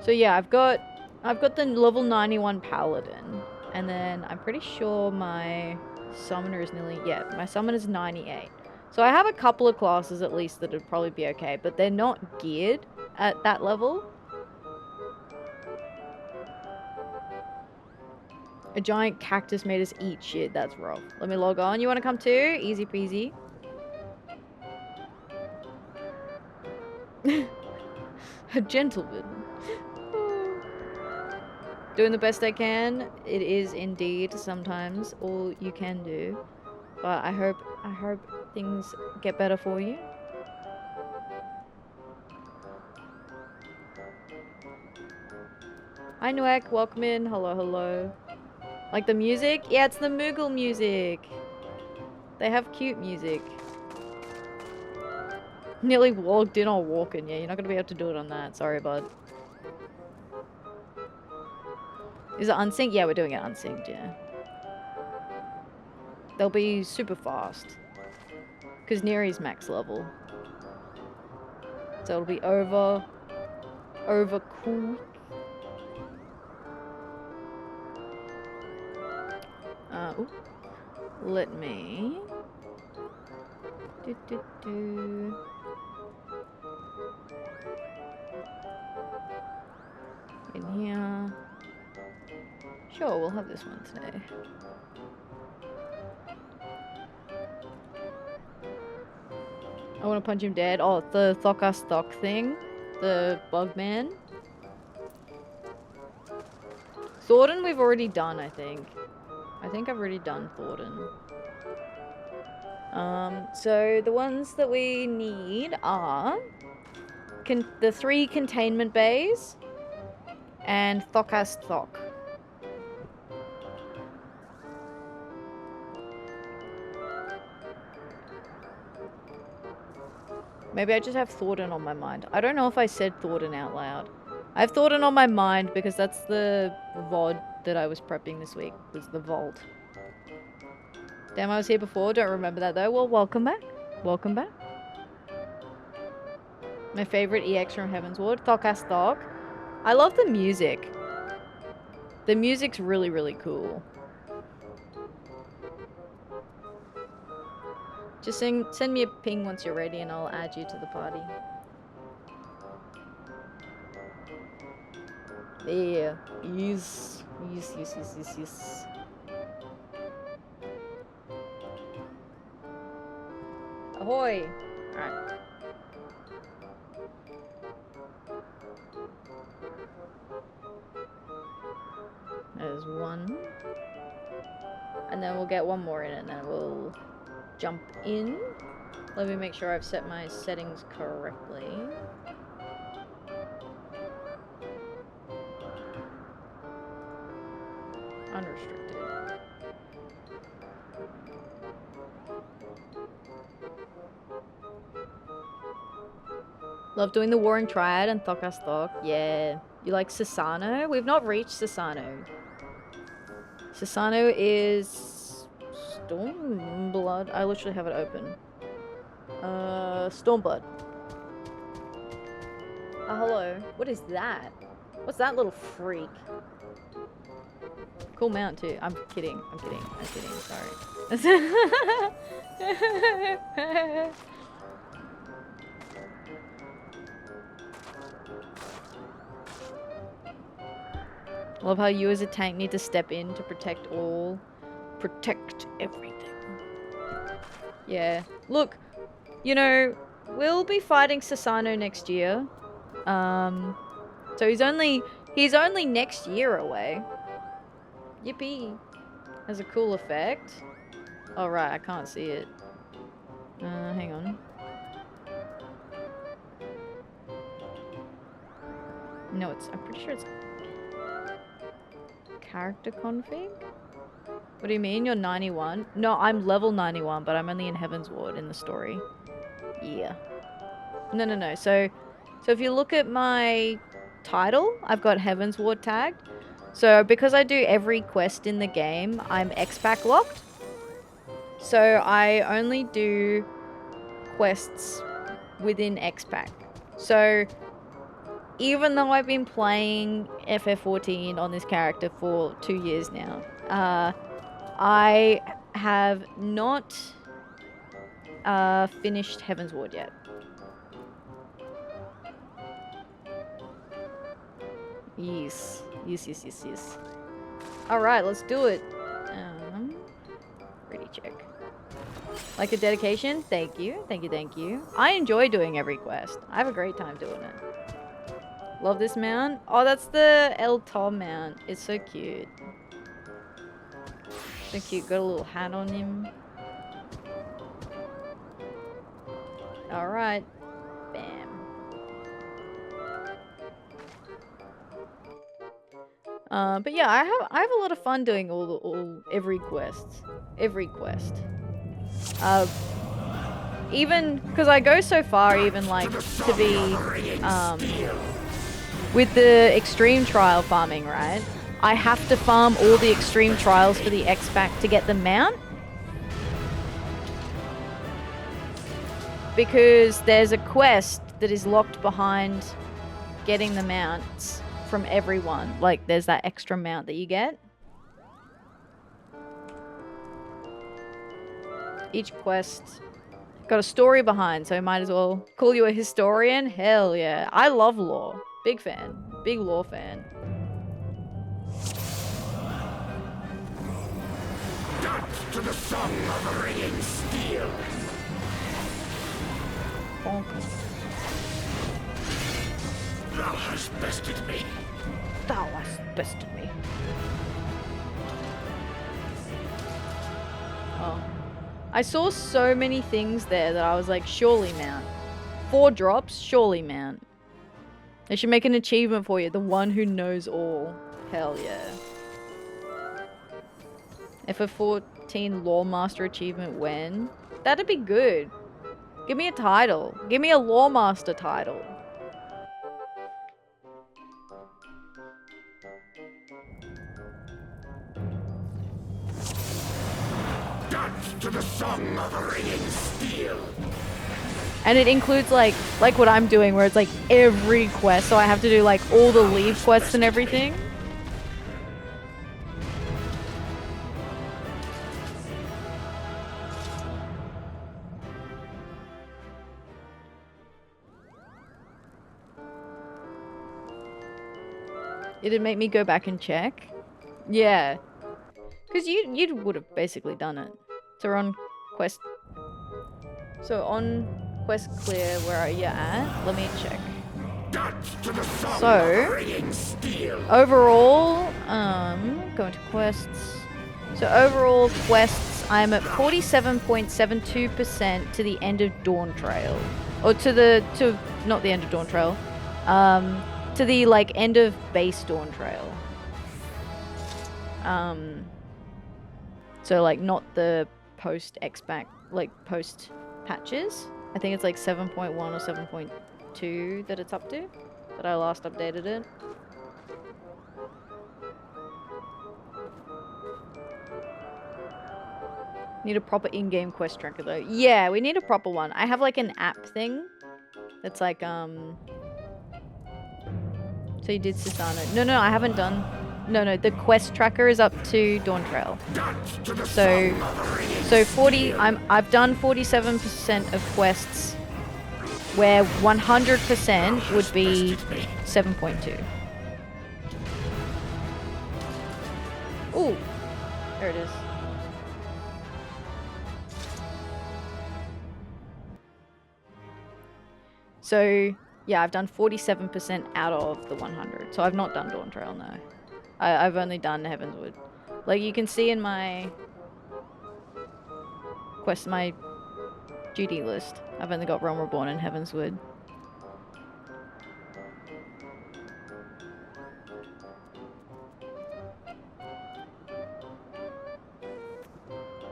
So yeah, I've got the level 91 paladin, and then I'm pretty sure my summoner is nearly, yeah, my summoner is 98. So I have a couple of classes at least that would probably be okay, but they're not geared at that level. A giant cactus made us eat shit. That's rough. Let me log on. You want to come too? Easy peasy. A gentleman. Doing the best I can. It is indeed sometimes all you can do. But I hope things get better for you. Hi Nuek, welcome in. Hello, hello. Like the music? Yeah, it's the Moogle music. They have cute music. Nearly walked in or walking. Yeah, you're not going to be able to do it on that. Sorry, bud. Is it unsynced? Yeah, we're doing it unsynced, yeah. They'll be super fast. Because Neri's max level. So it'll be over cool. Let me... In here. Sure, we'll have this one today. I want to punch him dead. Oh, the Thokas Thok thing. The bug man. Thornton we've already done, I think. I think I've already done Thornton. So the ones that we need are the 3 containment bays and Thokas Thok. Maybe I just have Thornton on my mind. I don't know if I said Thornton out loud. I have Thornton on my mind because that's the VOD that I was prepping this week, was the Vault. Damn, I was here before, don't remember that though. Well, welcome back. Welcome back. My favorite EX from Heavensward, Thokas Thok. I love the music. The music's really, really cool. Just send me a ping once you're ready and I'll add you to the party. There. Yes. Yes. Ahoy! Alright. There's one. And then we'll get one more in and then we'll jump in. Let me make sure I've set my settings correctly. Unrestricted. Love doing the Warring Triad and Thokas Thok. Yeah. You like Sasano? We've not reached Sasano. Sasano is Stormblood. I literally have it open. Stormblood. Oh, hello. What is that? What's that little freak? Cool mount too. I'm kidding. I'm kidding. I'm kidding. Sorry. Love how you as a tank need to step in to protect all. Protect everything. Yeah. Look, you know, we'll be fighting Sasano next year. So he's only next year away. Yippee. Has a cool effect. Oh right, I can't see it. Hang on. No, I'm pretty sure it's character config? What do you mean? You're 91? No, I'm level 91, but I'm only in Heaven's Ward in the story. Yeah. No. So if you look at my title, I've got Heaven's Ward tagged. So because I do every quest in the game, I'm XPack locked. So I only do quests within XPack. So even though I've been playing FF14 on this character for 2 years now, I have not finished Heaven's Ward yet. Yes. Alright, let's do it. Ready check. Like a dedication? Thank you. I enjoy doing every quest. I have a great time doing it. Love this mount. Oh, that's the El Tom mount. It's so cute. So cute. Got a little hat on him. Alright. Bam. But yeah, I have a lot of fun doing every quest. Even because I go so far, even like to be with the extreme trial farming, right? I have to farm all the extreme trials for the X-Pack to get the mount. Because there's a quest that is locked behind getting the mounts from everyone. Like, there's that extra mount that you get. Each quest got a story behind, so I might as well call you a historian. Hell yeah. I love lore. Big fan. Big lore fan. Dance to the song of ringing steel. Bonk. Thou hast bested me. Thou hast bested me. Oh. I saw so many things there that I was like, surely mount. 4 drops, surely mount. They should make an achievement for you. The one who knows all. Hell yeah. FF14 Lore Master achievement when? That'd be good. Give me a title. Give me a Lore Master title. Dance to the song of ringing steel. And it includes like what I'm doing, where it's like every quest, so I have to do like all the leave quests and everything. It'd make me go back and check. Yeah. Because you would have basically done it. So we're on quest. So on quest clear, where are you at? Let me check. So overall, going to quests. So overall quests, I'm at 47.72% to the end of Dawn Trail. Or not the end of Dawn Trail. To the like end of base Dawn Trail. So like not the post X-Pack, like post patches. I think it's like 7.1 or 7.2 that it's up to, that I last updated it. Need a proper in-game quest tracker though. Yeah, we need a proper one. I have like an app thing that's like So you did Susano. No, I haven't done. No, the quest tracker is up to Dawn Trail. So 40. I've done 47% of quests, where 100% would be 7.2. Ooh, there it is. So, yeah, I've done 47% out of the 100. So I've not done Dawn Trail, no. I've only done Heavenswood. Like, you can see in my my duty list, I've only got Realm Reborn and Heavenswood.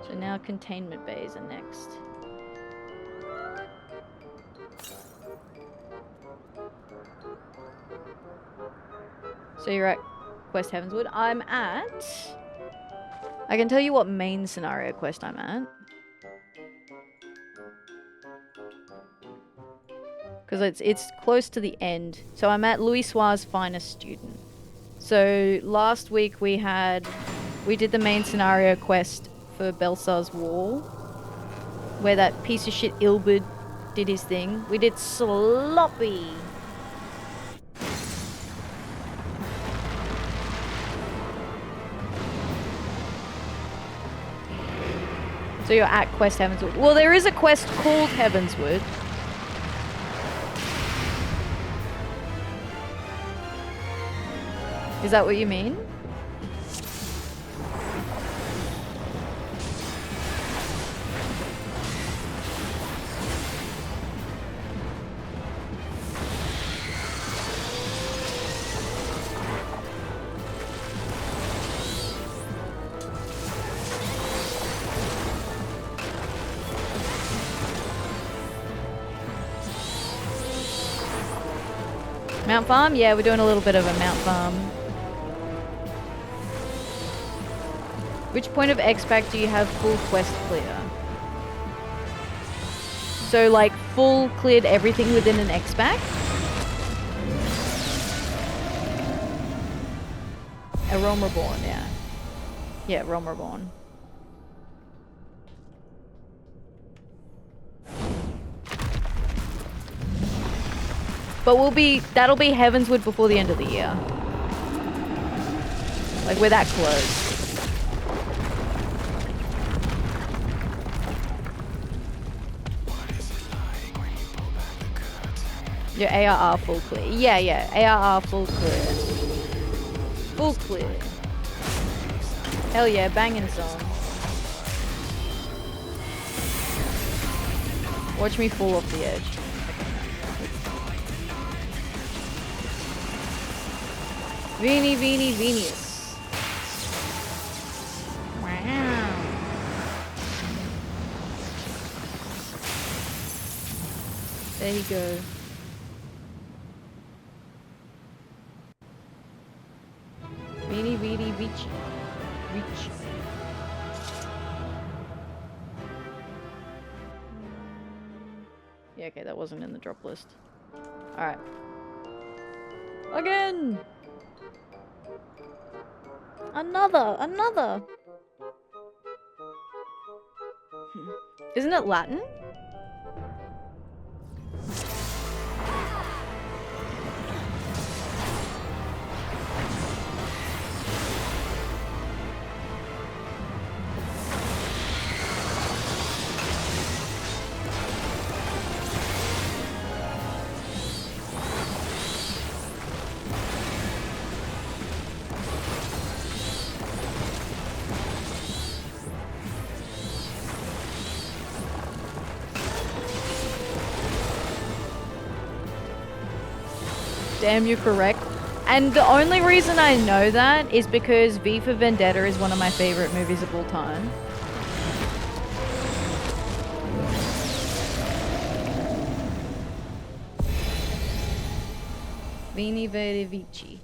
So now Containment Bays are next. So you're at Quest Heavenswood. I'm at... I can tell you what main scenario quest I'm at. Because it's close to the end. So I'm at Louisoix's Finest Student. So last week we did the main scenario quest for Belsar's Wall, where that piece of shit Ilberd did his thing. We did Sloppy. So you're at Quest Heavenswood. Well, there is a quest called Heavenswood. Is that what you mean? Mount Farm? Yeah, we're doing a little bit of a Mount Farm. Which point of X-Pack do you have full quest clear? So, like, full cleared everything within an X-Pack? A Realm Reborn, yeah. Yeah, Realm Reborn. But that'll be Heavenswood before the end of the year. Like, we're that close. Your ARR full clear. Yeah, ARR full clear. Full clear. Hell yeah, banging song. Watch me fall off the edge. Veeny, Veeny, Venius. Wow. There you go. Veeny, Veeny, Vici. Vici. Yeah, okay, that wasn't in the drop list. Alright. Again! Another! Isn't it Latin? Damn, you're correct. And the only reason I know that is because V for Vendetta is one of my favorite movies of all time. Vini Vidi Vici.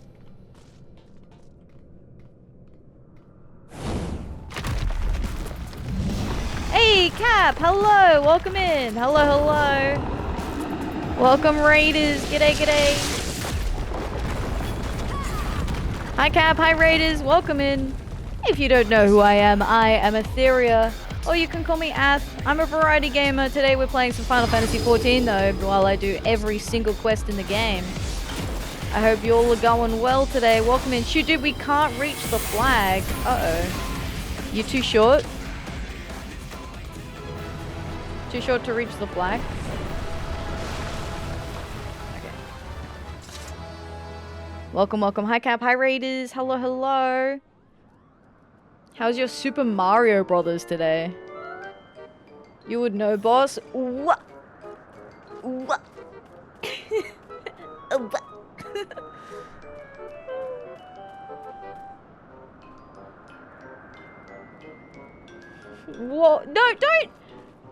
Cap, hello, welcome in. Hello, hello. Welcome, Raiders. G'day, g'day. Hi, Cap. Hi, Raiders. Welcome in. If you don't know who I am Atheria, or you can call me Ath. I'm a variety gamer. Today we're playing some Final Fantasy XIV, though, while I do every single quest in the game. I hope you all are going well today. Welcome in. Shoot, dude, we can't reach the flag. Uh-oh. You too short? Too short to reach the flag? Okay. Welcome, welcome. Hi, Cap. Hi, Raiders. Hello, hello. How's your Super Mario Brothers today? You would know, boss. What? What? What? No,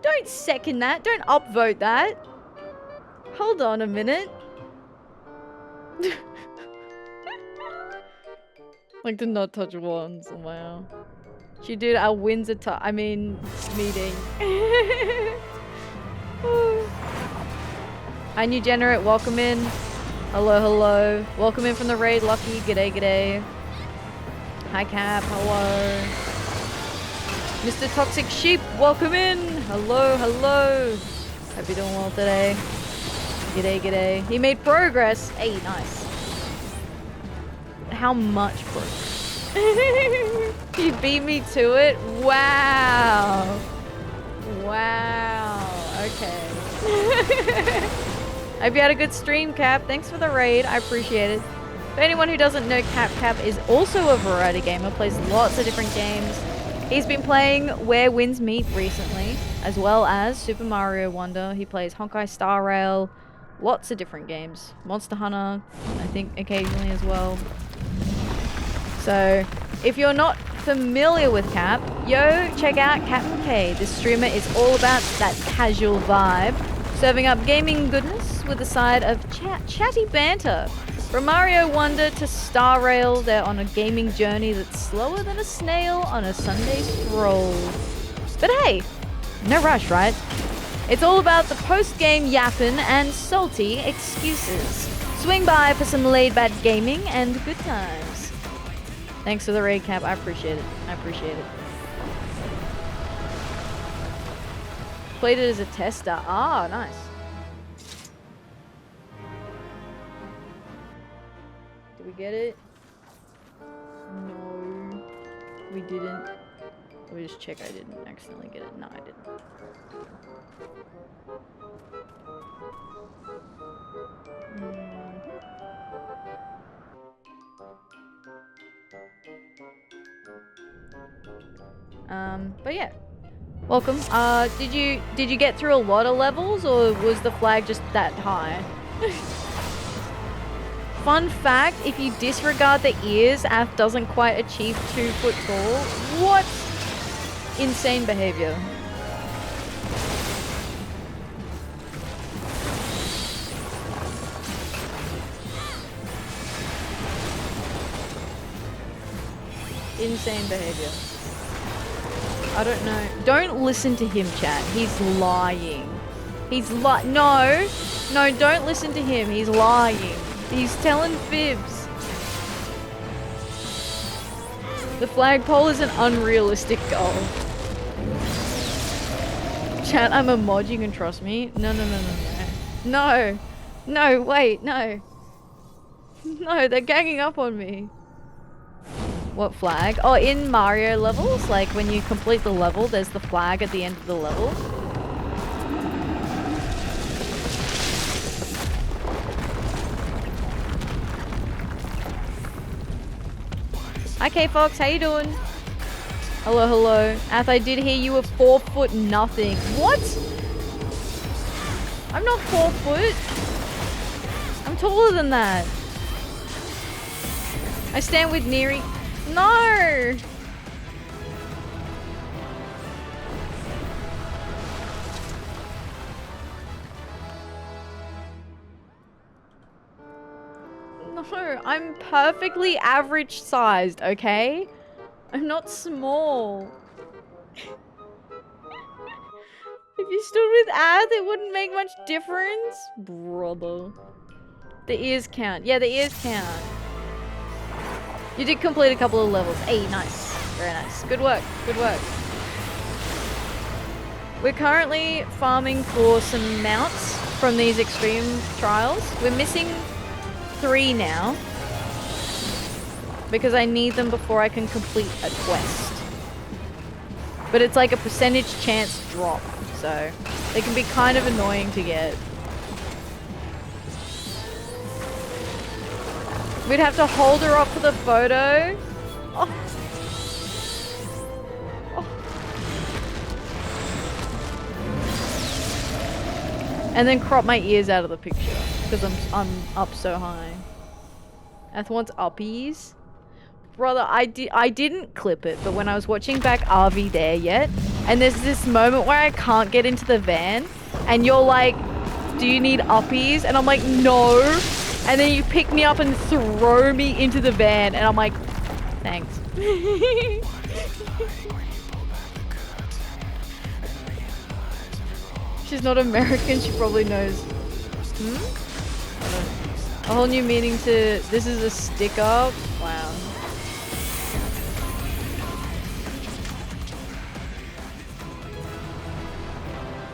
don't second that. Don't upvote that. Hold on a minute. Like to not touch wands. Wow. She did our Windsor meeting. Hi, New Generate. Welcome in. Hello, hello. Welcome in from the raid, Lucky. G'day, g'day. Hi, Cap. Hello. Mr. Toxic Sheep. Welcome in. Hello, hello. Hope you're doing well today. G'day, g'day. He made progress. Hey, nice. How much progress? You beat me to it? Wow. Wow. Okay. Hope you had a good stream, Cap. Thanks for the raid. I appreciate it. For anyone who doesn't know, Cap is also a variety gamer. Plays lots of different games. He's been playing Where Winds Meet recently, as well as Super Mario Wonder. He plays Honkai Star Rail. Lots of different games. Monster Hunter, I think occasionally as well. So, if you're not familiar with Cap, yo, check out Captain K. This streamer is all about that casual vibe, serving up gaming goodness with a side of chatty banter. From Mario Wonder to Star Rail, they're on a gaming journey that's slower than a snail on a Sunday stroll. But hey, no rush, right? It's all about the post-game yapping and salty excuses. Swing by for some laid-back gaming and good times. Thanks for the raid, Cap. I appreciate it. I appreciate it. Played it as a tester. Ah, nice. Did we get it? No, we didn't. Let me just check I didn't accidentally get it. No, I didn't. But yeah. Welcome. Did you get through a lot of levels, or was the flag just that high? Fun fact, if you disregard the ears, Ath doesn't quite achieve 2 foot tall. What? Insane behavior. Insane behavior. I don't know. Don't listen to him, chat. He's lying. He's No, don't listen to him. He's lying. He's telling fibs. The flagpole is an unrealistic goal. Chat, I'm a mod. You can trust me. No. No, wait, no. No, they're ganging up on me. What flag? Oh, in Mario levels, like when you complete the level, there's the flag at the end of the level. Hi K-Fox, how you doing? Hello, hello. Ath, I did hear you were 4 foot nothing. What? I'm not 4 foot. I'm taller than that. I stand with Neri. No! No, I'm perfectly average sized, okay? I'm not small. If you stood with Ath, it wouldn't make much difference. Brother. The ears count. Yeah, the ears count. You did complete a couple of levels. Hey, nice. Very nice. Good work. Good work. We're currently farming for some mounts from these extreme trials. We're missing 3 now. Because I need them before I can complete a quest. But it's like a percentage chance drop. So they can be kind of annoying to get. We'd have to hold her up for the photo. Oh. Oh. And then crop my ears out of the picture because I'm up so high. Ath wants uppies. Brother, I didn't clip it, but when I was watching back Are We There Yet? And there's this moment where I can't get into the van and you're like, do you need uppies? And I'm like, no. And then you pick me up and throw me into the van and I'm like, thanks. She's not American, she probably knows. A whole new meaning to this is a stick up. Wow.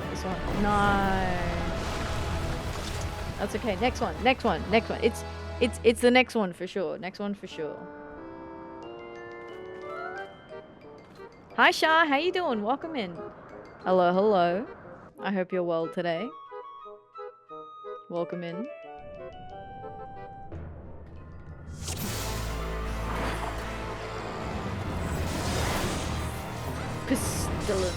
This one. No. That's okay. Next one. Next one. Next one. It's the next one for sure. Next one for sure. Hi Shah, how you doing? Welcome in. Hello, hello. I hope you're well today. Welcome in. Pestilent.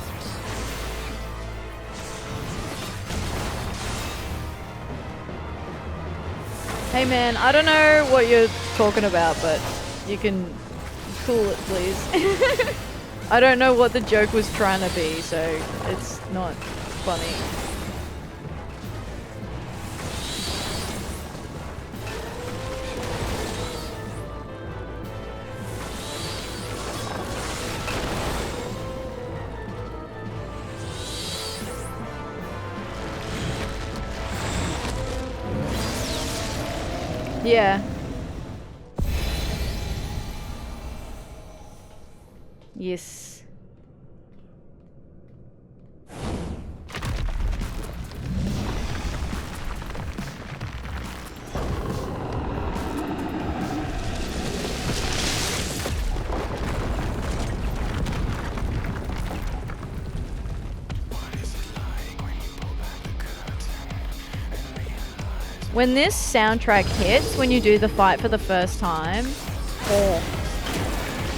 Hey man, I don't know what you're talking about, but you can cool it please. I don't know what the joke was trying to be, so it's not funny. Yeah. Yes. When this soundtrack hits, when you do the fight for the first time, oh,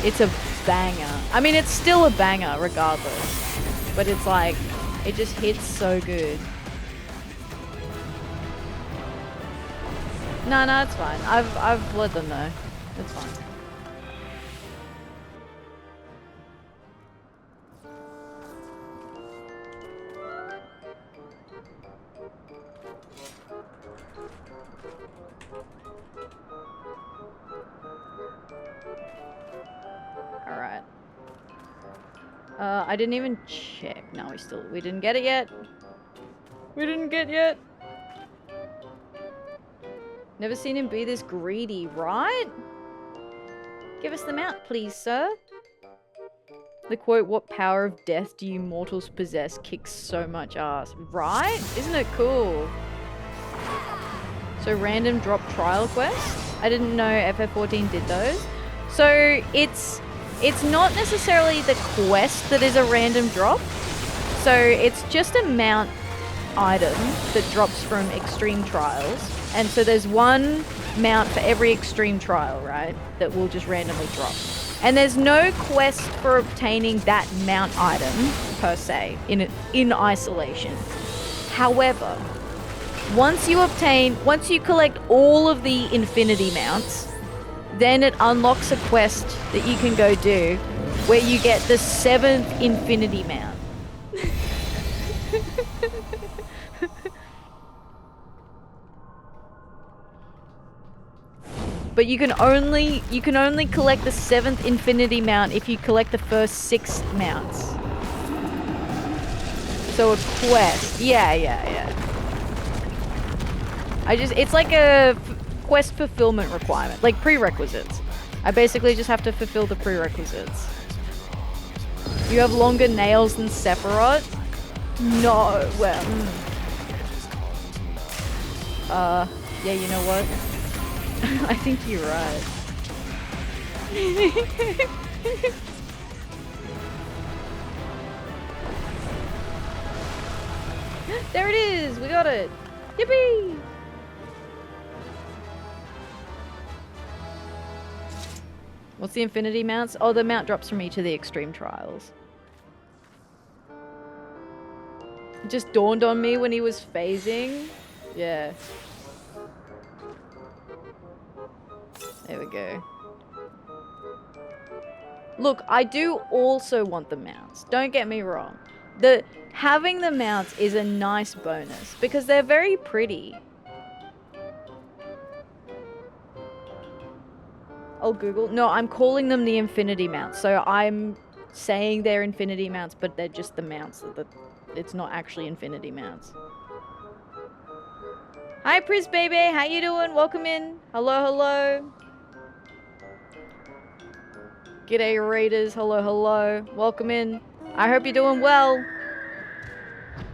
it's a banger. I mean, it's still a banger regardless, but it's like, it just hits so good. No, it's fine. I've let them know. It's fine. Alright. I didn't even check. No, we didn't get it yet. We didn't get yet. Never seen him be this greedy, right? Give us the mount, please, sir. The quote, "What power of death do you mortals possess?" kicks so much ass. Right? Isn't it cool? So random drop trial quest? I didn't know FF14 did those. So it's not necessarily the quest that is a random drop. So it's just a mount item that drops from extreme trials. And so there's one mount for every extreme trial, right? That will just randomly drop. And there's no quest for obtaining that mount item per se in isolation. However, once you collect all of the infinity mounts, then it unlocks a quest that you can go do where you get the 7th infinity mount. But you can only collect the 7th infinity mount if you collect the first 6 mounts. So a quest. Yeah. It's like a quest fulfillment requirement, like prerequisites. I basically just have to fulfill the prerequisites. You have longer nails than Sephiroth? No, well, yeah, you know what? I think you're right. There it is! We got it! Yippee! What's the infinity mounts? Oh, the mount drops from each of the extreme trials. It just dawned on me when he was phasing. Yeah. There we go. Look, I do also want the mounts. Don't get me wrong. Having the mounts is a nice bonus because they're very pretty. I'll Google. No, I'm calling them the infinity mounts. So I'm saying they're infinity mounts, but they're just the mounts. It's not actually infinity mounts. Hi, Priz baby. How you doing? Welcome in. Hello. G'day, raiders. Hello. Welcome in. I hope you're doing well.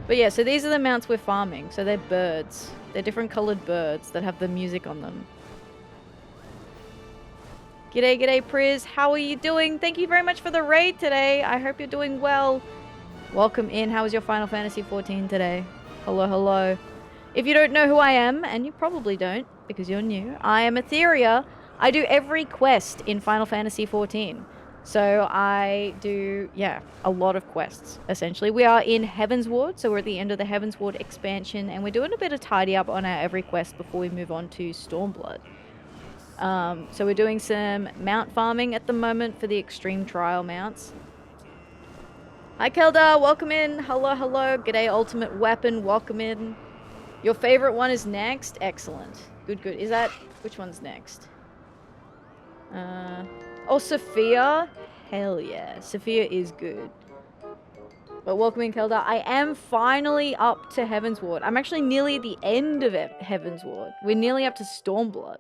But yeah, so these are the mounts we're farming. So they're birds. They're different colored birds that have the music on them. G'day, Priz. How are you doing? Thank you very much for the raid today. I hope you're doing well. Welcome in. How was your Final Fantasy XIV today? Hello. If you don't know who I am, and you probably don't because you're new, I am Atheria. I do every quest in Final Fantasy XIV. So I do, a lot of quests, essentially. We are in Heavensward, so we're at the end of the Heavensward expansion, and we're doing a bit of tidy up on our every quest before we move on to Stormblood. So we're doing some mount farming at the moment for the extreme trial mounts. Hi Keldar, welcome in. Hello. G'day Ultimate Weapon, welcome in. Your favorite one is next? Excellent. Good. Is that, which one's next? Oh, Sophia? Hell yeah. Sophia is good. But welcome in, Keldar. I am finally up to Heavensward. I'm actually nearly at the end of Heavensward. We're nearly up to Stormblood.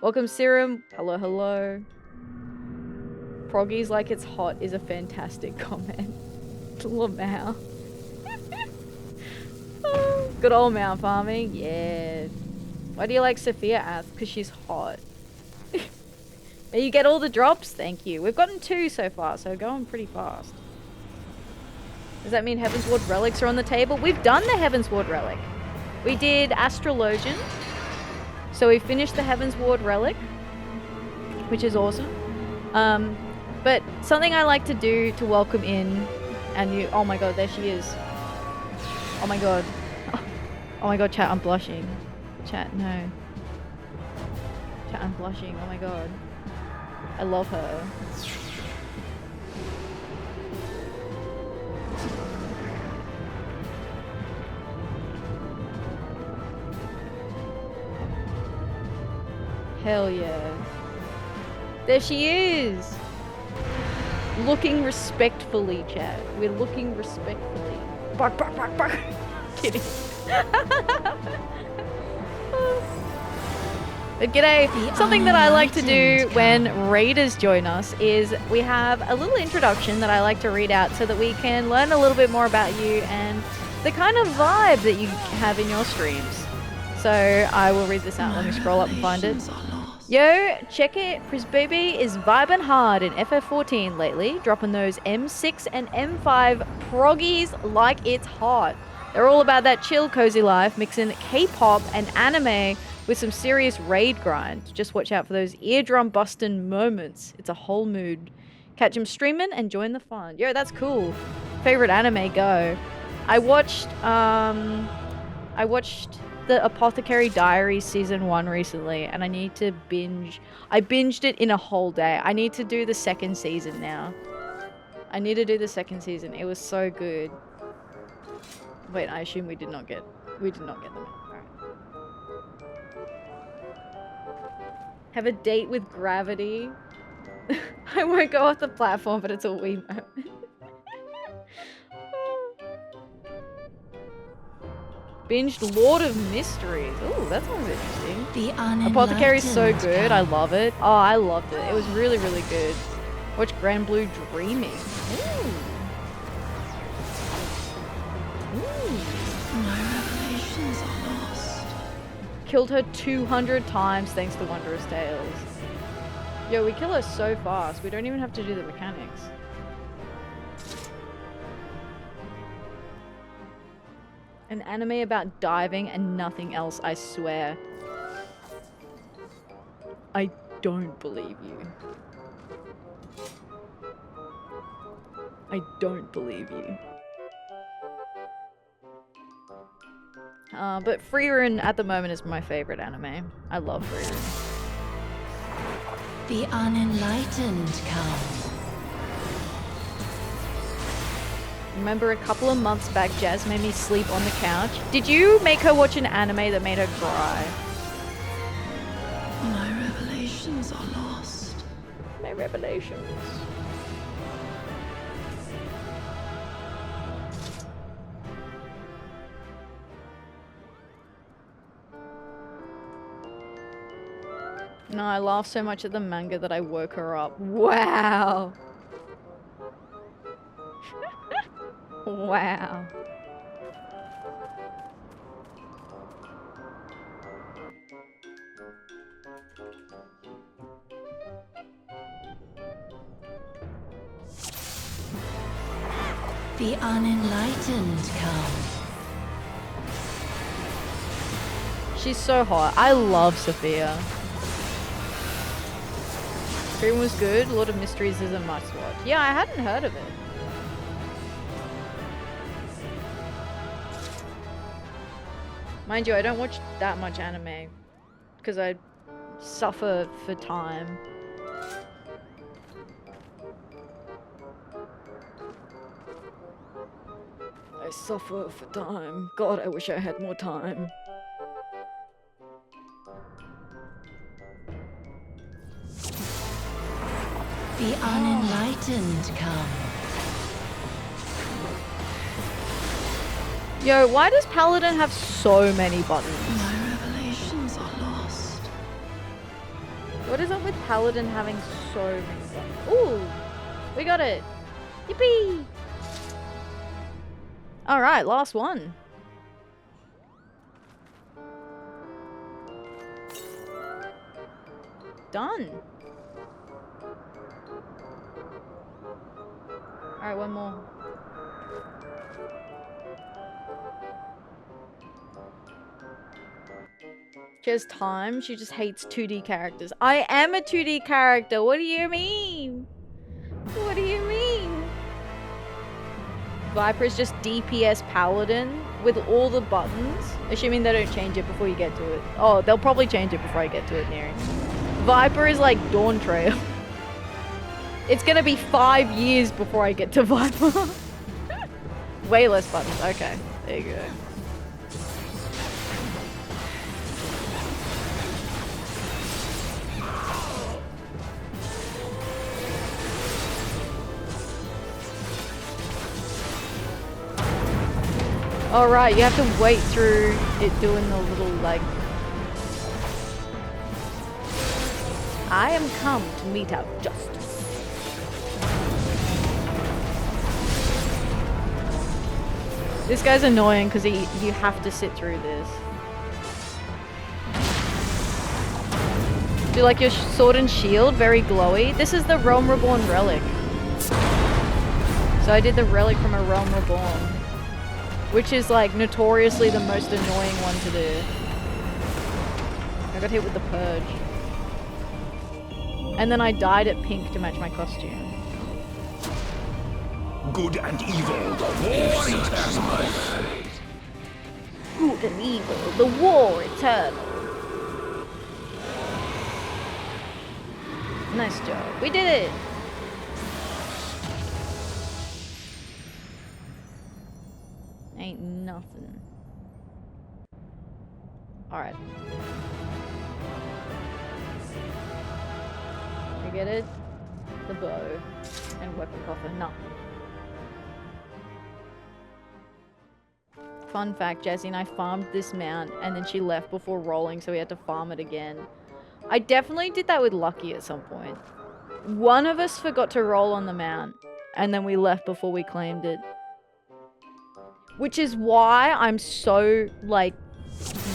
Welcome, Serum. Hello. Proggy's like it's hot is a fantastic comment. Lamau. Oh, good old mount farming. Yeah. Why do you like Sophia Ath? Because she's hot. You get all the drops? Thank you. We've gotten 2 so far, so going pretty fast. Does that mean Heavensward relics are on the table? We've done the Heavensward relic. We did Astrologian. So we finished the Heavensward relic, which is awesome. But something I like to do to welcome in, and you, oh my god, there she is. Oh my god. Oh my god, chat, I'm blushing. Chat, no. Chat, I'm blushing, oh my god. I love her. Hell yeah. There she is! Looking respectfully, chat. We're looking respectfully. Bark. Kidding. But g'day. Something that I like to do when raiders join us is we have a little introduction that I like to read out so that we can learn a little bit more about you and the kind of vibe that you have in your streams. So I will read this out. Let me scroll up and find it. Yo, check it. Prisbaby is vibing hard in FF14 lately, dropping those M6 and M5 proggies like it's hot. They're all about that chill, cozy life, mixing K-pop and anime with some serious raid grind. Just watch out for those eardrum busting moments. It's a whole mood. Catch them streaming and join the fun. Yo, that's cool. Favorite anime, go. I watched the Apothecary Diaries Season 1 recently, and I need to binge. I binged it in a whole day. I need to do the second season now. I need to do the second season. It was so good. Wait, I assume we did not get them. Alright. Have a date with gravity. I won't go off the platform, but it's a wee moment. Binged Lord of Mysteries. Ooh, that sounds interesting. The unenlightened Apothecary's so good. I come. love it. Oh, I loved it. It was really, really good. Watch Grand Blue Dreaming. Ooh. Ooh. My revelations are lost. Killed her 200 times thanks to Wondrous Tales. Yo, we kill her so fast. We don't even have to do the mechanics. An anime about diving and nothing else, I swear. I don't believe you. I don't believe you. But Frieren at the moment is my favorite anime. I love Frieren. The unenlightened come. Remember a couple of months back, Jazz made me sleep on the couch. Did you make her watch an anime that made her cry? My revelations are lost. My revelations. No, I laughed so much at the manga that I woke her up. Wow. Wow. The unenlightened come. She's so hot. I love Sophia. Dream was good. Lord of Mysteries is a must watch. Yeah, I hadn't heard of it. Mind you, I don't watch that much anime because I suffer for time. I suffer for time. God, I wish I had more time. The unenlightened come. Yo, why does Paladin have so many buttons? My revelations are lost. What is up with Paladin having so many buttons? Ooh, we got it. Yippee! Alright, last one. Done. Alright, one more. She has time. She just hates 2D characters. I am a 2D character. What do you mean? What do you mean? Viper is just DPS Paladin with all the buttons. Assuming they don't change it before you get to it. Oh, they'll probably change it before I get to it, Neri. Viper is like Dawn Trail. It's gonna be 5 years before I get to Viper. Way less buttons. Okay, there you go. Alright, you have to wait through it doing the little like... I am come to mete out justice. This guy's annoying because you have to sit through this. Do you like your sword and shield? Very glowy. This is the Realm Reborn relic. So I did the relic from a Realm Reborn, which is like notoriously the most annoying one to do. I got hit with the purge. And then I dyed it pink to match my costume. Good and evil, the war eternal. Good and evil, the war eternal. Nice job. We did it! Ain't nothing. Alright. You get it? The bow. And weapon coffer. No. fun fact, Jessie and I farmed this mount and then she left before rolling, so we had to farm it again. I definitely did that with Lucky at some point. One of us forgot to roll on the mount and then we left before we claimed it. Which is why I'm so, like,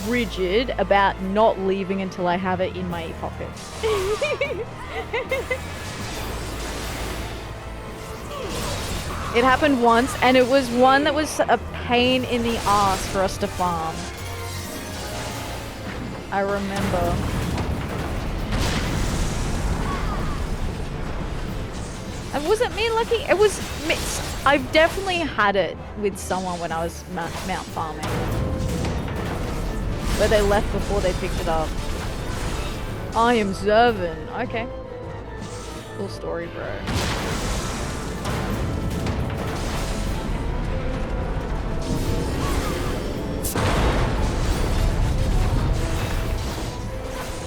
rigid about not leaving until I have it in my pocket. It happened once, and it was one that was a pain in the ass for us to farm. I remember. It wasn't me, Lucky. It was... I've definitely had it with someone when I was mount farming. Where they left before they picked it up. I am Zervin. Okay. Cool story, bro.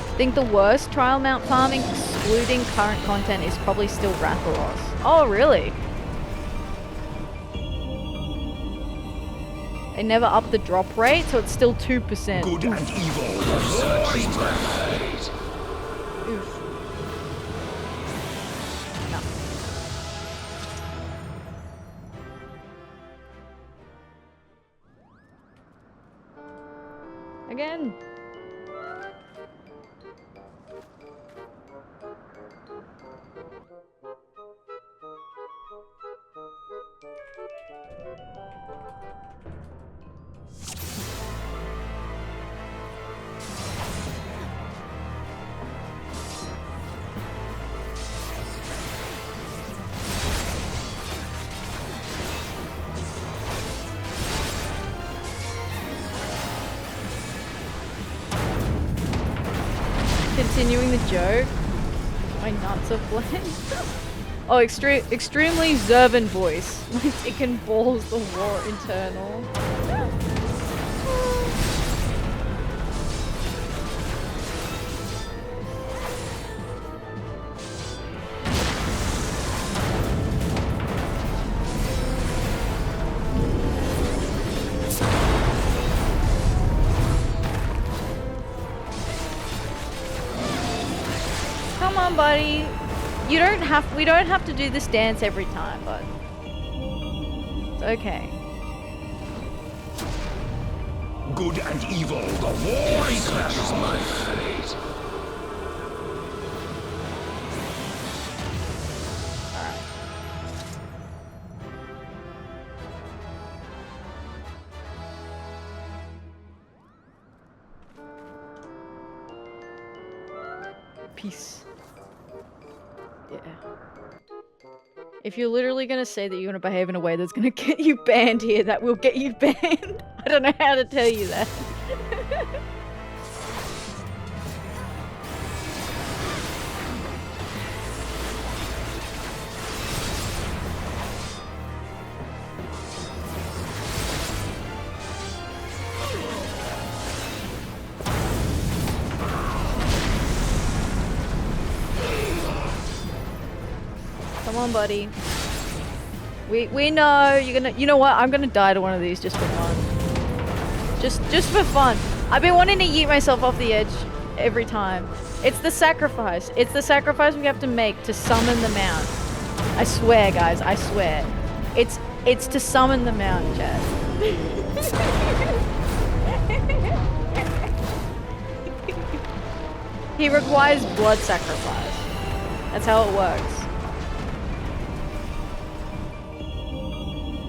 I think the worst trial mount farming, excluding current content, is probably still Rathalos. Oh, really? They never upped the drop rate, so it's still 2%. Good and evil. Oof. No. Again. Continuing the joke. My nuts are blank. Oh, extremely Zervin voice. My dick and balls the war internal. Come on, buddy. We don't have to do this dance every time, but it's okay. Good and evil, the war clashes my fate. Alright. Peace. Yeah. If you're literally gonna say that you're gonna behave in a way that's gonna get you banned here, that will get you banned. I don't know how to tell you that. Come on, buddy. We know you're gonna. You know what? I'm gonna die to one of these just for fun. Just for fun. I've been wanting to yeet myself off the edge every time. It's the sacrifice. It's the sacrifice we have to make to summon the mount. I swear, guys. I swear. It's to summon the mount, Chad. He requires blood sacrifice. That's how it works.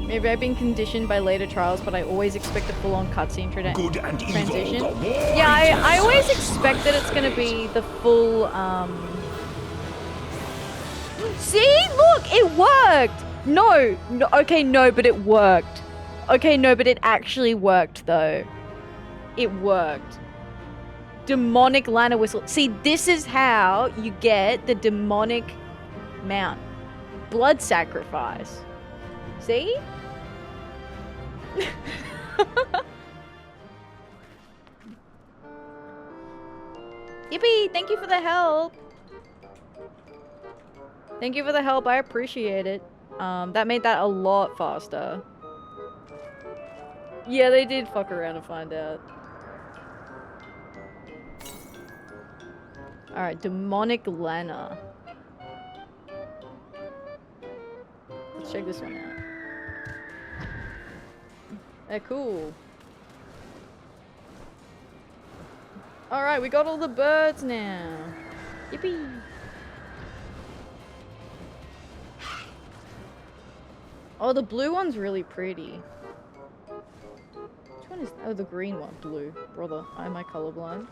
Maybe I've been conditioned by later trials, but I always expect a full-on cutscene Good and transition. evil, the war Yeah, I always expect that it's gonna be the full, See? Look! It worked! No! Okay, no, but it worked. Okay, no, but it actually worked, though. It worked. Demonic Lana Whistle. See, this is how you get the demonic mount. Blood sacrifice. See? Yippee! Thank you for the help. Thank you for the help. I appreciate it. That made that a lot faster. Yeah, they did fuck around and find out. Alright, demonic Lana. Let's check this one out. They're cool. Alright, we got all the birds now. Yippee! Oh, the blue one's really pretty. Which one is... Oh, the green one. Blue. Brother, am I colorblind?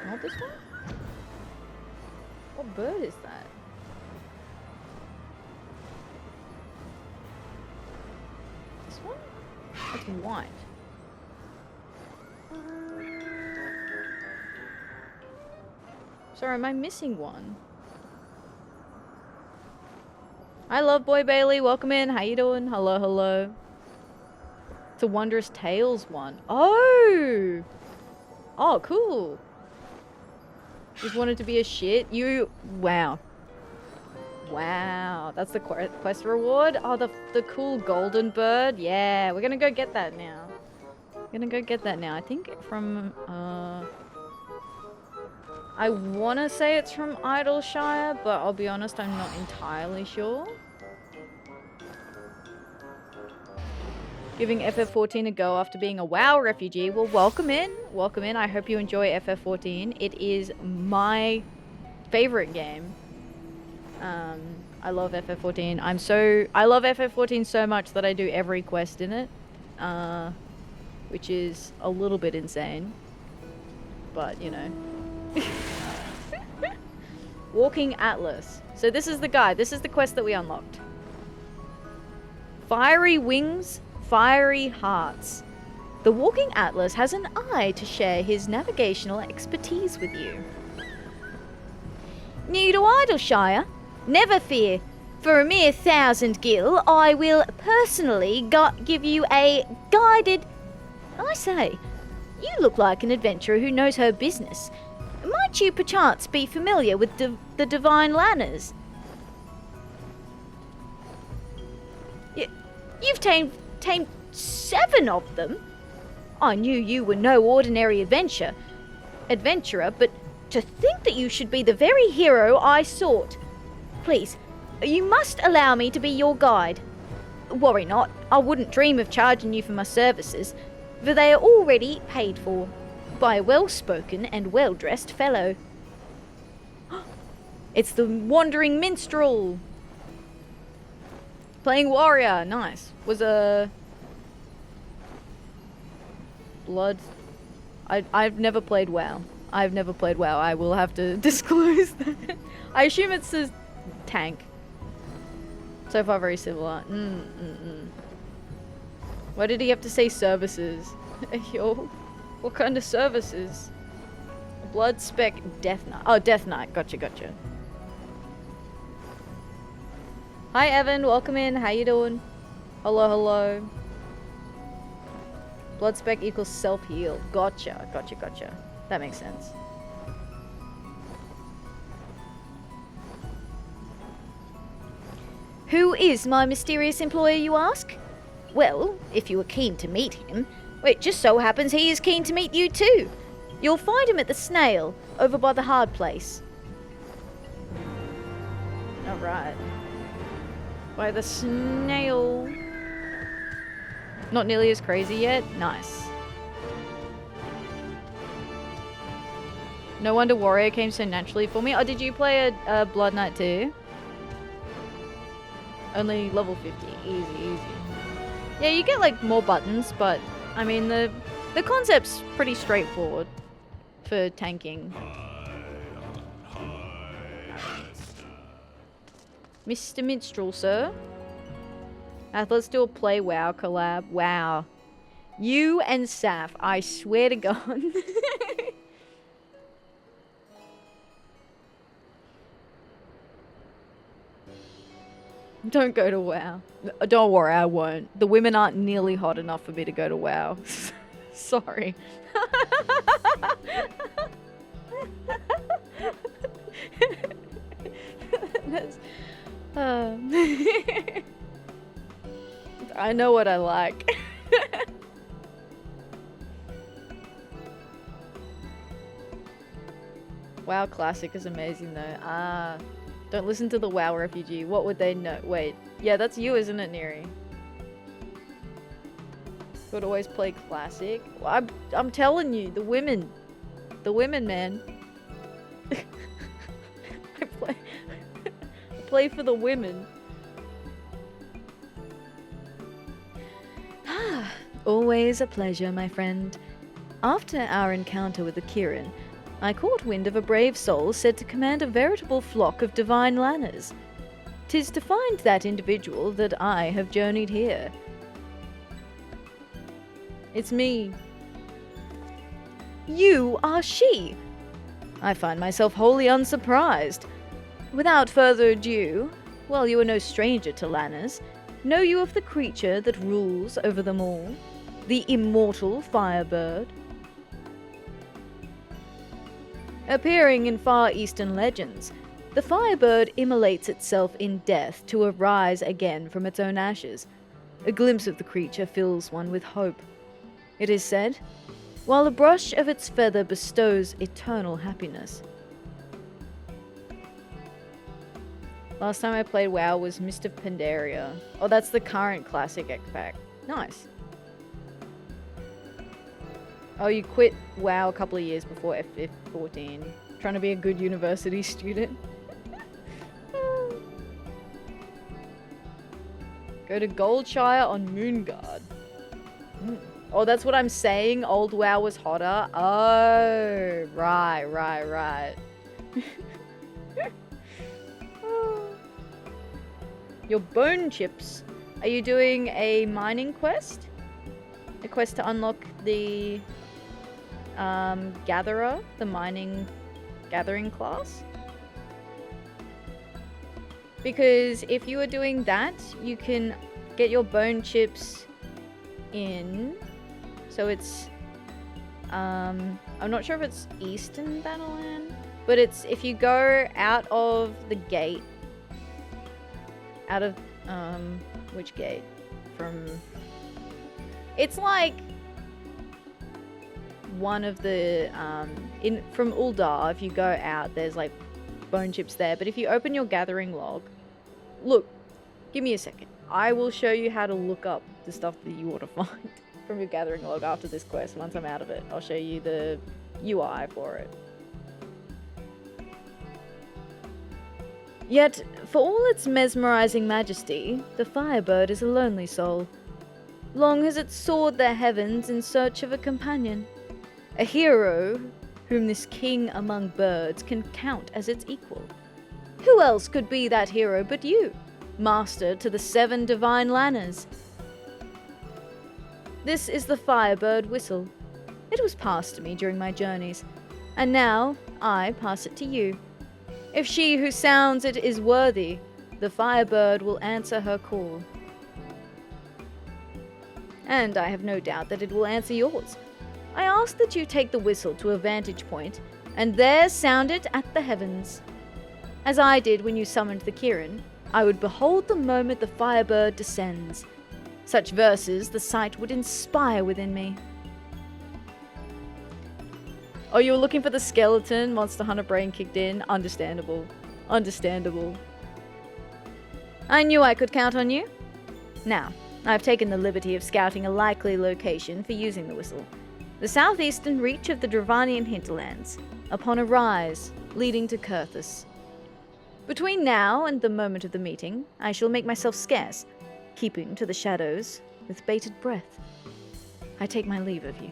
Not this one? What bird is that? This one? That's white. Sorry, am I missing one? I love Boy Bailey. Welcome in. How you doing? Hello, hello. It's a Wondrous Tales one. Oh! Oh, cool. Just wanted to be a shit. You... Wow. Wow. That's the quest reward? Oh, the cool golden bird? Yeah, we're gonna go get that now. We're gonna go get that now. I think from... I want to say it's from Idleshire, but I'll be honest, I'm not entirely sure. Giving FF14 a go after being a WoW refugee. Well, welcome in. Welcome in. I hope you enjoy FF14. It is my favorite game. I love FF14. I love FF14 so much that I do every quest in it. Which is a little bit insane. But, you know. Walking Atlas. So this is the guy. This is the quest that we unlocked. Fiery wings, fiery hearts. The Walking Atlas has an eye to share his navigational expertise with you. New to Idleshire? Never fear. For a mere 1,000 gil, I will personally give you a guided... I say, you look like an adventurer who knows her business. Might you perchance be familiar with the Divine Lanners? You've tamed 7 of them? I knew you were no ordinary adventurer, but to think that you should be the very hero I sought. Please, you must allow me to be your guide. Worry not, I wouldn't dream of charging you for my services, for they are already paid for. By a well-spoken and well-dressed fellow. It's the Wandering Minstrel! Playing Warrior, nice. Was a... Blood... I've never played WoW. I've never played WoW, I will have to disclose that. I assume it's a tank. So far very similar. Why did he have to say services? Yo. What kind of services? Blood Spec Death Knight. Oh, Death Knight. Gotcha. Hi, Evan. Welcome in. How you doing? Hello. Blood Spec equals self-heal. Gotcha. That makes sense. Who is my mysterious employer, you ask? Well, if you were keen to meet him... It just so happens he is keen to meet you too. You'll find him at the Snail, over by the hard place. Alright. By the Snail. Not nearly as crazy yet? Nice. No wonder Warrior came so naturally for me. Oh, did you play a Blood Knight too? Only level 50. Easy. Yeah, you get like more buttons, but... I mean, the concept's pretty straightforward for tanking. Mr. Minstrel, sir. Let's do a Play WoW collab. Wow. You and Saf, I swear to God. Don't go to WoW. Don't worry, I won't. The women aren't nearly hot enough for me to go to WoW. Sorry. That's, I know what I like. WoW Classic is amazing though. Ah, don't listen to the WoW refugee. What would they know? Wait, yeah, that's you, isn't it, Neri? Would always play Classic. Well, I'm telling you, the women, man. I play for the women. Always a pleasure, my friend. After our encounter with the Kirin, I caught wind of a brave soul said to command a veritable flock of divine lanners. 'Tis to find that individual that I have journeyed here. It's me. You are she! I find myself wholly unsurprised. Without further ado, well, you are no stranger to lanners. Know you of the creature that rules over them all? The immortal Firebird? Appearing in Far Eastern legends, the Firebird immolates itself in death to arise again from its own ashes. A glimpse of the creature fills one with hope. It is said, while a brush of its feather bestows eternal happiness. Last time I played WoW was Mist of Pandaria. Oh, that's the current classic X-Pack. Nice. Oh, you quit WoW a couple of years before FF14. Trying to be a good university student. Go to Goldshire on Moonguard. Oh, that's what I'm saying? Old WoW was hotter? Oh, right. Your bone chips. Are you doing a mining quest? A quest to unlock the gatherer, the mining gathering class? Because if you are doing that, you can get your bone chips in. So it's I'm not sure if it's Eastern Battleland, but it's if you go out of the gate, out of which gate? From it's like one of the from Uldar. If you go out, there's like bone chips there, but if you open your gathering log, look, give me a second, I will show you how to look up the stuff that you want to find from your gathering log after this quest. Once I'm out of it, I'll show you the UI for it. Yet, for all its mesmerizing majesty, the Firebird is a lonely soul. Long has it soared the heavens in search of a companion, a hero whom this king among birds can count as its equal. Who else could be that hero but you, master to the 7 divine lanners? This is the Firebird whistle. It was passed to me during my journeys, and now I pass it to you. If she who sounds it is worthy, the Firebird will answer her call. And I have no doubt that it will answer yours. I ask that you take the whistle to a vantage point, and there sound it at the heavens. As I did when you summoned the Kirin, I would behold the moment the Firebird descends. Such verses the sight would inspire within me. Oh, you were looking for the skeleton? Monster Hunter brain kicked in? Understandable. Understandable. I knew I could count on you. Now, I've taken the liberty of scouting a likely location for using the whistle. The southeastern reach of the Dravanian hinterlands, upon a rise leading to Kurthus. Between now and the moment of the meeting, I shall make myself scarce, keeping to the shadows with bated breath. I take my leave of you.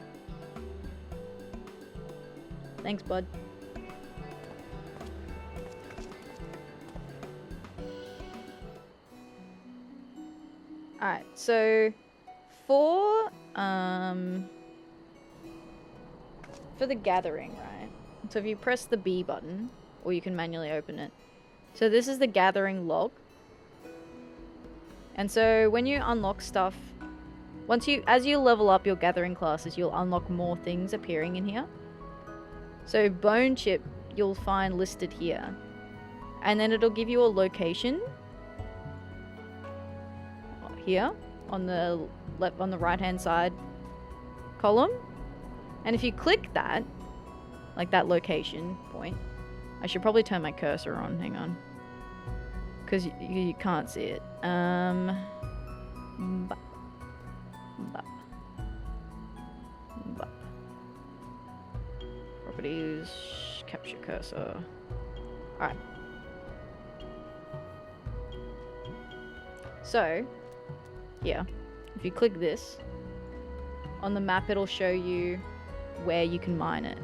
Thanks, bud. Alright, so for the gathering, right? So if you press the B button, or you can manually open it. So this is the gathering log. And so when you unlock stuff, as you level up your gathering classes, you'll unlock more things appearing in here. So bone chip, you'll find listed here. And then it'll give you a location. Here, on the right hand side column. And if you click that, like that location point, I should probably turn my cursor on, hang on. Because you can't see it. Properties, capture cursor. Alright. So, yeah, if you click this, on the map it'll show you where you can mine it.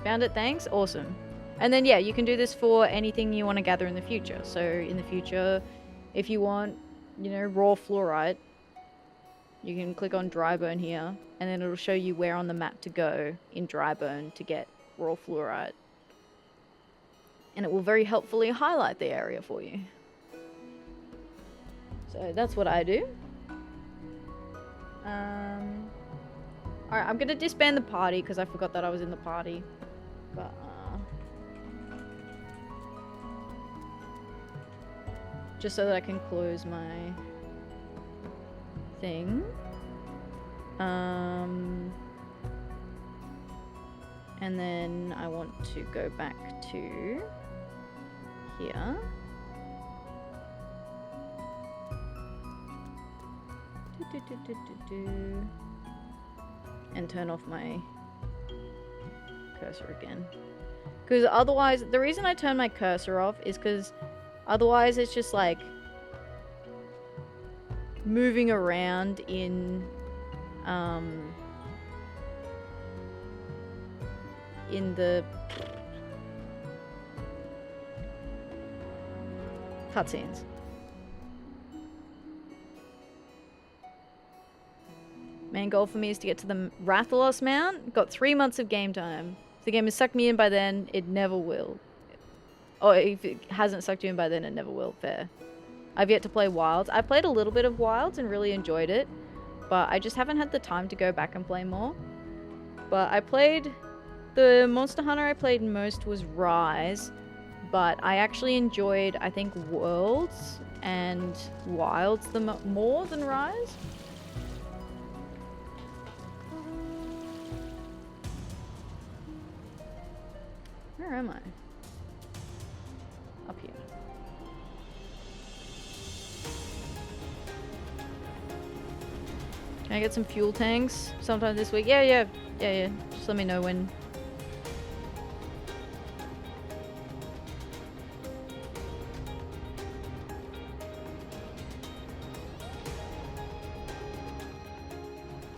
Found it, thanks? Awesome. And then, yeah, you can do this for anything you want to gather in the future. So, in the future, if you want, you know, raw fluorite, you can click on Dryburn here, and then it'll show you where on the map to go in Dryburn to get raw fluorite. And it will very helpfully highlight the area for you. So, that's what I do. Alright, I'm gonna disband the party because I forgot that I was in the party. But, just so that I can close my thing. And then I want to go back to here. And turn off my cursor again. Because otherwise, the reason I turn my cursor off is because otherwise it's just like moving around in the cutscenes. Main goal for me is to get to the Rathalos Mount. Got 3 months of game time. If the game has sucked me in by then, it never will. Or if it hasn't sucked you in by then, it never will. Fair. I've yet to play Wilds. I played a little bit of Wilds and really enjoyed it. But I just haven't had the time to go back and play more. But I played... The Monster Hunter I played most was Rise. But I actually enjoyed, I think, Worlds and Wilds more than Rise. Where am I? Up here. Can I get some fuel tanks sometime this week? Yeah. Just let me know when.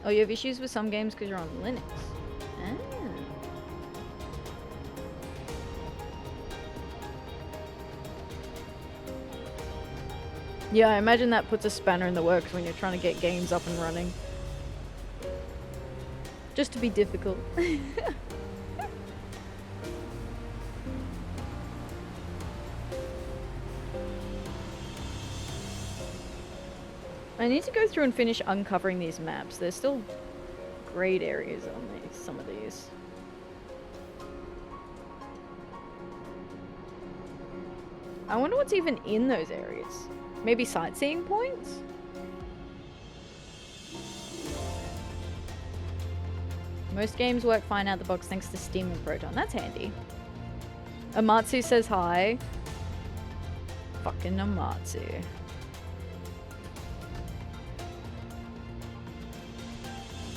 Oh, you have issues with some games because you're on Linux. Ah. Yeah, I imagine that puts a spanner in the works when you're trying to get games up and running. Just to be difficult. I need to go through and finish uncovering these maps. There's still great areas on some of these. I wonder what's even in those areas. Maybe sightseeing points? Most games work fine out the box thanks to Steam and Proton. That's handy. Amatsu says hi. Fucking Amatsu.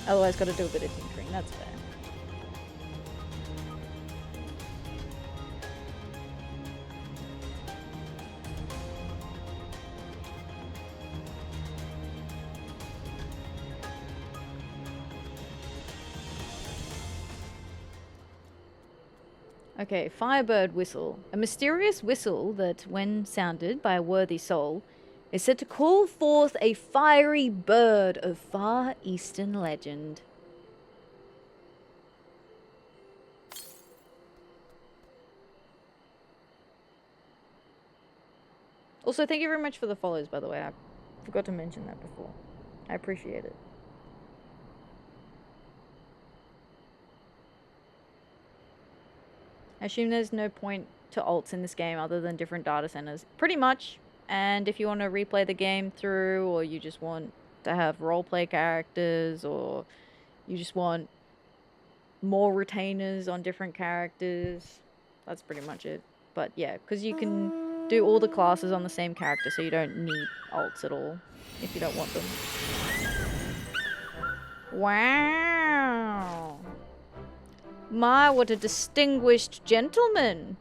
Otherwise, gotta do a bit of tinkering. That's fair. Okay, Firebird Whistle. A mysterious whistle that, when sounded by a worthy soul, is said to call forth a fiery bird of far eastern legend. Also, thank you very much for the follows, by the way. I forgot to mention that before. I appreciate it. I assume there's no point to alts in this game other than different data centers. Pretty much. And if you want to replay the game through, or you just want to have roleplay characters, or you just want more retainers on different characters, that's pretty much it. But yeah, because you can do all the classes on the same character, so you don't need alts at all if you don't want them. Wow. My, what a distinguished gentleman.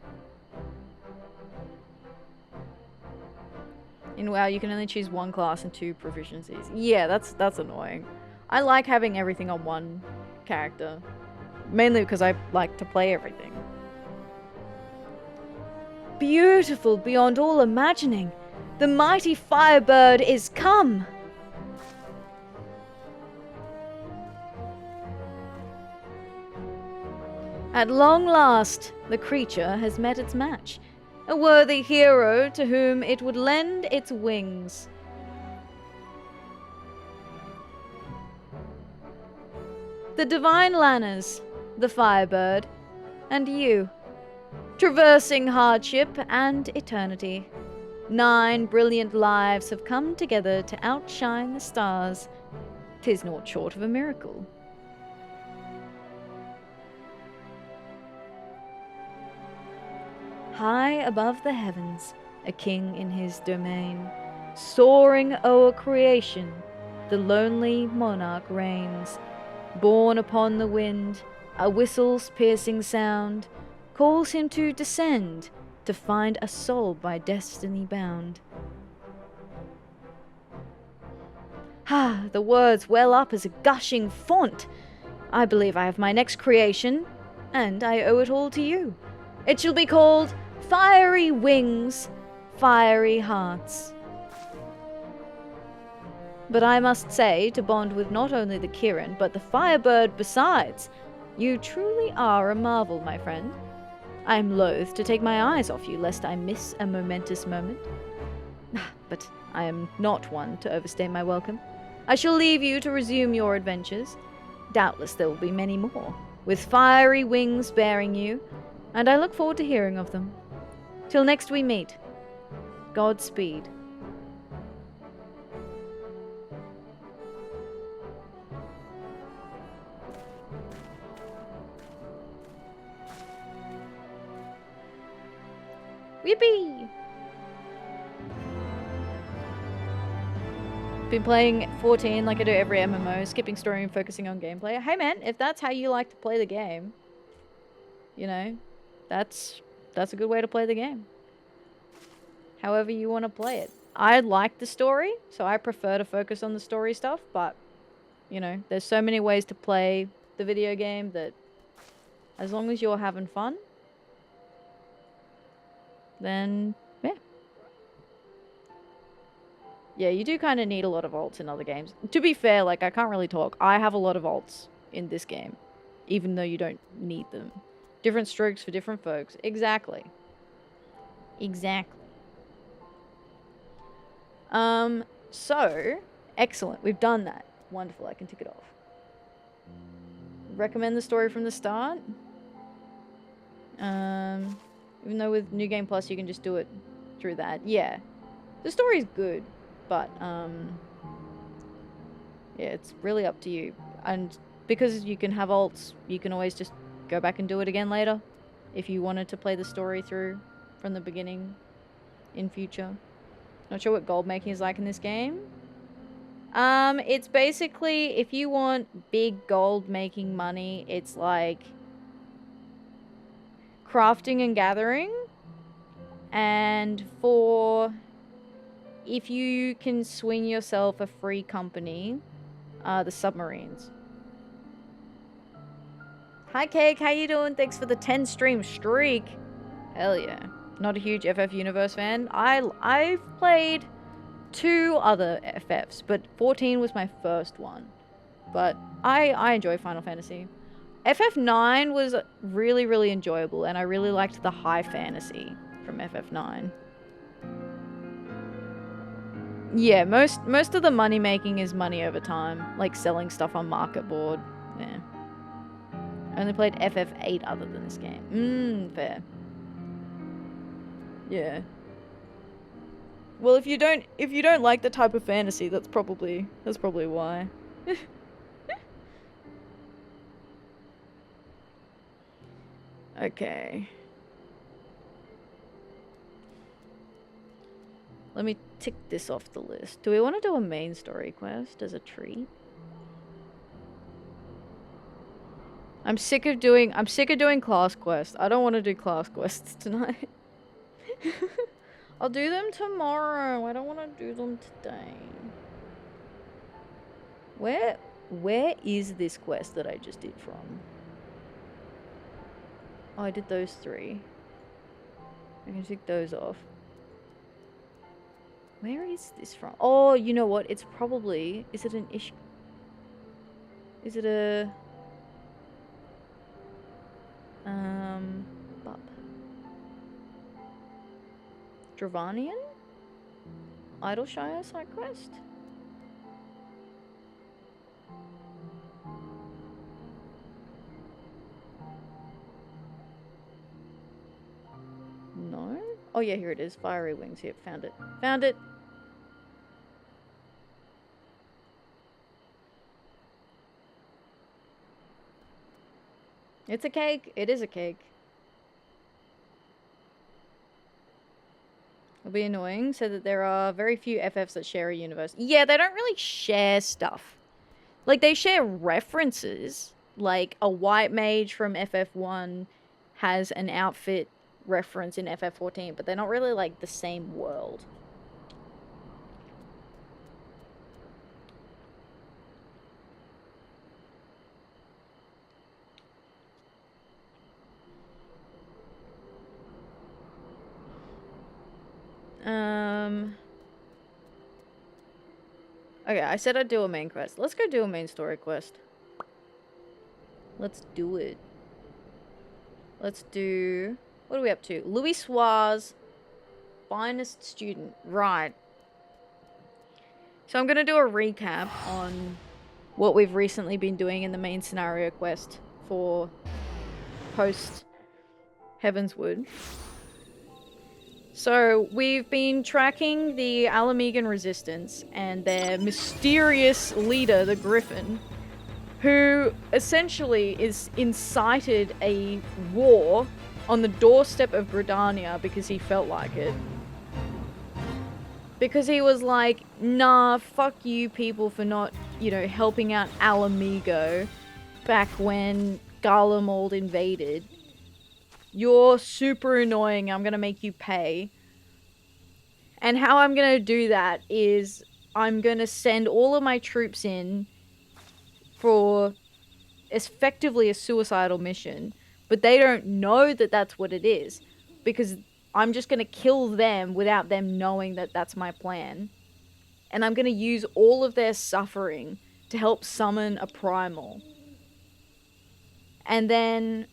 In WoW, you can only choose one class and 2 proficiencies. Yeah, that's annoying. I like having everything on one character. Mainly because I like to play everything. Beautiful beyond all imagining. The mighty Firebird is come. At long last, the creature has met its match. A worthy hero to whom it would lend its wings. The divine Lanners, the Firebird, and you, traversing hardship and eternity. 9 brilliant lives have come together to outshine the stars. 'Tis naught short of a miracle. High above the heavens, a king in his domain, soaring o'er creation, the lonely monarch reigns. Borne upon the wind, a whistle's piercing sound calls him to descend, to find a soul by destiny bound. Ah, the words well up as a gushing font. I believe I have my next creation, and I owe it all to you. It shall be called Fiery Wings, Fiery Hearts. But I must say, to bond with not only the Kirin, but the Firebird besides, you truly are a marvel, my friend. I am loath to take my eyes off you, lest I miss a momentous moment. But I am not one to overstay my welcome. I shall leave you to resume your adventures. Doubtless there will be many more, with fiery wings bearing you, and I look forward to hearing of them. Till next we meet, Godspeed. Yippee! Been playing 14 like I do every MMO, skipping story and focusing on gameplay. Hey man, if that's how you like to play the game, you know, that's a good way to play the game. However you want to play it. I like the story, so I prefer to focus on the story stuff, but, you know, there's so many ways to play the video game that as long as you're having fun, then, yeah. Yeah, you do kind of need a lot of alts in other games. To be fair, like, I can't really talk. I have a lot of alts in this game, even though you don't need them. Different strokes for different folks. Exactly. Exactly. So, excellent. We've done that. Wonderful. I can tick it off. Recommend the story from the start. Even though with New Game Plus you can just do it through that. Yeah. The story's good, but, yeah, it's really up to you. And because you can have alts, you can always just go back and do it again later if you wanted to play the story through from the beginning in future. Not sure what gold making is like in this game. It's basically, if you want big gold making money, it's like crafting and gathering. And for if you can swing yourself a free company, the submarines. Hi Cake, how you doing? Thanks for the 10 stream streak. Hell yeah. Not a huge FF Universe fan. I've played 2 other FFs, but 14 was my first one. But I enjoy Final Fantasy. FF9 was really, really enjoyable, and I really liked the high fantasy from FF9. Yeah, most of the money making is money over time, like selling stuff on market board. Yeah. I only played FF8 other than this game. Fair. Yeah. Well, if you don't like the type of fantasy, that's probably why. Okay. Let me tick this off the list. Do we want to do a main story quest as a treat? I'm sick of doing class quests. I don't want to do class quests tonight. I'll do them tomorrow. I don't want to do them today. Where is this quest that I just did from? Oh, I did those 3. I can tick those off. Where is this from? Oh, you know what? It's probably... Is it an ish... Is it a... Bub. Dravanian? Idleshire side quest? No? Oh yeah, here it is. Fiery Wings. Yep, found it. Found it! It's a cake. It is a cake. It'll be annoying, so that there are very few FFs that share a universe. Yeah, they don't really share stuff. Like, they share references. Like, a white mage from FF1 has an outfit reference in FF14, but they're not really, like, the same world. Okay, I said I'd do a main quest. Let's go do a main story quest. Let's do it. Let's do... What are we up to? Louisoix, finest student. Right. So I'm going to do a recap on what we've recently been doing in the main scenario quest for post Heavenswood. So we've been tracking the Alamegan resistance and their mysterious leader, the Griffin, who essentially incited a war on the doorstep of Gridania because he felt like it. Because he was like, nah, fuck you people for not, you know, helping out Alamigo back when Garlemald invaded. You're super annoying, I'm gonna make you pay. And how I'm gonna do that is I'm gonna send all of my troops in for effectively a suicidal mission, but they don't know that that's what it is, because I'm just gonna kill them without them knowing that that's my plan. And I'm gonna use all of their suffering to help summon a primal. And then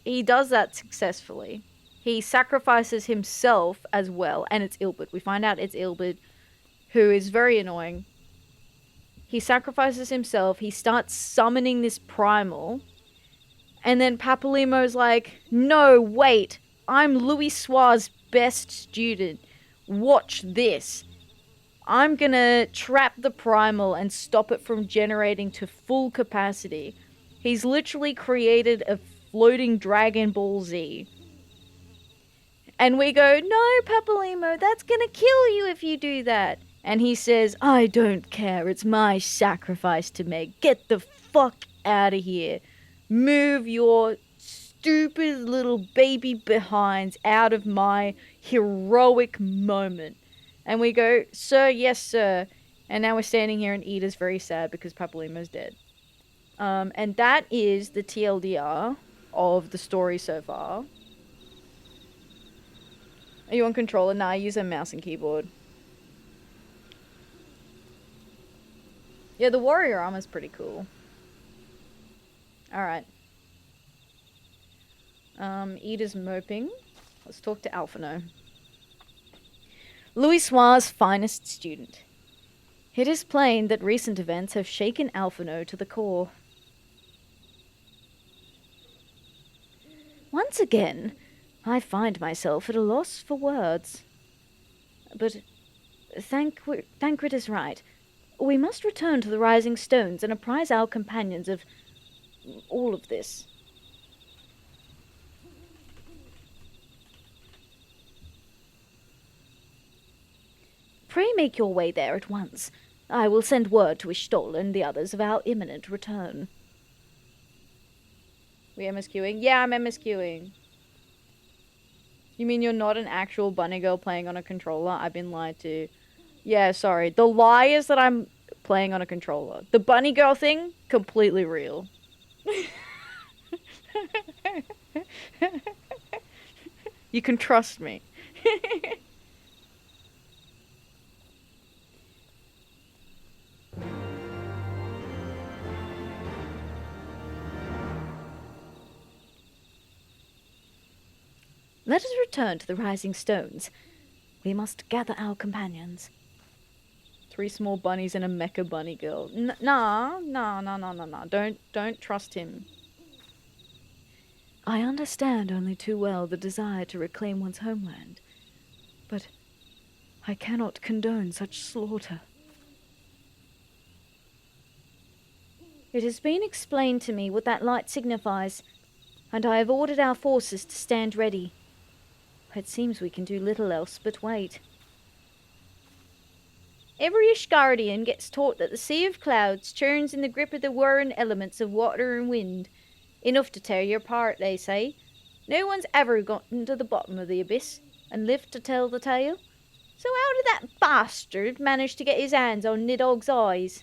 he does that successfully. He sacrifices himself as well, and it's Ilbert. We find out it's Ilbert, who is very annoying. He sacrifices himself, he starts summoning this primal, and then Papalymo's like, no, wait, I'm Louisoix's best student. Watch this. I'm gonna trap the primal and stop it from generating to full capacity. He's literally created a floating Dragon Ball Z. And we go, no, Papalymo, that's gonna kill you if you do that. And he says, I don't care, it's my sacrifice to make. Get the fuck out of here. Move your stupid little baby behinds out of my heroic moment. And we go, sir, yes, sir. And now we're standing here and Ida's very sad because Papalymo's dead. And that is the TLDR of the story so far. Are you on controller? Nah, I use a mouse and keyboard. Yeah, the warrior armor's pretty cool. Alright. Ida's moping. Let's talk to Alphino. Louisoix's finest student. It is plain that recent events have shaken Alphino to the core. Once again, I find myself at a loss for words. But Thancred is right. We must return to the Rising Stones and apprise our companions of all of this. Pray make your way there at once. I will send word to Ishtol and the others of our imminent return. We MSQing? Yeah, I'm MSQing. You mean you're not an actual bunny girl playing on a controller? I've been lied to. Yeah, sorry. The lie is that I'm playing on a controller. The bunny girl thing, completely real. You can trust me. Let us return to the Rising Stones. We must gather our companions. 3 small bunnies and a mecha bunny girl. Nah. Don't trust him. I understand only too well the desire to reclaim one's homeland, but I cannot condone such slaughter. It has been explained to me what that light signifies, and I have ordered our forces to stand ready. It seems we can do little else but wait. Every Ishgardian gets taught that the Sea of Clouds churns in the grip of the whirring elements of water and wind. Enough to tear you apart, they say. No one's ever gotten to the bottom of the abyss and lived to tell the tale. So how did that bastard manage to get his hands on Nidhogg's eyes?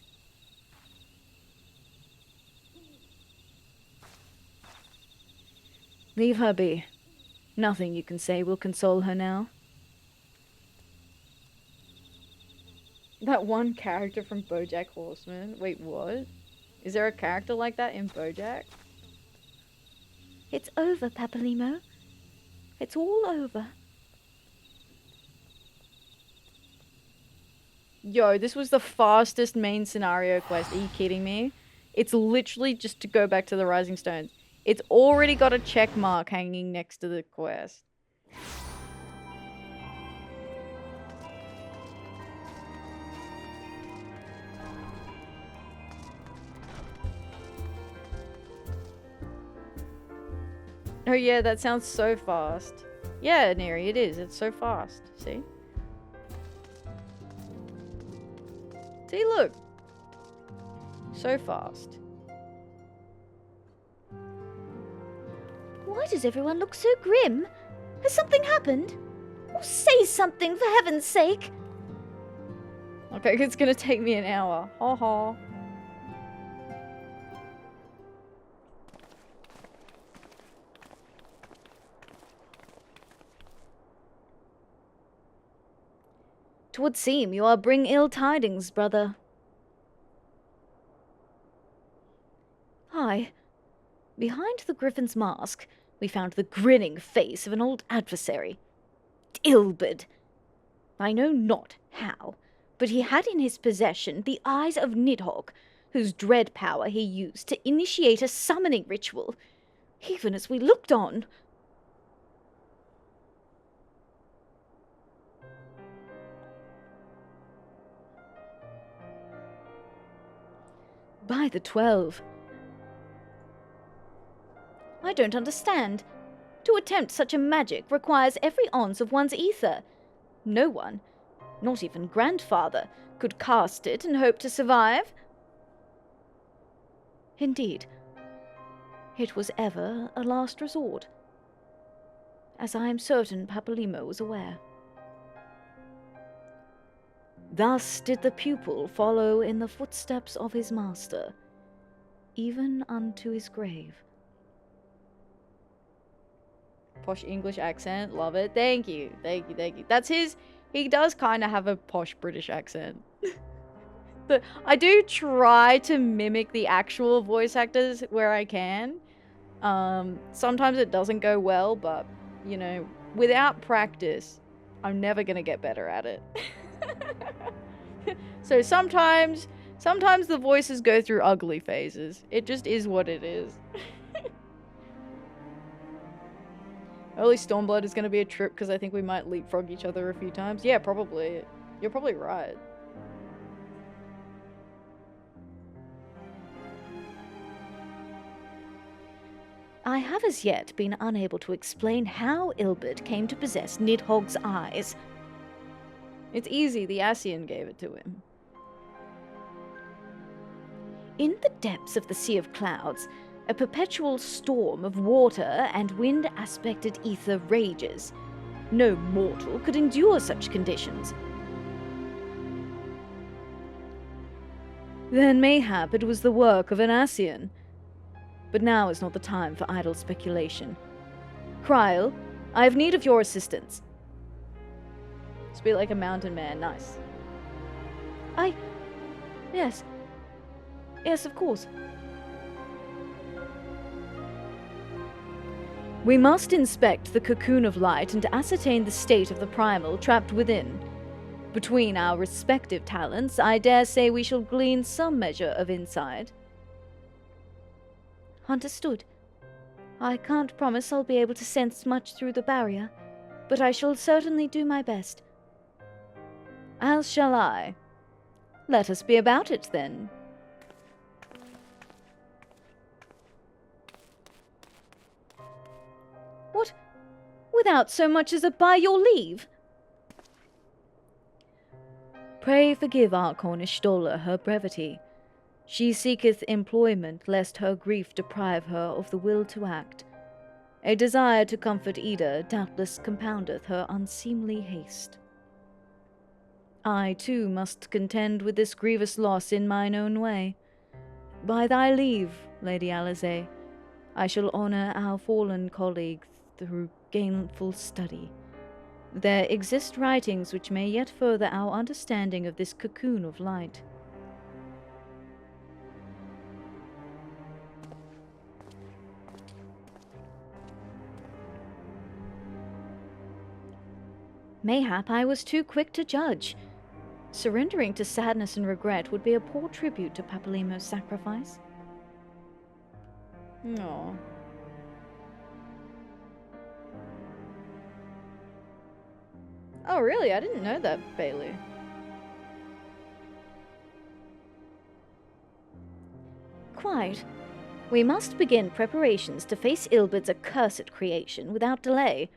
Leave her be. Nothing you can say will console her now. That one character from BoJack Horseman. Wait, what? Is there a character like that in BoJack? It's over, Papalimo. It's all over. Yo, this was the fastest main scenario quest. Are you kidding me? It's literally just to go back to the Rising Stones. It's already got a check mark hanging next to the quest. Oh yeah, that sounds so fast. Yeah, Neri, it is. It's so fast. See? See, look. So fast. Why does everyone look so grim? Has something happened? Oh, say something, for heaven's sake! Okay, it's gonna take me an hour. Ha ha. Twould seem you are bring ill tidings, brother. Aye. Behind the griffin's mask, we found the grinning face of an old adversary. Ilberd. I know not how, but he had in his possession the eyes of Nidhogg, whose dread power he used to initiate a summoning ritual, even as we looked on. By the 12. I don't understand. To attempt such a magic requires every ounce of one's ether. No one, not even grandfather, could cast it and hope to survive. Indeed, it was ever a last resort, as I am certain Papalimo was aware. Thus did the pupil follow in the footsteps of his master, even unto his grave. Posh English accent, love it. Thank you. That's his, he does kind of have a posh British accent. I do try to mimic the actual voice actors where I can. Sometimes it doesn't go well, but, you know, without practice, I'm never gonna get better at it. So sometimes the voices go through ugly phases. It just is what it is. Early Stormblood is going to be a trip because I think we might leapfrog each other a few times. Yeah, probably. You're probably right. I have as yet been unable to explain how Ilbert came to possess Nidhogg's eyes. It's easy, the Ascian gave it to him. In the depths of the Sea of Clouds, a perpetual storm of water and wind-aspected ether rages. No mortal could endure such conditions. Then mayhap it was the work of an Ascian. But now is not the time for idle speculation. Kryl, I have need of your assistance. Speak like a mountain man, nice. Yes. Yes, of course. We must inspect the cocoon of light and ascertain the state of the primal trapped within. Between our respective talents, I dare say we shall glean some measure of insight. Understood. I can't promise I'll be able to sense much through the barrier, but I shall certainly do my best. As shall I. Let us be about it, then. What? Without so much as a by your leave? Pray forgive our Cornish Stola her brevity. She seeketh employment, lest her grief deprive her of the will to act. A desire to comfort Ida doubtless compoundeth her unseemly haste. I, too, must contend with this grievous loss in mine own way. By thy leave, Lady Alisaie, I shall honour our fallen colleague through gainful study. There exist writings which may yet further our understanding of this cocoon of light. Mayhap I was too quick to judge. Surrendering to sadness and regret would be a poor tribute to Papalymo's sacrifice. No. Oh, really? I didn't know that, Bailey. Quite. We must begin preparations to face Ilbert's accursed creation without delay.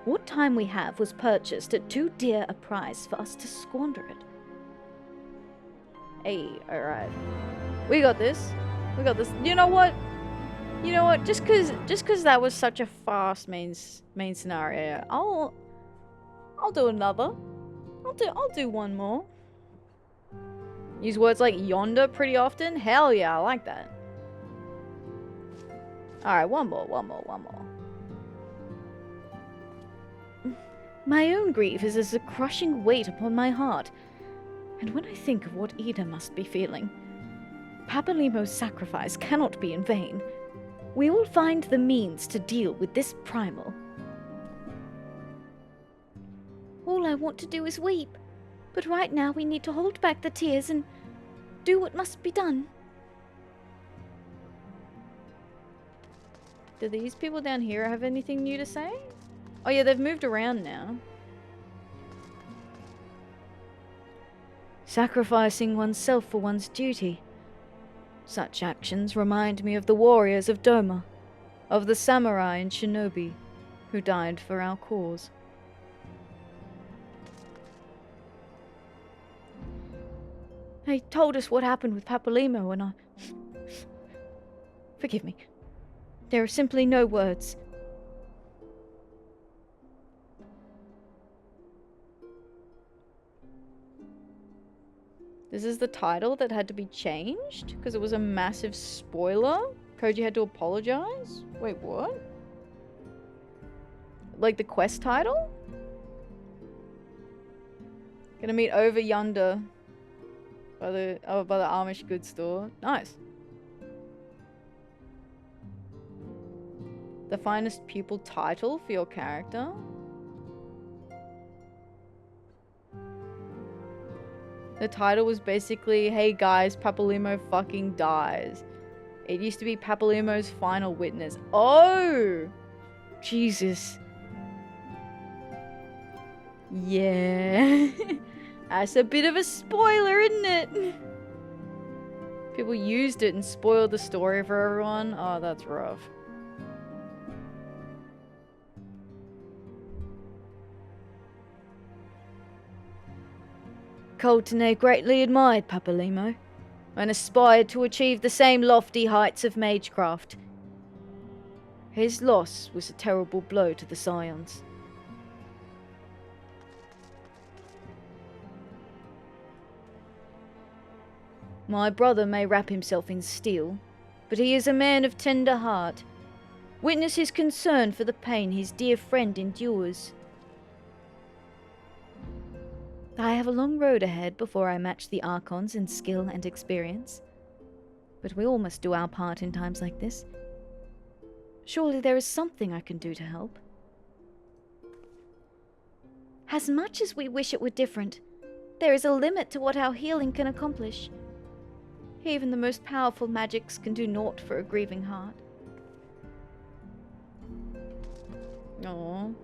What time we have was purchased at too dear a price for us to squander it. Hey, alright. We got this. We got this. You know what? You know what? Just cause that was such a fast main scenario, I'll do another. I'll do one more. Use words like yonder pretty often? Hell yeah, I like that. Alright, one more. My own grief is as a crushing weight upon my heart, and when I think of what Ida must be feeling, Papalymo's sacrifice cannot be in vain. We will find the means to deal with this primal. All I want to do is weep, but right now we need to hold back the tears and do what must be done. Do these people down here have anything new to say? Oh yeah, they've moved around now. Sacrificing oneself for one's duty. Such actions remind me of the warriors of Doma, Of the samurai and shinobi who died for our cause. They told us what happened with Papalymo and I... Forgive me. There are simply no words. This is the title that had to be changed? Because it was a massive spoiler? Koji had to apologize? Wait, what? Like the quest title? Gonna meet over yonder by the Amish goods store. Nice. The finest pupil title for your character? The title was basically, hey guys, Papalymo fucking dies. It used to be Papalymo's final witness. Oh! Jesus. Yeah. That's a bit of a spoiler, isn't it? People used it and spoiled the story for everyone. Oh, that's rough. Coltene greatly admired Papalimo and aspired to achieve the same lofty heights of magecraft. His loss was a terrible blow to the Scions. My brother may wrap himself in steel, but he is a man of tender heart. Witness his concern for the pain his dear friend endures. I have a long road ahead before I match the Archons in skill and experience. But we all must do our part in times like this. Surely there is something I can do to help. As much as we wish it were different, there is a limit to what our healing can accomplish. Even the most powerful magics can do naught for a grieving heart. Aww.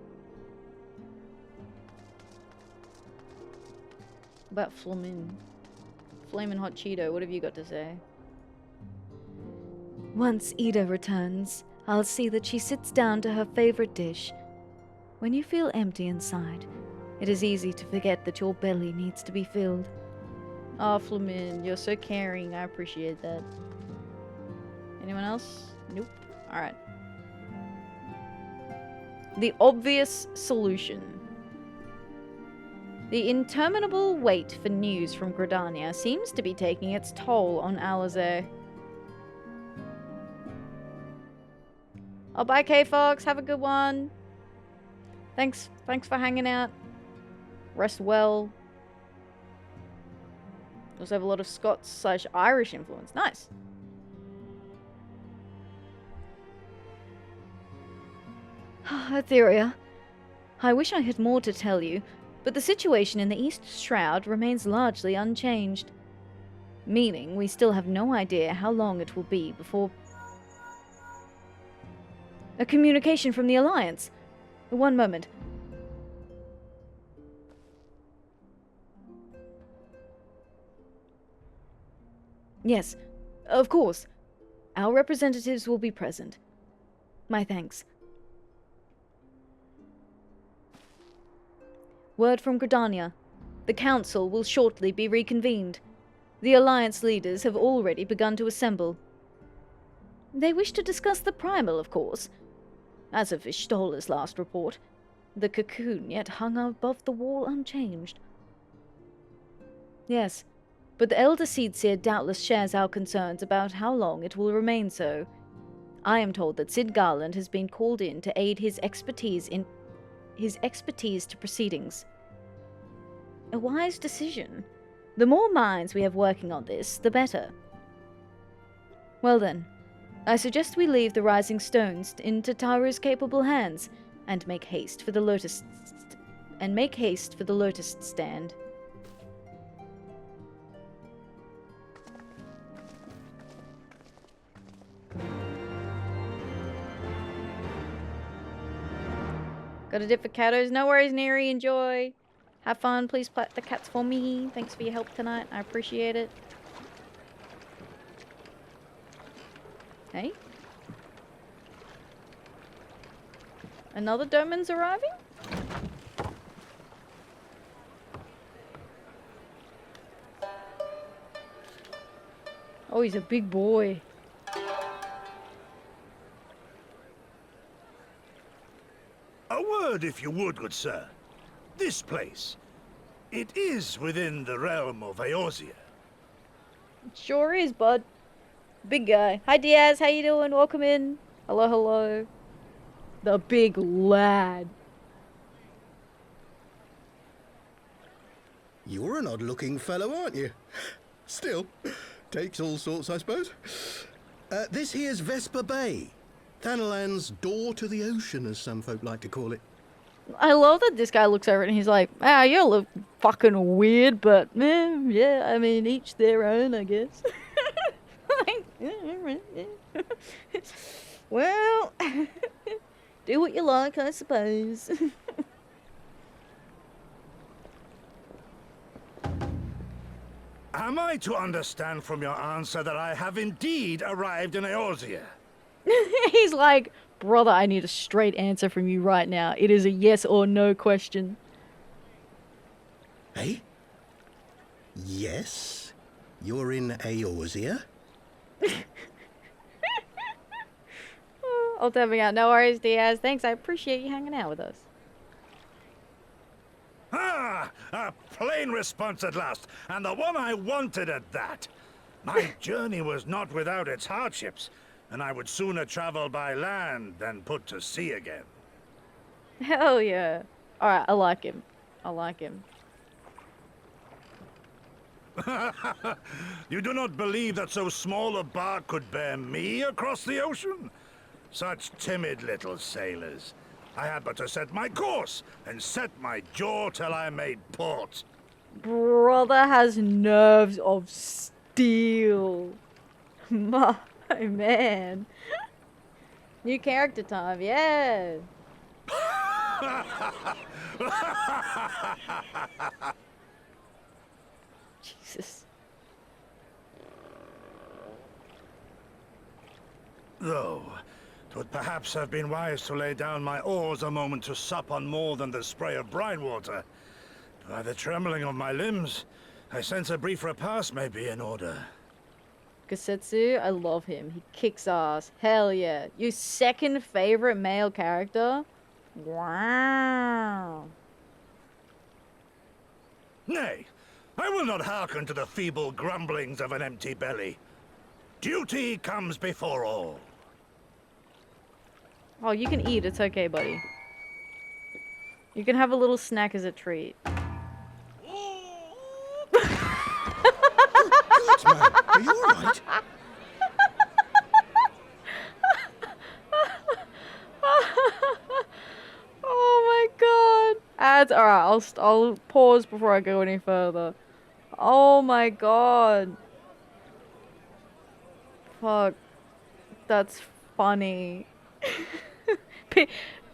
About Flamin' Hot Cheeto, what have you got to say? Once Ida returns, I'll see that she sits down to her favorite dish. When you feel empty inside, it is easy to forget that your belly needs to be filled. Oh, Flamin', you're so caring. I appreciate that. Anyone else? Nope. Alright. The obvious solution. The interminable wait for news from Gridania seems to be taking its toll on Alizé. Oh, bye, K-Fox. Have a good one. Thanks for hanging out. Rest well. Also have a lot of Scots/Irish influence. Nice. Atheria, I wish I had more to tell you, but the situation in the East Shroud remains largely unchanged. Meaning, we still have no idea how long it will be before... A communication from the Alliance. One moment. Yes, of course. Our representatives will be present. My thanks. Word from Gridania. The Council will shortly be reconvened. The Alliance leaders have already begun to assemble. They wish to discuss the Primal, of course. As of Ishtola's last report, the cocoon yet hung above the wall unchanged. Yes, but the Elder Seedseer doubtless shares our concerns about how long it will remain so. I am told that Sid Garland has been called in to aid his expertise to proceedings. A wise decision. The more minds we have working on this, the better. Well then, I suggest we leave the Rising Stones into Taru's capable hands and make haste for the Lotus stand. Got a dip for catos. No worries, Neri. Enjoy. Have fun. Please pet the cats for me. Thanks for your help tonight. I appreciate it. Hey? Another Doman's arriving? Oh, he's a big boy. A word, if you would, good sir. This place, it is within the realm of Eorzea. Sure is, bud. Big guy. Hi, Diaz. How you doing? Welcome in. Hello, hello. The big lad. You're an odd-looking fellow, aren't you? Still, takes all sorts, I suppose. This here's Vesper Bay. Thanalan's door to the ocean, as some folk like to call it. I love that this guy looks over and he's like, ah, you look fucking weird, but yeah, I mean, each their own, I guess. Well, do what you like, I suppose. Am I to understand from your answer that I have indeed arrived in Eorzea? He's like, brother, I need a straight answer from you right now. It is a yes or no question. Hey? Yes? You're in Eorzea? I'll tell me out. No worries, Diaz. Thanks. I appreciate you hanging out with us. Ah! A plain response at last, and the one I wanted at that. My journey was not without its hardships, and I would sooner travel by land than put to sea again. Hell yeah. Alright, I like him. I like him. You do not believe that so small a bark could bear me across the ocean? Such timid little sailors. I had but to set my course and set my jaw till I made port. Brother has nerves of steel. My man. New character time, yeah. Jesus. Though, 'twould perhaps have been wise to lay down my oars a moment to sup on more than the spray of brine water. By the trembling of my limbs, I sense a brief repast may be in order. Kasetsu, I love him. He kicks ass. Hell yeah. Your second favorite male character? Wow. Nay, I will not hearken to the feeble grumblings of an empty belly. Duty comes before all. Oh, you can eat. It's okay, buddy. You can have a little snack as a treat. God, man, are you alright? Oh my god. Ads. Alright, I'll pause before I go any further. Oh my god. Fuck. That's funny.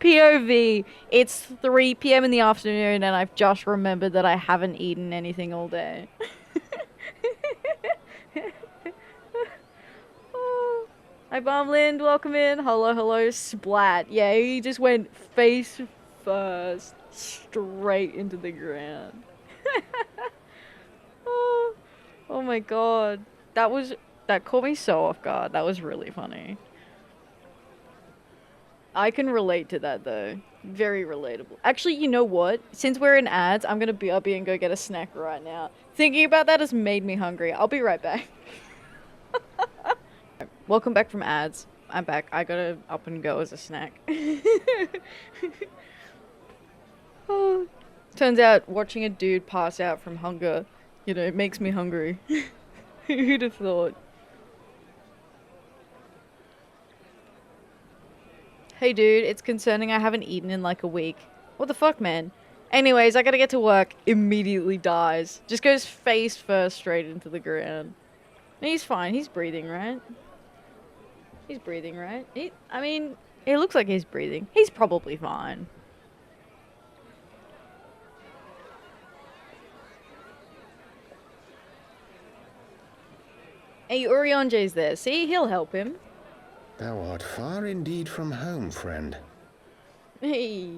POV. It's 3 PM in the afternoon and I've just remembered that I haven't eaten anything all day. Oh. Hi Bombland, welcome in. Hello, hello, splat. Yeah, he just went face first straight into the ground. Oh my god. That caught me so off guard. That was really funny. I can relate to that though. Very relatable. Actually, you know what? Since we're in ads, I'm gonna BRB and go get a snack right now. Thinking about that has made me hungry. I'll be right back. Welcome back from ads. I'm back. I gotta up and go as a snack. Oh, turns out watching a dude pass out from hunger, you know, it makes me hungry. Who'd have thought? Hey dude, it's concerning I haven't eaten in like a week. What the fuck, man? Anyways, I gotta get to work. Immediately dies. Just goes face first straight into the ground. He's fine. He's breathing, right? He's breathing, right? I mean, it looks like he's breathing. He's probably fine. Hey, Urionje's there. See? He'll help him. Thou art far indeed from home, friend. Hey.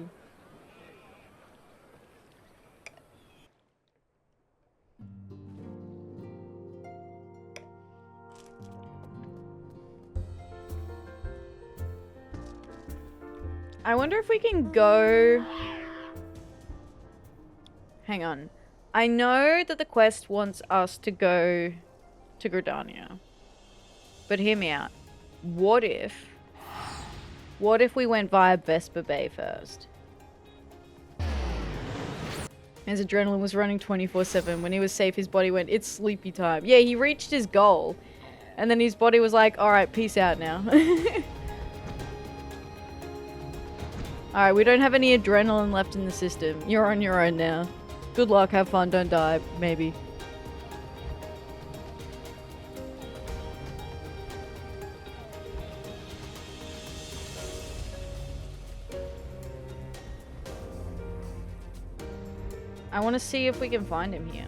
I wonder if we can go... Hang on. I know that the quest wants us to go to Gridania. But hear me out. What if we went via Vesper Bay first? His adrenaline was running 24/7. When he was safe, his body went, it's sleepy time. Yeah, he reached his goal. And then his body was like, alright, peace out now. Alright, we don't have any adrenaline left in the system. You're on your own now. Good luck, have fun, don't die, maybe. I want to see if we can find him here.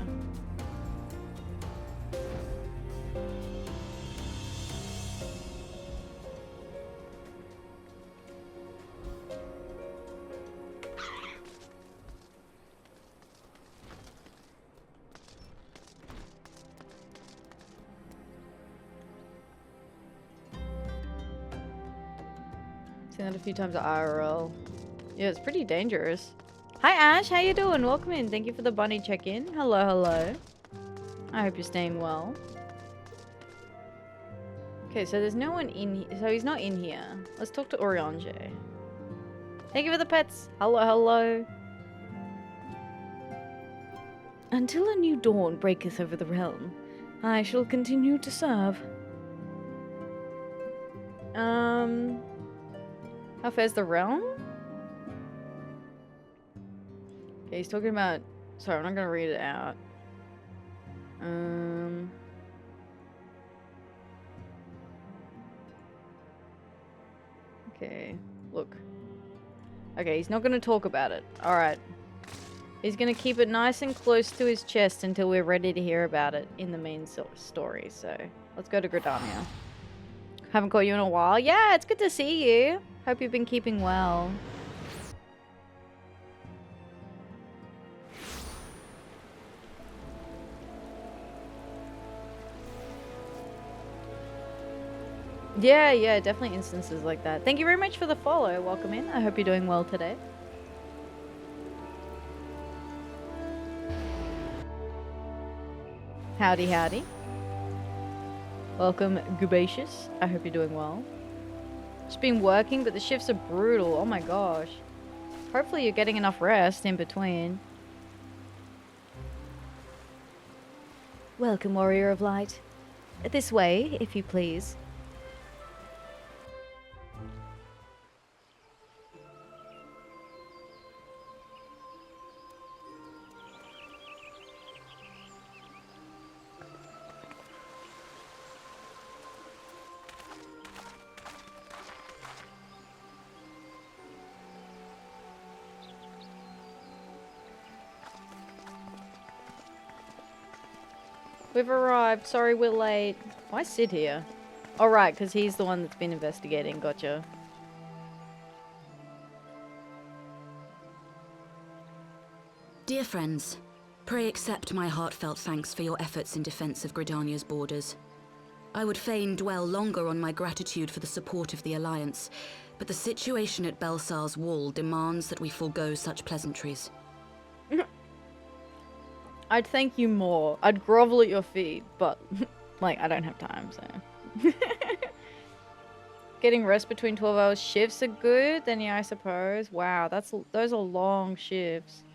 Seen that a few times at IRL. Yeah, it's pretty dangerous. Hi Ash, how you doing? Welcome in. Thank you for the bunny check-in. Hello, hello. I hope you're staying well. Okay, so there's no one in here. So he's not in here. Let's talk to Eorzea. Thank you for the pets. Hello, hello. Until a new dawn breaketh over the realm, I shall continue to serve. How fares the realm? Okay, he's talking about... Sorry, I'm not gonna read it out. Okay, look. Okay, he's not gonna talk about it. Alright. He's gonna keep it nice and close to his chest until we're ready to hear about it in the main story, so... Let's go to Gridania. Haven't caught you in a while. Yeah, it's good to see you. Hope you've been keeping well. Yeah, definitely instances like that. Thank you very much for the follow. Welcome in. I hope you're doing well today. Howdy, howdy. Welcome, Gubacious. I hope you're doing well. Just been working, but the shifts are brutal. Oh my gosh. Hopefully you're getting enough rest in between. Welcome, Warrior of Light. This way, if you please. We've arrived. Sorry we're late. Why sit here? Oh, right, because he's the one that's been investigating. Gotcha. Dear friends, pray accept my heartfelt thanks for your efforts in defense of Gridania's borders. I would fain dwell longer on my gratitude for the support of the Alliance, but the situation at Belsar's Wall demands that we forego such pleasantries. I'd thank you more. I'd grovel at your feet, but, like, I don't have time, so. Getting rest between 12-hour shifts are good, then yeah, I suppose. Wow, those are long shifts.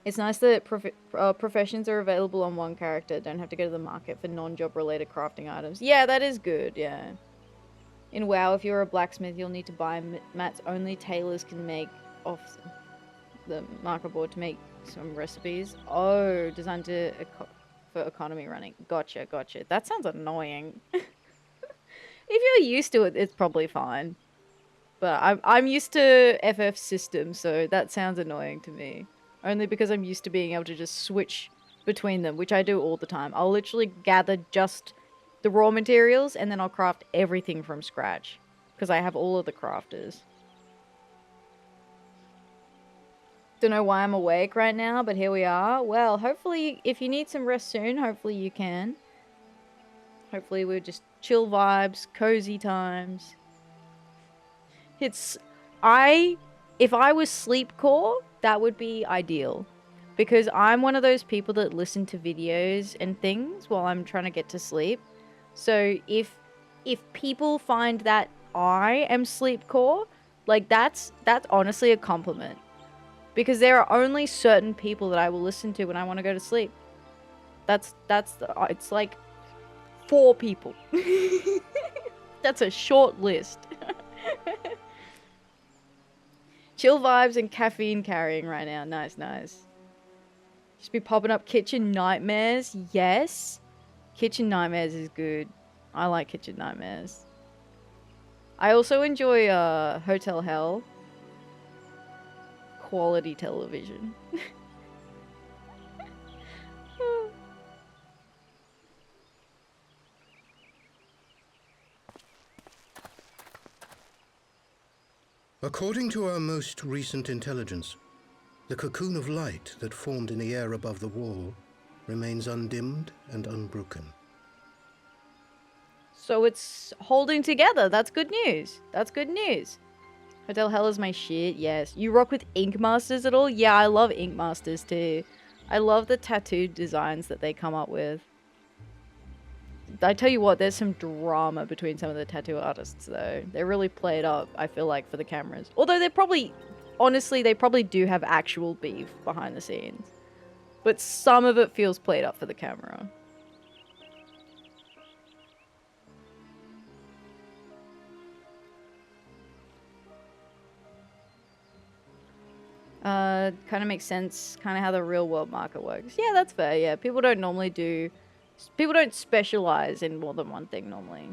It's nice that professions are available on one character. Don't have to go to the market for non-job related crafting items. Yeah, that is good, yeah. In WoW, if you're a blacksmith, you'll need to buy mats only tailors can make off the marker board to make some recipes. Oh, designed for economy running. Gotcha. That sounds annoying. If you're used to it, it's probably fine. But I'm used to FF systems, so that sounds annoying to me. Only because I'm used to being able to just switch between them, which I do all the time. I'll literally gather just the raw materials and then I'll craft everything from scratch. Because I have all of the crafters. Don't know why I'm awake right now, but here we are. Well, hopefully, if you need some rest soon, hopefully you can. Hopefully we're just chill vibes, cozy times. If I was sleepcore, that would be ideal. Because I'm one of those people that listen to videos and things while I'm trying to get to sleep. So if people find that I am sleepcore, like that's honestly a compliment. Because there are only certain people that I will listen to when I want to go to sleep. It's like 4 people. That's a short list. Chill vibes and caffeine carrying right now. Nice. Just be popping up Kitchen Nightmares. Yes. Kitchen Nightmares is good. I like Kitchen Nightmares. I also enjoy Hotel Hell. Quality television. According to our most recent intelligence, the cocoon of light that formed in the air above the wall remains undimmed and unbroken. So it's holding together. That's good news. That's good news. Hotel Hell is my shit, yes. You rock with Ink Masters at all? Yeah, I love Ink Masters too. I love the tattoo designs that they come up with. I tell you what, there's some drama between some of the tattoo artists though. They're really played up, I feel like, for the cameras. Although they're probably, honestly, they probably do have actual beef behind the scenes. But some of it feels played up for the camera. Kind of makes sense, kind of how the real world market works. Yeah, that's fair, yeah. People don't specialize in more than one thing normally.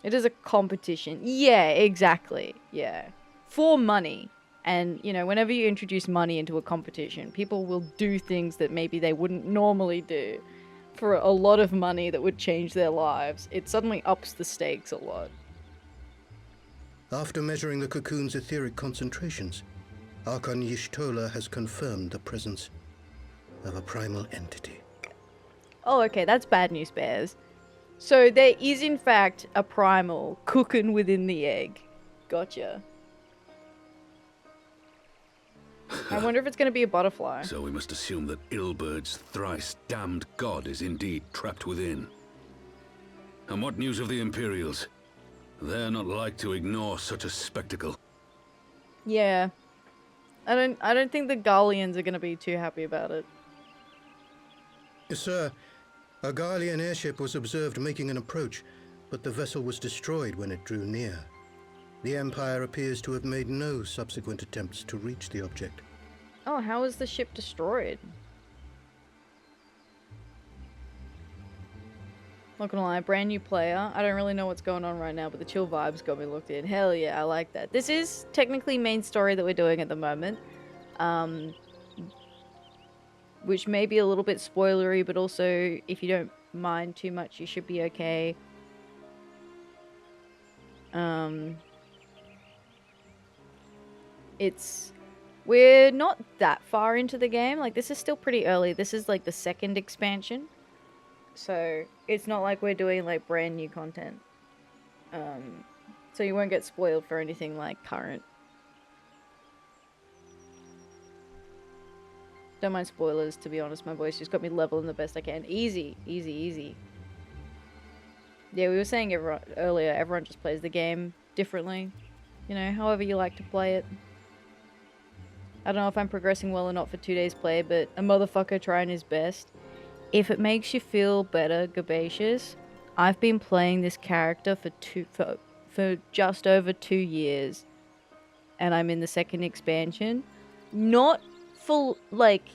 It is a competition. Yeah, exactly, yeah. For money. And, you know, whenever you introduce money into a competition, people will do things that maybe they wouldn't normally do for a lot of money that would change their lives. It suddenly ups the stakes a lot. After measuring the cocoon's etheric concentrations, Archon Y'shtola has confirmed the presence of a primal entity. Oh, okay, that's bad news, Bears. So there is, in fact, a primal cooking within the egg. Gotcha. I wonder if it's going to be a butterfly. So we must assume that Ilbert's thrice damned god is indeed trapped within. And what news of the Imperials? They're not like to ignore such a spectacle. Yeah. I don't think the Garleans are going to be too happy about it. Sir, a Garlean airship was observed making an approach, but the vessel was destroyed when it drew near. The Empire appears to have made no subsequent attempts to reach the object. Oh, how was the ship destroyed? Not gonna lie, brand new player. I don't really know what's going on right now, but the chill vibes got me looked in. Hell yeah, I like that. This is technically main story that we're doing at the moment. Which may be a little bit spoilery, but also, if you don't mind too much, you should be okay. We're not that far into the game. Like, this is still pretty early. This is like the second expansion. So, it's not like we're doing like brand new content. So you won't get spoiled for anything like current. Don't mind spoilers, to be honest. My voice just got me leveling the best I can. Easy, easy, easy. Yeah, we were saying earlier, everyone just plays the game differently. You know, however you like to play it. I don't know if I'm progressing well or not for 2 days play, but a motherfucker trying his best. If it makes you feel better, Gabacious, I've been playing this character for just over 2 years. And I'm in the second expansion. Not full, like,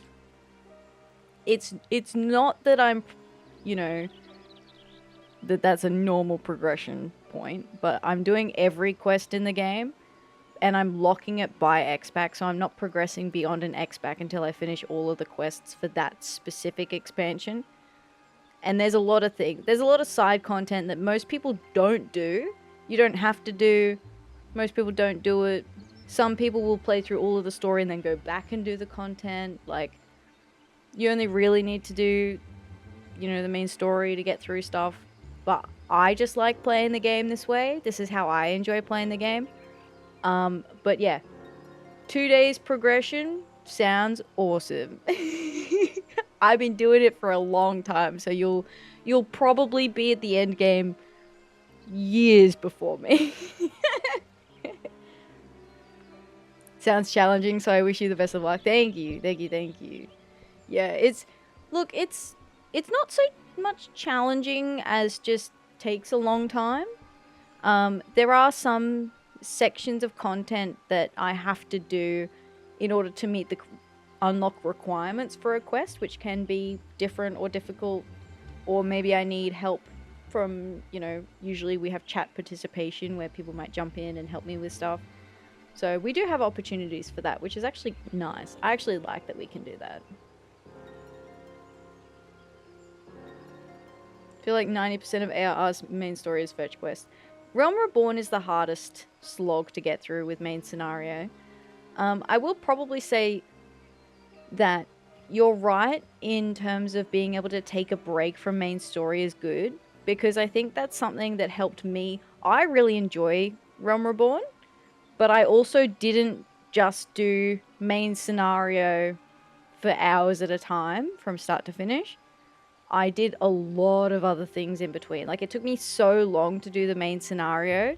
it's not that I'm, you know, that's a normal progression point, but I'm doing every quest in the game, and I'm locking it by X-Pack, so I'm not progressing beyond an X-Pack until I finish all of the quests for that specific expansion. And there's a lot of things, there's a lot of side content that most people don't do. You don't have to do, most people don't do it. Some people will play through all of the story and then go back and do the content. Like, you only really need to do, you know, the main story to get through stuff. But I just like playing the game this way. This is how I enjoy playing the game. But yeah, 2 days progression sounds awesome. I've been doing it for a long time, so you'll probably be at the end game years before me. Sounds challenging, so I wish you the best of luck. Thank you, thank you, thank you. Yeah, it's not so much challenging as just takes a long time. There are some sections of content that I have to do in order to meet the unlock requirements for a quest, which can be different or difficult, or maybe I need help from, you know, usually we have chat participation where people might jump in and help me with stuff. So we do have opportunities for that, which is actually nice. I actually like that we can do that. I feel like 90% of ARR's main story is fetch quest. Realm Reborn is the hardest slog to get through with main scenario. I will probably say that you're right in terms of being able to take a break from main story is good. because I think that's something that helped me. I really enjoy Realm Reborn, but I also didn't just do main scenario for hours at a time from start to finish. I did a lot of other things in between. Like, it took me so long to do the main scenario,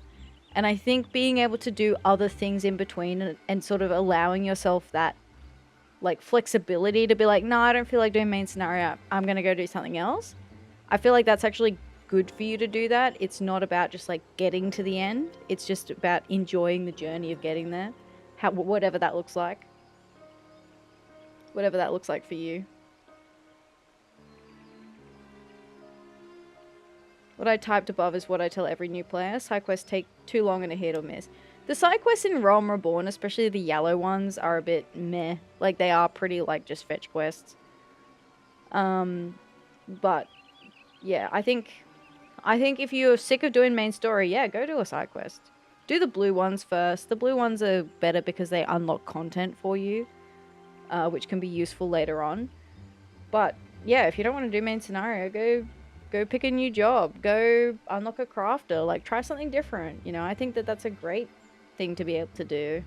and I think being able to do other things in between and sort of allowing yourself that, like, flexibility to be like, no, I don't feel like doing main scenario, I'm gonna go do something else. I feel like that's actually good for you to do that. It's not about just, like, getting to the end. It's just about enjoying the journey of getting there. Whatever that looks like. Whatever that looks like for you. What I typed above is what I tell every new player. Side quests take too long and a hit or miss. The side quests in Realm Reborn, especially the yellow ones, are a bit meh. Like, they are pretty, like, just fetch quests. But, yeah, I think if you're sick of doing main story, yeah, go do a side quest. Do the blue ones first. The blue ones are better because they unlock content for you, which can be useful later on. But, yeah, if you don't want to do main scenario, go pick a new job. Go unlock a crafter. Like, try something different. You know, I think that that's a great thing to be able to do.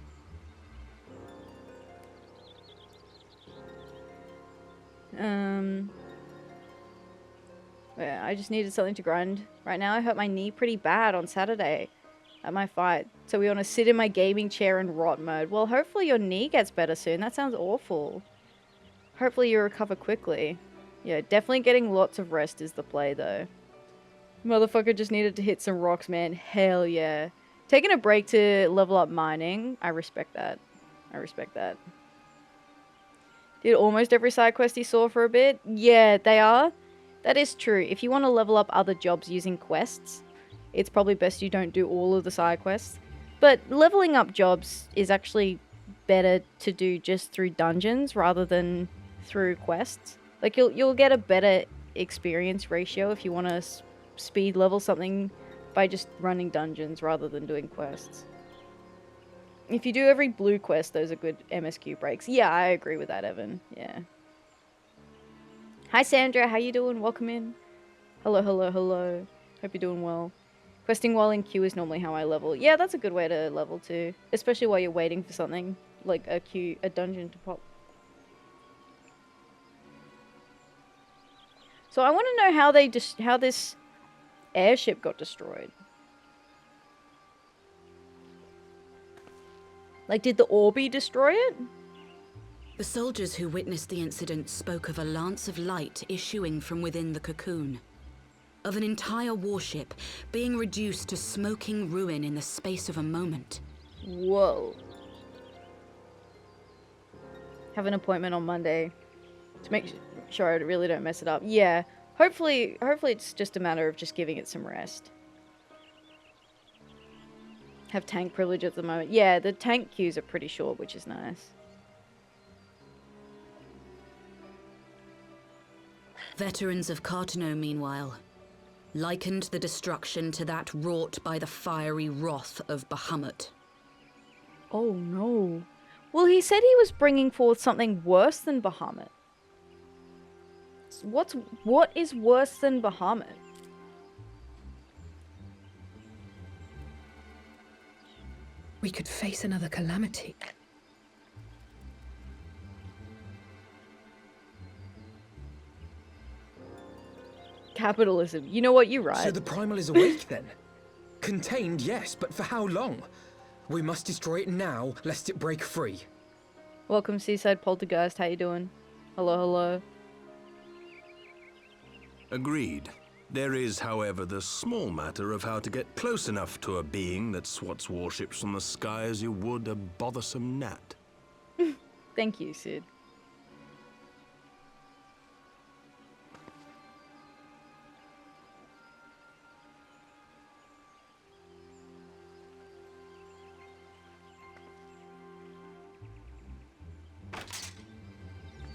Yeah, I just needed something to grind. Right now, I hurt my knee pretty bad on Saturday at my fight. So we want to sit in my gaming chair in rot mode. Well, hopefully your knee gets better soon. That sounds awful. Hopefully you recover quickly. Yeah, definitely getting lots of rest is the play, though. Motherfucker just needed to hit some rocks, man. Hell yeah. Taking a break to level up mining. I respect that. I respect that. Did almost every side quest he saw for a bit? Yeah, they are. That is true. If you want to level up other jobs using quests, it's probably best you don't do all of the side quests. But leveling up jobs is actually better to do just through dungeons rather than through quests. Like, you'll get a better experience ratio if you want to speed level something by just running dungeons rather than doing quests. If you do every blue quest, those are good MSQ breaks. Yeah, I agree with that, Evan. Yeah. Hi, Sandra. How you doing? Welcome in. Hello, hello, hello. Hope you're doing well. Questing while in queue is normally how I level. Yeah, that's a good way to level too. Especially while you're waiting for something. Like a dungeon to pop. So I want to know how this airship got destroyed. Like, did the Orby destroy it? The soldiers who witnessed the incident spoke of a lance of light issuing from within the cocoon. Of an entire warship being reduced to smoking ruin in the space of a moment. Whoa. Have an appointment on Monday to make sure I really don't mess it up. Yeah, hopefully it's just a matter of just giving it some rest. Have tank privilege at the moment. Yeah, the tank queues are pretty short, which is nice. Veterans of Cartano, meanwhile, likened the destruction to that wrought by the fiery wrath of Bahamut. Oh no. Well, he said he was bringing forth something worse than Bahamut. What is worse than Bahamut? We could face another calamity. Capitalism. You know what, you're right. So the Primal is awake then? Contained, yes, but for how long? We must destroy it now, lest it break free. Welcome, Seaside Poltergeist. How you doing? Hello, hello. Agreed. There is, however, the small matter of how to get close enough to a being that swats warships from the sky as you would a bothersome gnat. Thank you, Sid.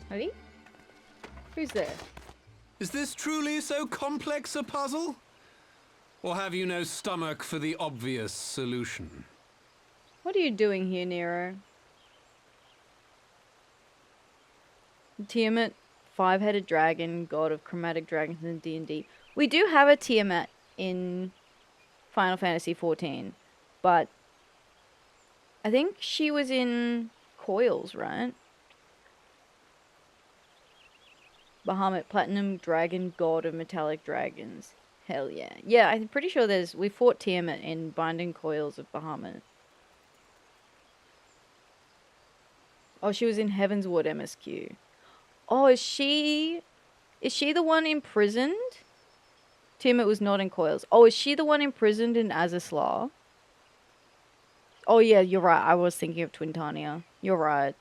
Ready? Who's there? Is this truly so complex a puzzle? Or have you no stomach for the obvious solution? What are you doing here, Nero? Tiamat, five-headed dragon, god of chromatic dragons in D&D. We do have a Tiamat in Final Fantasy XIV, but I think she was in Coils, right? Bahamut, Platinum Dragon, God of Metallic Dragons. Hell yeah. Yeah, I'm pretty sure we fought Tiamat in Binding Coils of Bahamut. Oh, she was in Heaven's Ward MSQ. Oh, is she the one imprisoned? Tiamat was not in Coils. Oh, is she the one imprisoned in Azazlar? Oh yeah, you're right. I was thinking of Twintania. You're right.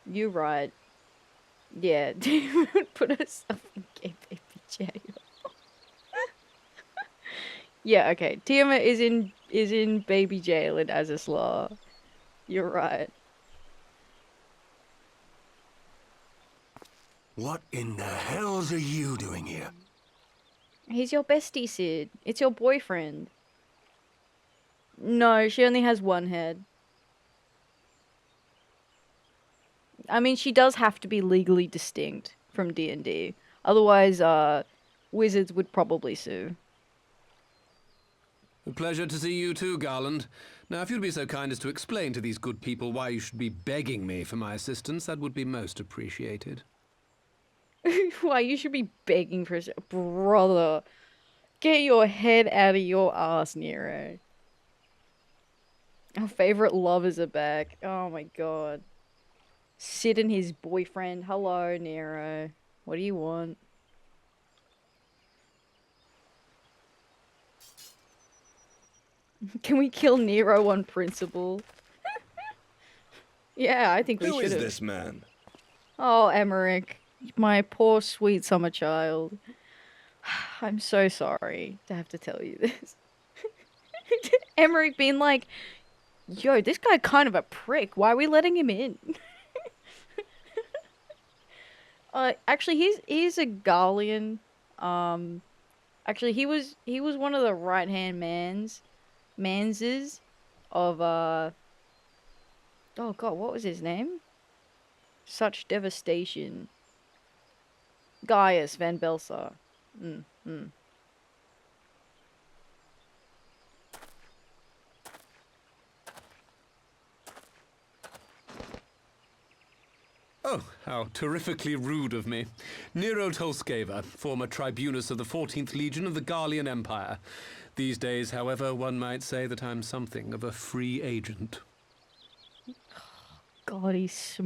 You're right. Yeah, Tiamat put herself in gay baby jail. Yeah, okay. Tiamat is in baby jail in Azazlar. You're right. What in the hells are you doing here? He's your bestie, Sid. It's your boyfriend. No, she only has one head. I mean, she does have to be legally distinct from D&D. Otherwise, Wizards would probably sue. A pleasure to see you too, Garland. Now, if you'd be so kind as to explain to these good people why you should be begging me for my assistance, that would be most appreciated. Why, you should be begging for a brother. Get your head out of your ass, Nero. Our favorite lovers are back. Oh my god. Sid and his boyfriend. Hello, Nero. What do you want? Can we kill Nero on principle? Yeah, I think we should. Who is this man? Oh, Emmerich. My poor sweet summer child. I'm so sorry to have to tell you this. Emmerich being like, yo, this guy kind of a prick. Why are we letting him in? Actually, he's a Garlean. Actually, he was one of the right-hand manses of, oh god, what was his name? Such devastation. Gaius Van Belsar. Oh, how terrifically rude of me. Nero Tolskeva, former tribunus of the 14th Legion of the Garlean Empire. These days, however, one might say that I'm something of a free agent. God, he's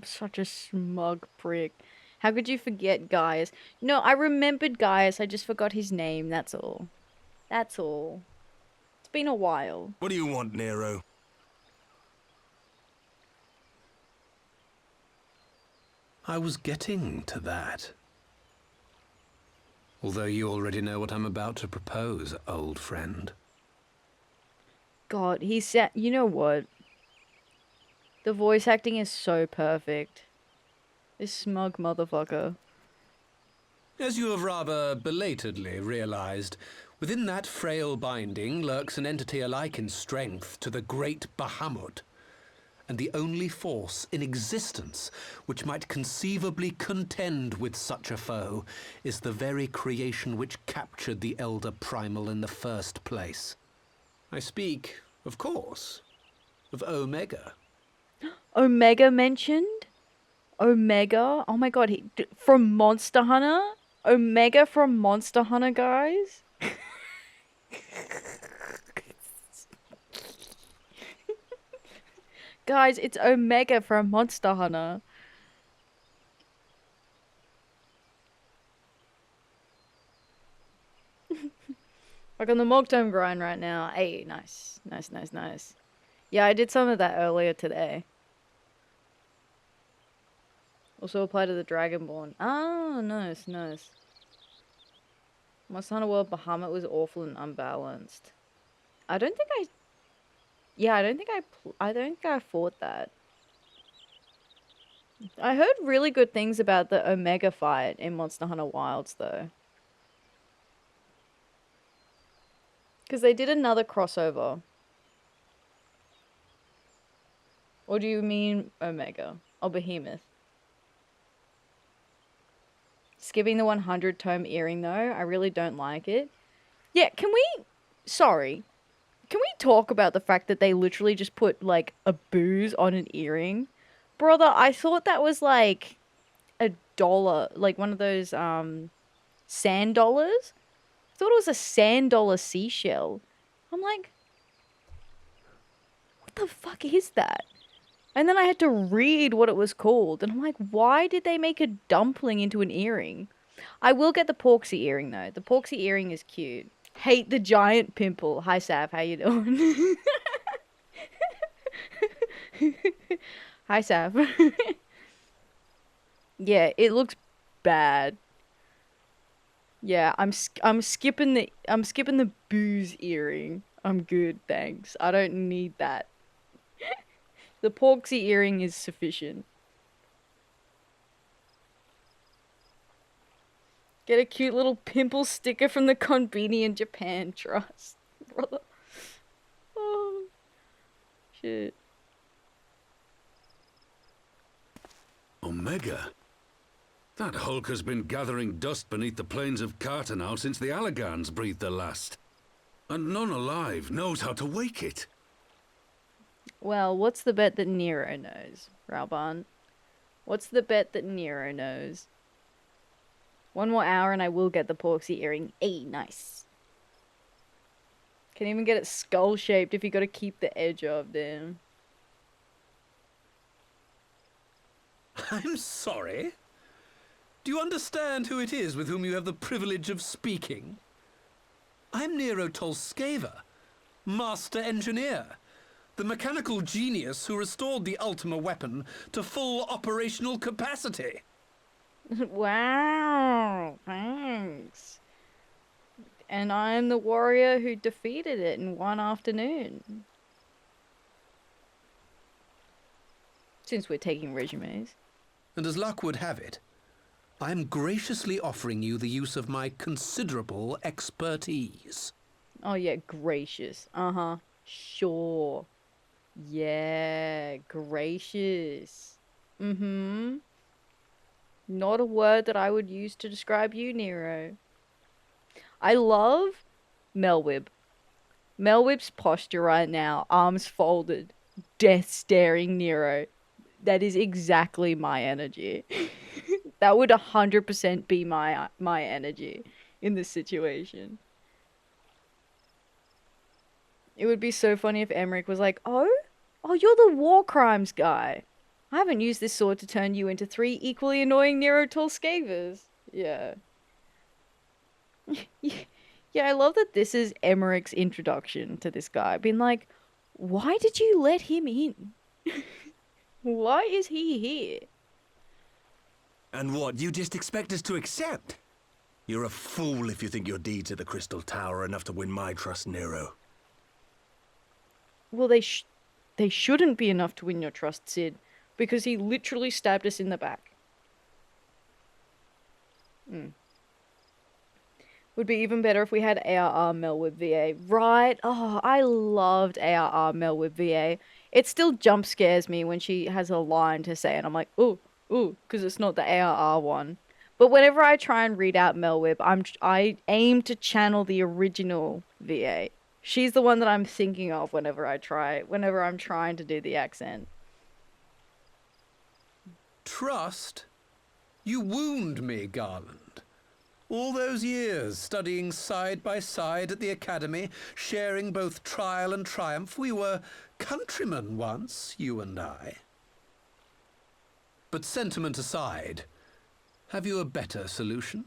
such a smug prick. How could you forget Gaius? No, I remembered Gaius, I just forgot his name, that's all. That's all. It's been a while. What do you want, Nero? I was getting to that. Although you already know what I'm about to propose, old friend. God, he said, you know what? The voice acting is so perfect. This smug motherfucker. As you have rather belatedly realized, within that frail binding lurks an entity alike in strength to the great Bahamut, and the only force in existence which might conceivably contend with such a foe is the very creation which captured the Elder Primal in the first place. I speak, of course, of Omega. Omega mentioned? Omega? Oh my god, from Monster Hunter? Omega from Monster Hunter, guys? Guys, it's Omega from Monster Hunter. Like on the Mogtome grind right now. Hey, nice. Nice, nice, nice. Yeah, I did some of that earlier today. Also apply to the Dragonborn. Oh, nice, nice. Monster Hunter World Bahamut was awful and unbalanced. I don't think I... Yeah, I don't think I fought that. I heard really good things about the Omega fight in Monster Hunter Wilds, though. Because they did another crossover. Or do you mean Omega? Or Behemoth? skipping the 100 tome earring though. I really don't like it. Yeah, can we... Sorry. Can we talk about the fact that they literally just put, like, a booze on an earring? Brother, I thought that was, like, $1. Like, one of those, sand dollars? I thought it was a sand dollar seashell. I'm like, what the fuck is that? And then I had to read what it was called. And I'm like, why did they make a dumpling into an earring? I will get the Porksy earring, though. The Porksy earring is cute. Hate the giant pimple. Hi, Sav. How you doing? Hi, Sav. Yeah, it looks bad. Yeah, I'm skipping the booze earring. I'm good, thanks. I don't need that. The Porksy earring is sufficient. Get a cute little pimple sticker from the Konbini in Japan Trust. Brother. Oh. Shit. Omega? That Hulk has been gathering dust beneath the plains of Cartanal since the Allagans breathed their last. And none alive knows how to wake it. Well, what's the bet that Nero knows, Ralban? What's the bet that Nero knows? 1 more hour and I will get the Porksy earring. Hey, nice. Can even get it skull-shaped if you gotta keep the edge of them. I'm sorry? Do you understand who it is with whom you have the privilege of speaking? I'm Nero Tolskeva, Master Engineer, the mechanical genius who restored the Ultima weapon to full operational capacity. Wow, thanks. And I'm the warrior who defeated it in 1 afternoon. Since we're taking resumes. And as luck would have it, I am graciously offering you the use of my considerable expertise. Oh yeah, gracious. Uh-huh. Sure. Yeah, gracious. Mm-hmm. Not a word that I would use to describe you, Nero. I love Melwib. Melwib's posture right now, arms folded, death staring Nero. That is exactly my energy. That would 100% be my energy in this situation. It would be so funny if Emmerich was like, oh, you're the war crimes guy. I haven't used this sword to turn you into 3 equally annoying Nero Tolskevas. Yeah. Yeah, I love that this is Emmerich's introduction to this guy. Being like, why did you let him in? Why is he here? And what, you just expect us to accept? You're a fool if you think your deeds at the Crystal Tower are enough to win my trust, Nero. Well, they shouldn't be enough to win your trust, Sid. Because he literally stabbed us in the back. Would be even better if we had ARR Melwood VA. Right? Oh, I loved ARR Melwood VA. It still jump scares me when she has a line to say and I'm like, ooh, because it's not the ARR one. But whenever I try and read out Melwib, I aim to channel the original VA. She's the one that I'm thinking of whenever I'm trying to do the accent. Trust? You wound me, Garland. All those years, studying side by side at the academy, sharing both trial and triumph, we were countrymen once, you and I. But sentiment aside, have you a better solution?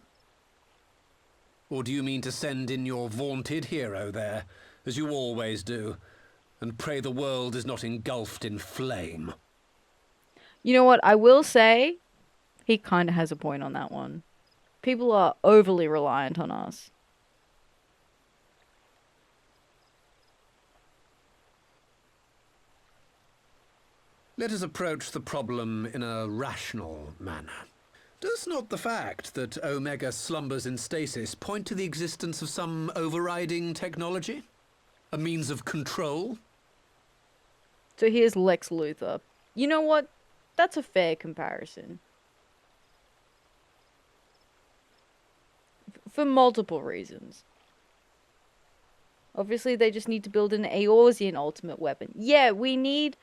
Or do you mean to send in your vaunted hero there, as you always do, and pray the world is not engulfed in flame? You know what, I will say, he kind of has a point on that one. People are overly reliant on us. Let us approach the problem in a rational manner. Does not the fact that Omega slumbers in stasis point to the existence of some overriding technology? A means of control? So here's Lex Luthor. You know what? That's a fair comparison. For multiple reasons. Obviously, they just need to build an Eorzean ultimate weapon. Yeah, we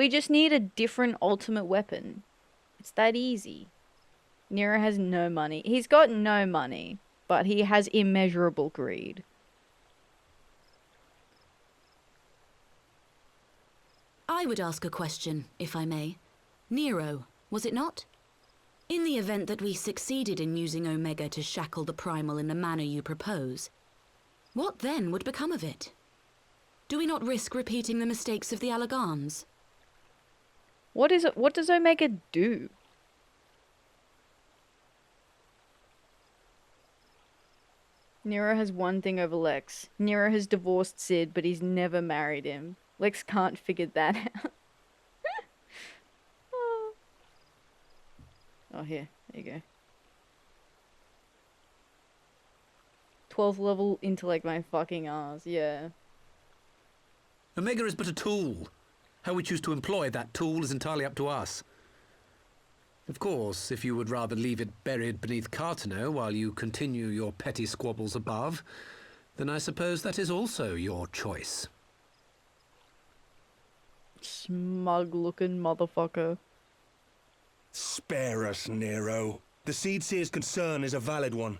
just need a different ultimate weapon. It's that easy. Nero has no money. He's got no money, but he has immeasurable greed. I would ask a question, if I may. Nero, was it not? In the event that we succeeded in using Omega to shackle the Primal in the manner you propose, what then would become of it? Do we not risk repeating the mistakes of the Allagans? What is it? What does Omega do? Nero has one thing over Lex. Nero has divorced Sid, but he's never married him. Lex can't figure that out. Oh, here. There you go. 12th level intellect my fucking ass, yeah. Omega is but a tool. How we choose to employ that tool is entirely up to us. Of course, if you would rather leave it buried beneath Cartano while you continue your petty squabbles above, then I suppose that is also your choice. Smug-looking motherfucker. Spare us, Nero. The Seedseer's concern is a valid one.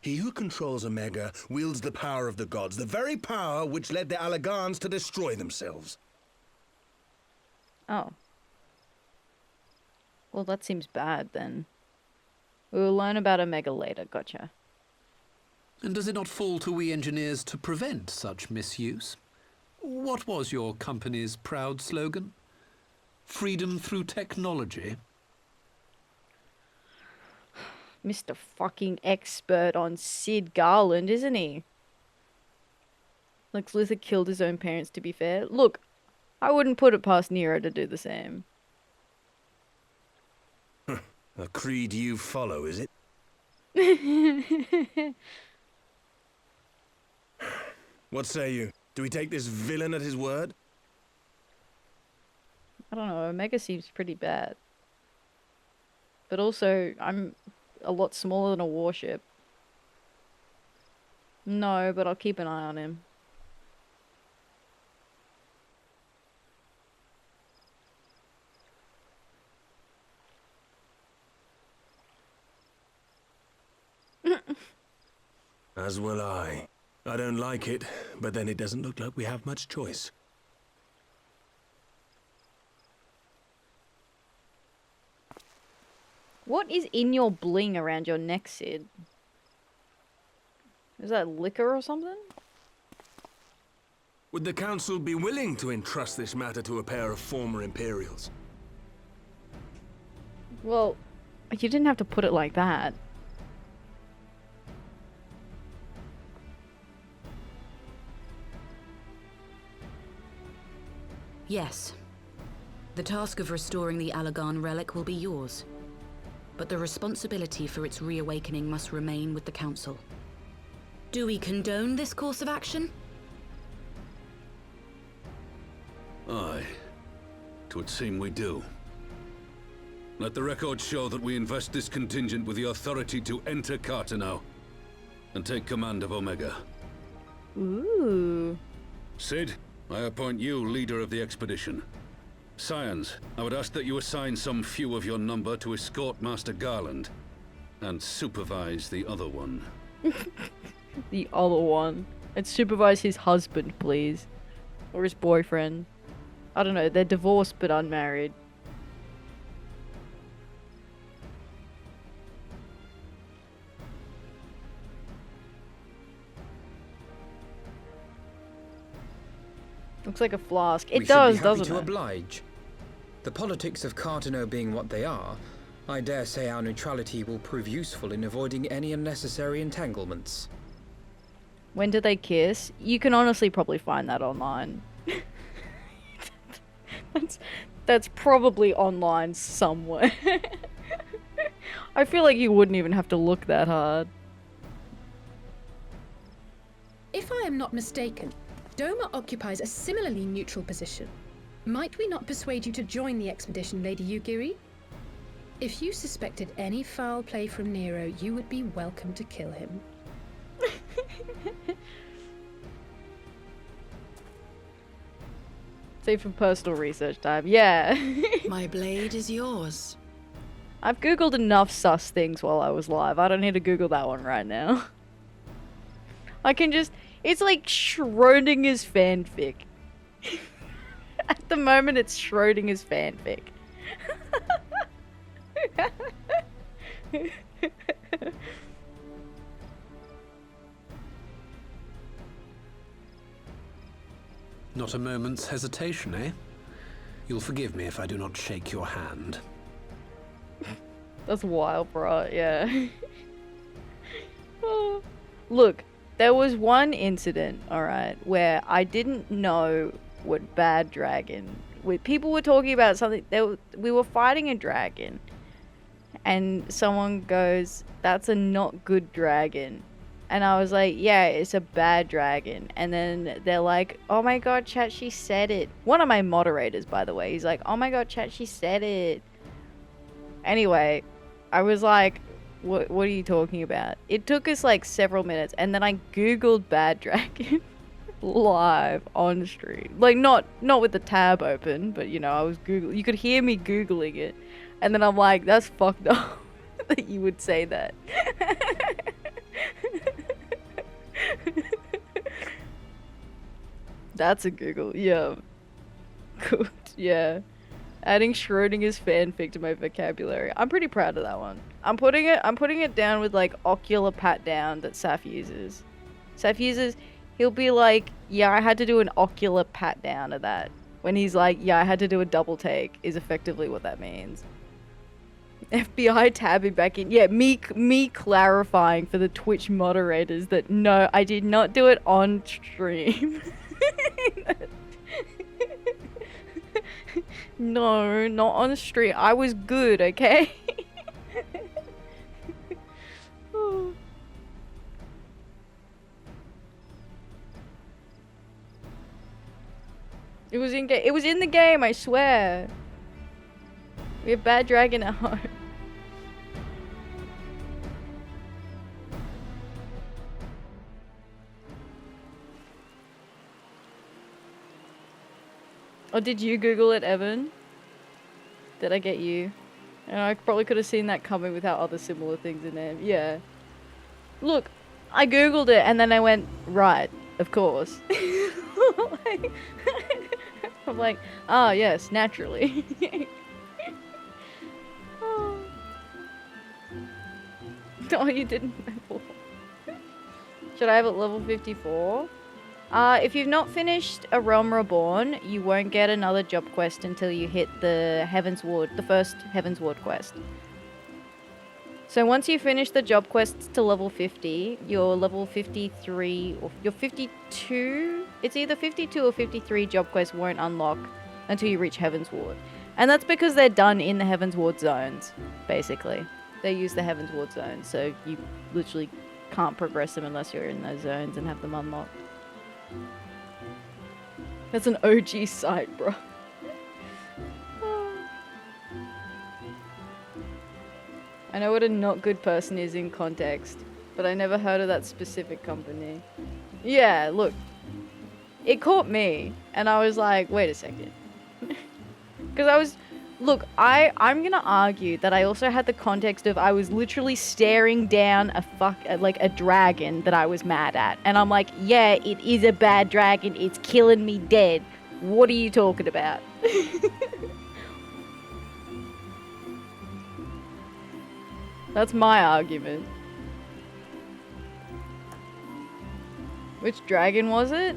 He who controls Omega wields the power of the gods, the very power which led the Allagans to destroy themselves. Oh. Well, that seems bad, then. We will learn about Omega later, gotcha. And does it not fall to we engineers to prevent such misuse? What was your company's proud slogan? Freedom through technology? Mr. fucking expert on Sid Garland, isn't he? Lex Luthor killed his own parents, to be fair. Look, I wouldn't put it past Nero to do the same. A creed you follow, is it? What say you? Do we take this villain at his word? I don't know, Omega seems pretty bad. But also, I'm a lot smaller than a warship. No, but I'll keep an eye on him. As will I. I don't like it, but then it doesn't look like we have much choice. What is in your bling around your neck, Sid? Is that liquor or something? Would the Council be willing to entrust this matter to a pair of former Imperials? Well, you didn't have to put it like that. Yes. The task of restoring the Allagan relic will be yours. But the responsibility for its reawakening must remain with the Council. Do we condone this course of action? Aye. 'Twould seem we do. Let the record show that we invest this contingent with the authority to enter Cartano and take command of Omega. Ooh. Sid, I appoint you leader of the expedition. Scions, I would ask that you assign some few of your number to escort Master Garland and supervise the other one. The other one. And supervise his husband, please. Or his boyfriend. I don't know, they're divorced but unmarried. Looks like a flask. It does, doesn't it? We should be happy to oblige. The politics of Cartano being what they are, I dare say our neutrality will prove useful in avoiding any unnecessary entanglements. When do they kiss? You can honestly probably find that online. That's probably online somewhere. I feel like you wouldn't even have to look that hard. If I am not mistaken, Doma occupies a similarly neutral position. Might we not persuade you to join the expedition, Lady Yugiri? If you suspected any foul play from Nero, you would be welcome to kill him. Save for personal research time. Yeah. My blade is yours. I've googled enough sus things while I was live. I don't need to Google that one right now. I can just... It's like Schrodinger's fanfic. At the moment, it's Schrodinger's fanfic. Not a moment's hesitation, eh? You'll forgive me if I do not shake your hand. That's wild, bro. Yeah. Oh. Look, there was one incident, alright, where I didn't know what bad dragon... People were talking about something... we were fighting a dragon. And someone goes, that's a not good dragon. And I was like, yeah, it's a bad dragon. And then they're like, oh my god, chat, she said it. One of my moderators, by the way, he's like, oh my god, chat, she said it. Anyway, I was like, what are you talking about? It took us like several minutes. And then I googled bad dragon live on stream. Like, not with the tab open, but you know, I was Googling. You could hear me Googling it. And then I'm like, that's fucked up that you would say that. That's a Google. Yeah. Good. Yeah. Adding Schrodinger's fanfic to my vocabulary. I'm pretty proud of that one. I'm putting it down with like ocular pat down that Saf uses. Saf uses, he'll be like, yeah, I had to do an ocular pat down of that. When he's like, yeah, I had to do a double take is effectively what that means. FBI tabbing back in. Yeah, me clarifying for the Twitch moderators that no, I did not do it on stream. No, not on stream. I was good, okay? Oh. It was in the game, I swear. We have bad dragon at home. Or did you Google it, Evan? Did I get you? And I probably could have seen that coming without other similar things in there. Yeah. Look, I Googled it and then I went, right, of course. I'm like, ah, yes, naturally. Oh. No, you didn't. Should I have it level 54? If you've not finished A Realm Reborn, you won't get another job quest until you hit the Heaven's Ward, the first Heaven's Ward quest. So once you finish the job quests to level 50, your level 53, or your 52, it's either 52 or 53 job quests won't unlock until you reach Heaven's Ward. And that's because they're done in the Heaven's Ward zones, basically. They use the Heaven's Ward zones, so you literally can't progress them unless you're in those zones and have them unlocked. That's an OG site, bro. I know what a not good person is in context, but I never heard of that specific company. Yeah, look. It caught me, and I was like, wait a second. Because I was... Look, I'm gonna argue that I also had the context of I was literally staring down a dragon that I was mad at. And I'm like, yeah, it is a bad dragon. It's killing me dead. What are you talking about? That's my argument. Which dragon was it?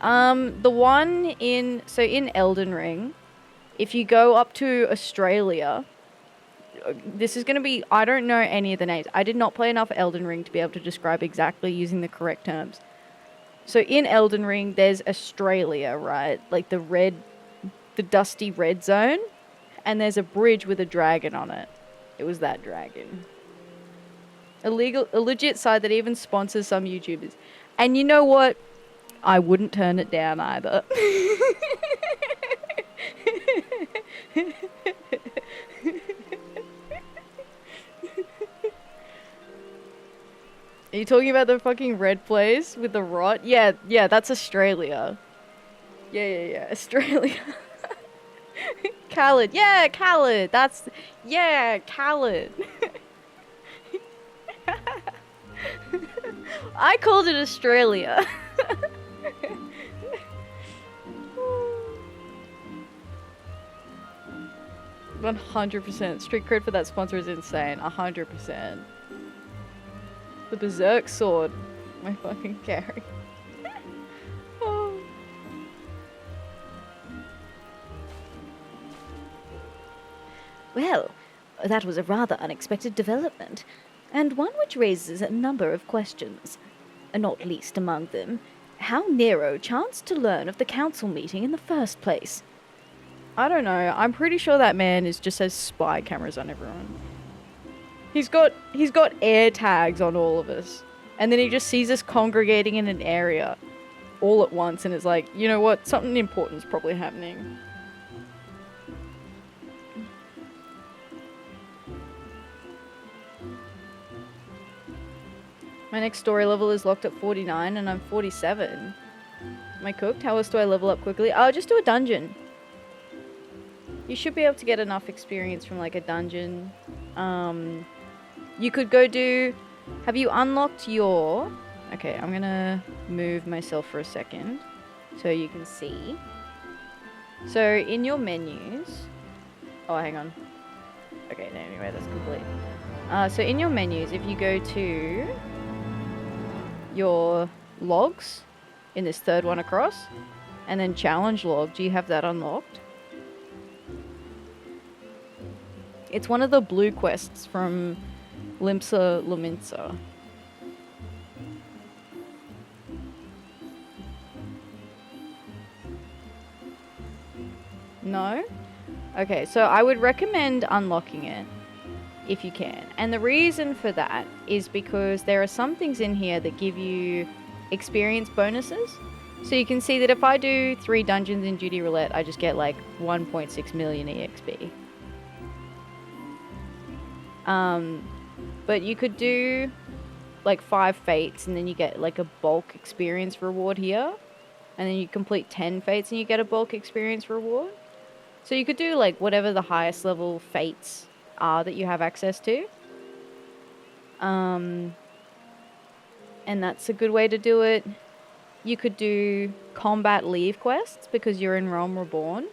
The one in Elden Ring, if you go up to Australia, this is going to be, I don't know any of the names. I did not play enough Elden Ring to be able to describe exactly using the correct terms. So in Elden Ring, there's Australia, right? Like the dusty red zone. And there's a bridge with a dragon on it. It was that dragon. A legit site that even sponsors some YouTubers. And you know what? I wouldn't turn it down either. Are you talking about the fucking red place with the rot? Yeah, that's Australia. Yeah, Australia. Khaled. Yeah, Khaled. Khaled. I called it Australia. 100%. Street cred for that sponsor is insane. 100%. The Berserk sword. My fucking carry. Oh. Well, that was a rather unexpected development, and one which raises a number of questions. Not least among them, how Nero chanced to learn of the council meeting in the first place. I don't know. I'm pretty sure that man just has spy cameras on everyone. He's got air tags on all of us. And then he just sees us congregating in an area all at once and is like, you know what? Something important's probably happening. My next story level is locked at 49 and I'm 47. Am I cooked? How else do I level up quickly? I'll just do a dungeon. You should be able to get enough experience from like a dungeon. You could go do... Have you unlocked your... Okay, I'm gonna move myself for a second so you can see. So in your menus... Oh, hang on. Okay, no, anyway, that's complete. So in your menus, if you go to your logs in this third one across, and then challenge log, do you have that unlocked? It's one of the blue quests from Limsa Luminsa. No? Okay, so I would recommend unlocking it if you can. And the reason for that is because there are some things in here that give you experience bonuses. So you can see that if I do 3 dungeons in Duty Roulette, I just get like 1.6 million EXP. But you could do like 5 fates and then you get like a bulk experience reward here. And then you complete 10 fates and you get a bulk experience reward. So you could do like whatever the highest level fates are that you have access to. And that's a good way to do it. You could do combat leave quests because you're in Realm Reborn.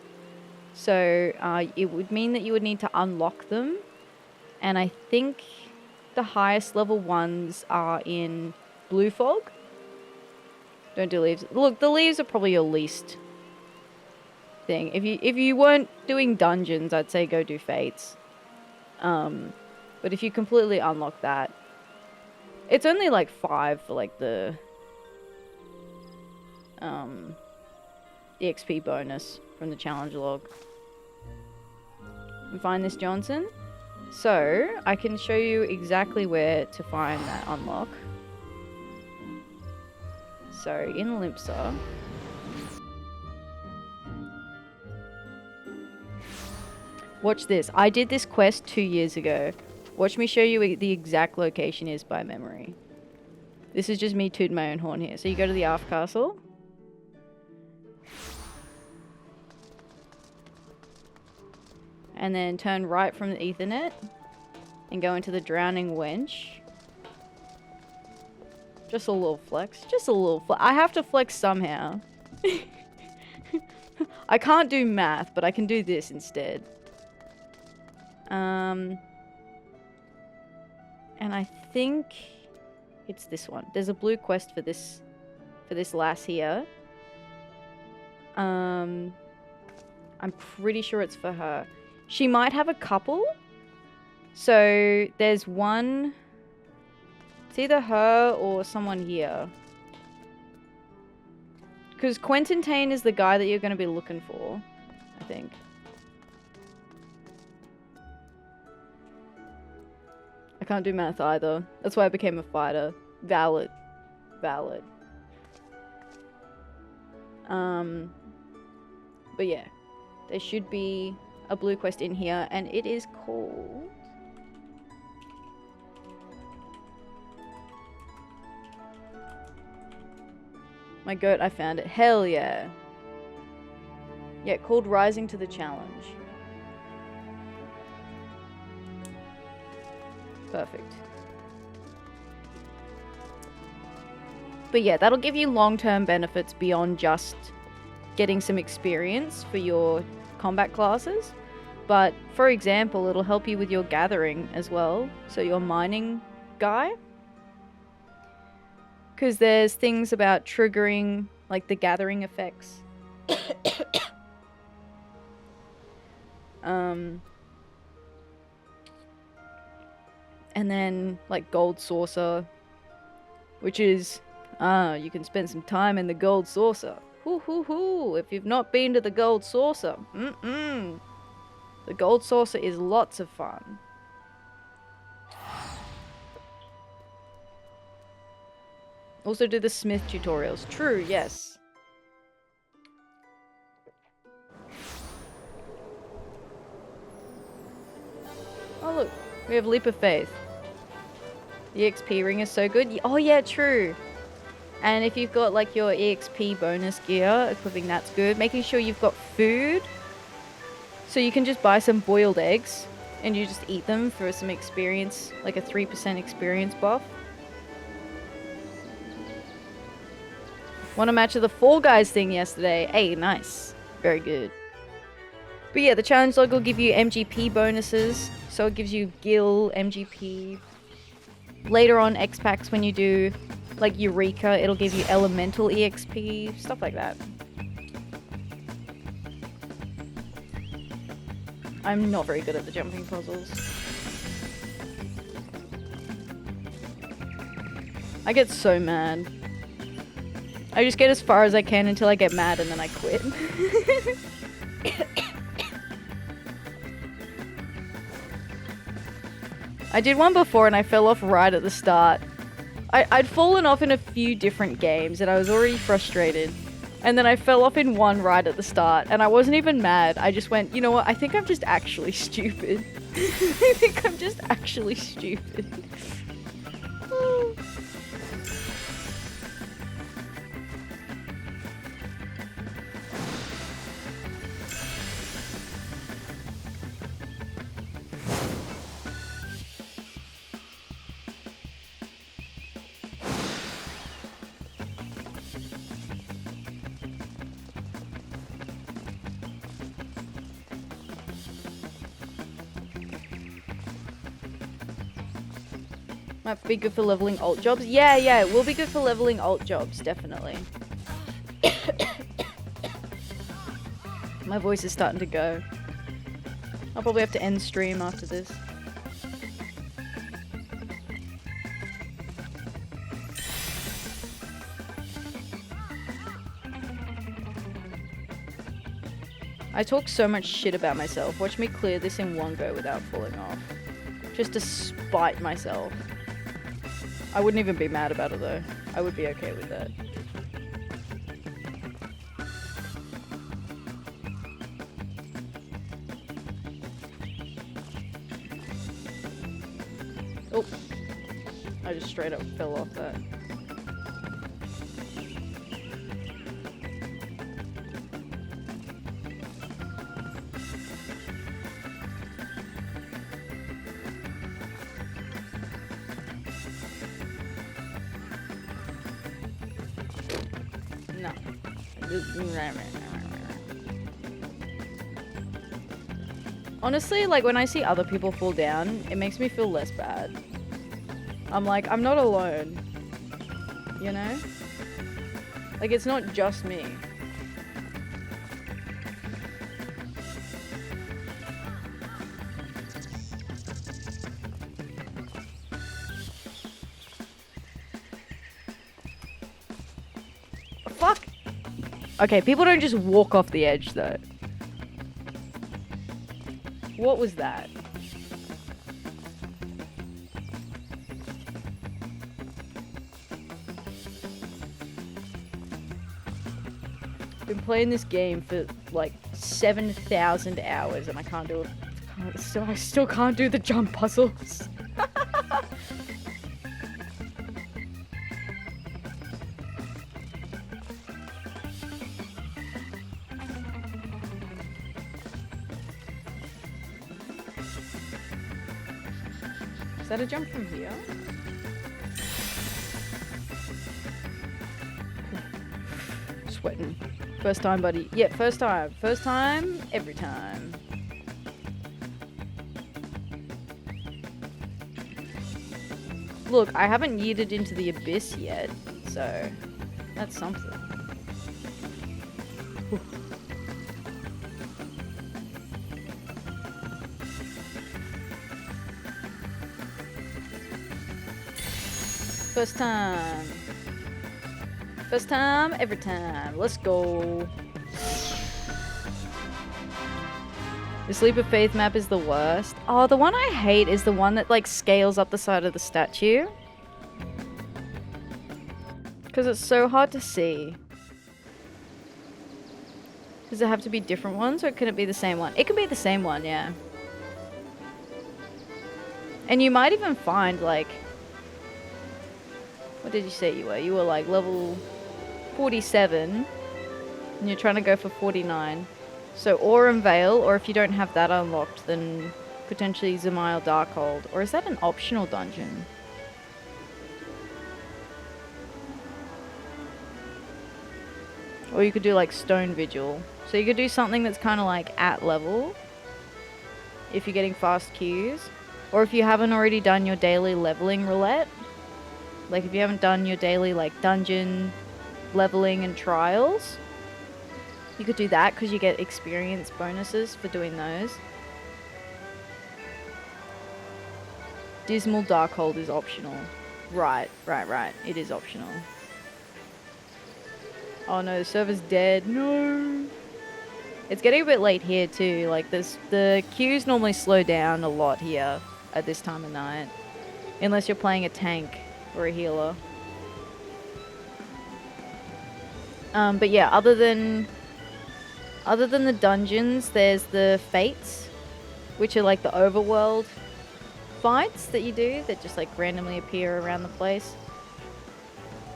So it would mean that you would need to unlock them. And I think the highest level ones are in Blue Fog. Don't do leaves. Look, the leaves are probably your least thing. If you weren't doing dungeons, I'd say go do fates. But if you completely unlock that, it's only like 5 for like the XP bonus from the challenge log. You find this, Johnson? So, I can show you exactly where to find that unlock. So, in Limsa. Watch this. I did this quest 2 years ago. Watch me show you the exact location is by memory. This is just me tooting my own horn here. So you go to the Arf Castle. And then turn right from the Ethernet. And go into the Drowning Wench. Just a little flex. Just a little flex. I have to flex somehow. I can't do math, but I can do this instead. And I think it's this one. There's a blue quest for this lass here. I'm pretty sure it's for her. She might have a couple. So there's one. It's either her or someone here. Because Quentin Tane is the guy that you're going to be looking for, I think. I can't do math either. That's why I became a fighter. Valid. Valid. But yeah. There should be a blue quest in here, and it is called... My goat, I found it. Hell yeah. Yeah, called Rising to the Challenge. Perfect. But yeah, that'll give you long-term benefits beyond just getting some experience for your combat classes. But, for example, it'll help you with your gathering as well. So your mining guy. Because there's things about triggering, like, the gathering effects. And then, like, Gold Saucer. Which is, you can spend some time in the Gold Saucer. Hoo hoo hoo! If you've not been to the Gold Saucer. The Gold Saucer is lots of fun. Also do the smith tutorials. True, yes. Oh look, we have Leap of Faith. The XP ring is so good. Oh yeah, true. And if you've got like your EXP bonus gear, equipping that's good. Making sure you've got food. So you can just buy some boiled eggs and you just eat them for some experience, like a 3% experience buff. Won a match of the Fall Guys thing yesterday. Hey, nice. Very good. But yeah, the challenge log will give you MGP bonuses. So it gives you Gil, MGP. Later on, X-Packs, when you do like Eureka, it'll give you Elemental EXP. Stuff like that. I'm not very good at the jumping puzzles. I get so mad. I just get as far as I can until I get mad and then I quit. I did one before and I fell off right at the start. I'd fallen off in a few different games and I was already frustrated. And then I fell off in one right at the start and I wasn't even mad. I just went, you know what, I think I'm just actually stupid. I think I'm just actually stupid. Might be good for leveling alt jobs. Yeah, it will be good for leveling alt jobs, definitely. My voice is starting to go. I'll probably have to end stream after this. I talk so much shit about myself. Watch me clear this in one go without falling off. Just to spite myself. I wouldn't even be mad about it though. I would be okay with that. Oh. I just straight up fell off that. No. Honestly, like when I see other people fall down, it makes me feel less bad. I'm like, I'm not alone. You know? Like it's not just me. Fuck! Okay, people don't just walk off the edge though. What was that? Been playing this game for like 7,000 hours and I can't do it. I still can't do the jump puzzles. that a jump from here? Sweating. First time, buddy. Yeah, first time. First time, every time. Look, I haven't yeeted into the abyss yet, so that's something. First time. First time, every time. Let's go. The Leap of Faith map is the worst. Oh, the one I hate is the one that like scales up the side of the statue. Because it's so hard to see. Does it have to be different ones or can it be the same one? It can be the same one, yeah. And you might even find like... What did you say you were? You were like level 47 and you're trying to go for 49. So Aurum Vale, or if you don't have that unlocked, then potentially Zemail Darkhold. Or is that an optional dungeon? Or you could do like Stone Vigil. So you could do something that's kind of like at level if you're getting fast queues. Or if you haven't already done your daily leveling roulette. Like if you haven't done your daily like dungeon leveling and trials. You could do that because you get experience bonuses for doing those. Dismal Darkhold is optional. Right. It is optional. Oh no, the server's dead. No. It's getting a bit late here too. Like the queues normally slow down a lot here at this time of night. Unless you're playing a tank or a healer. But yeah, other than the dungeons, there's the fates, which are like the overworld fights that you do that just like randomly appear around the place.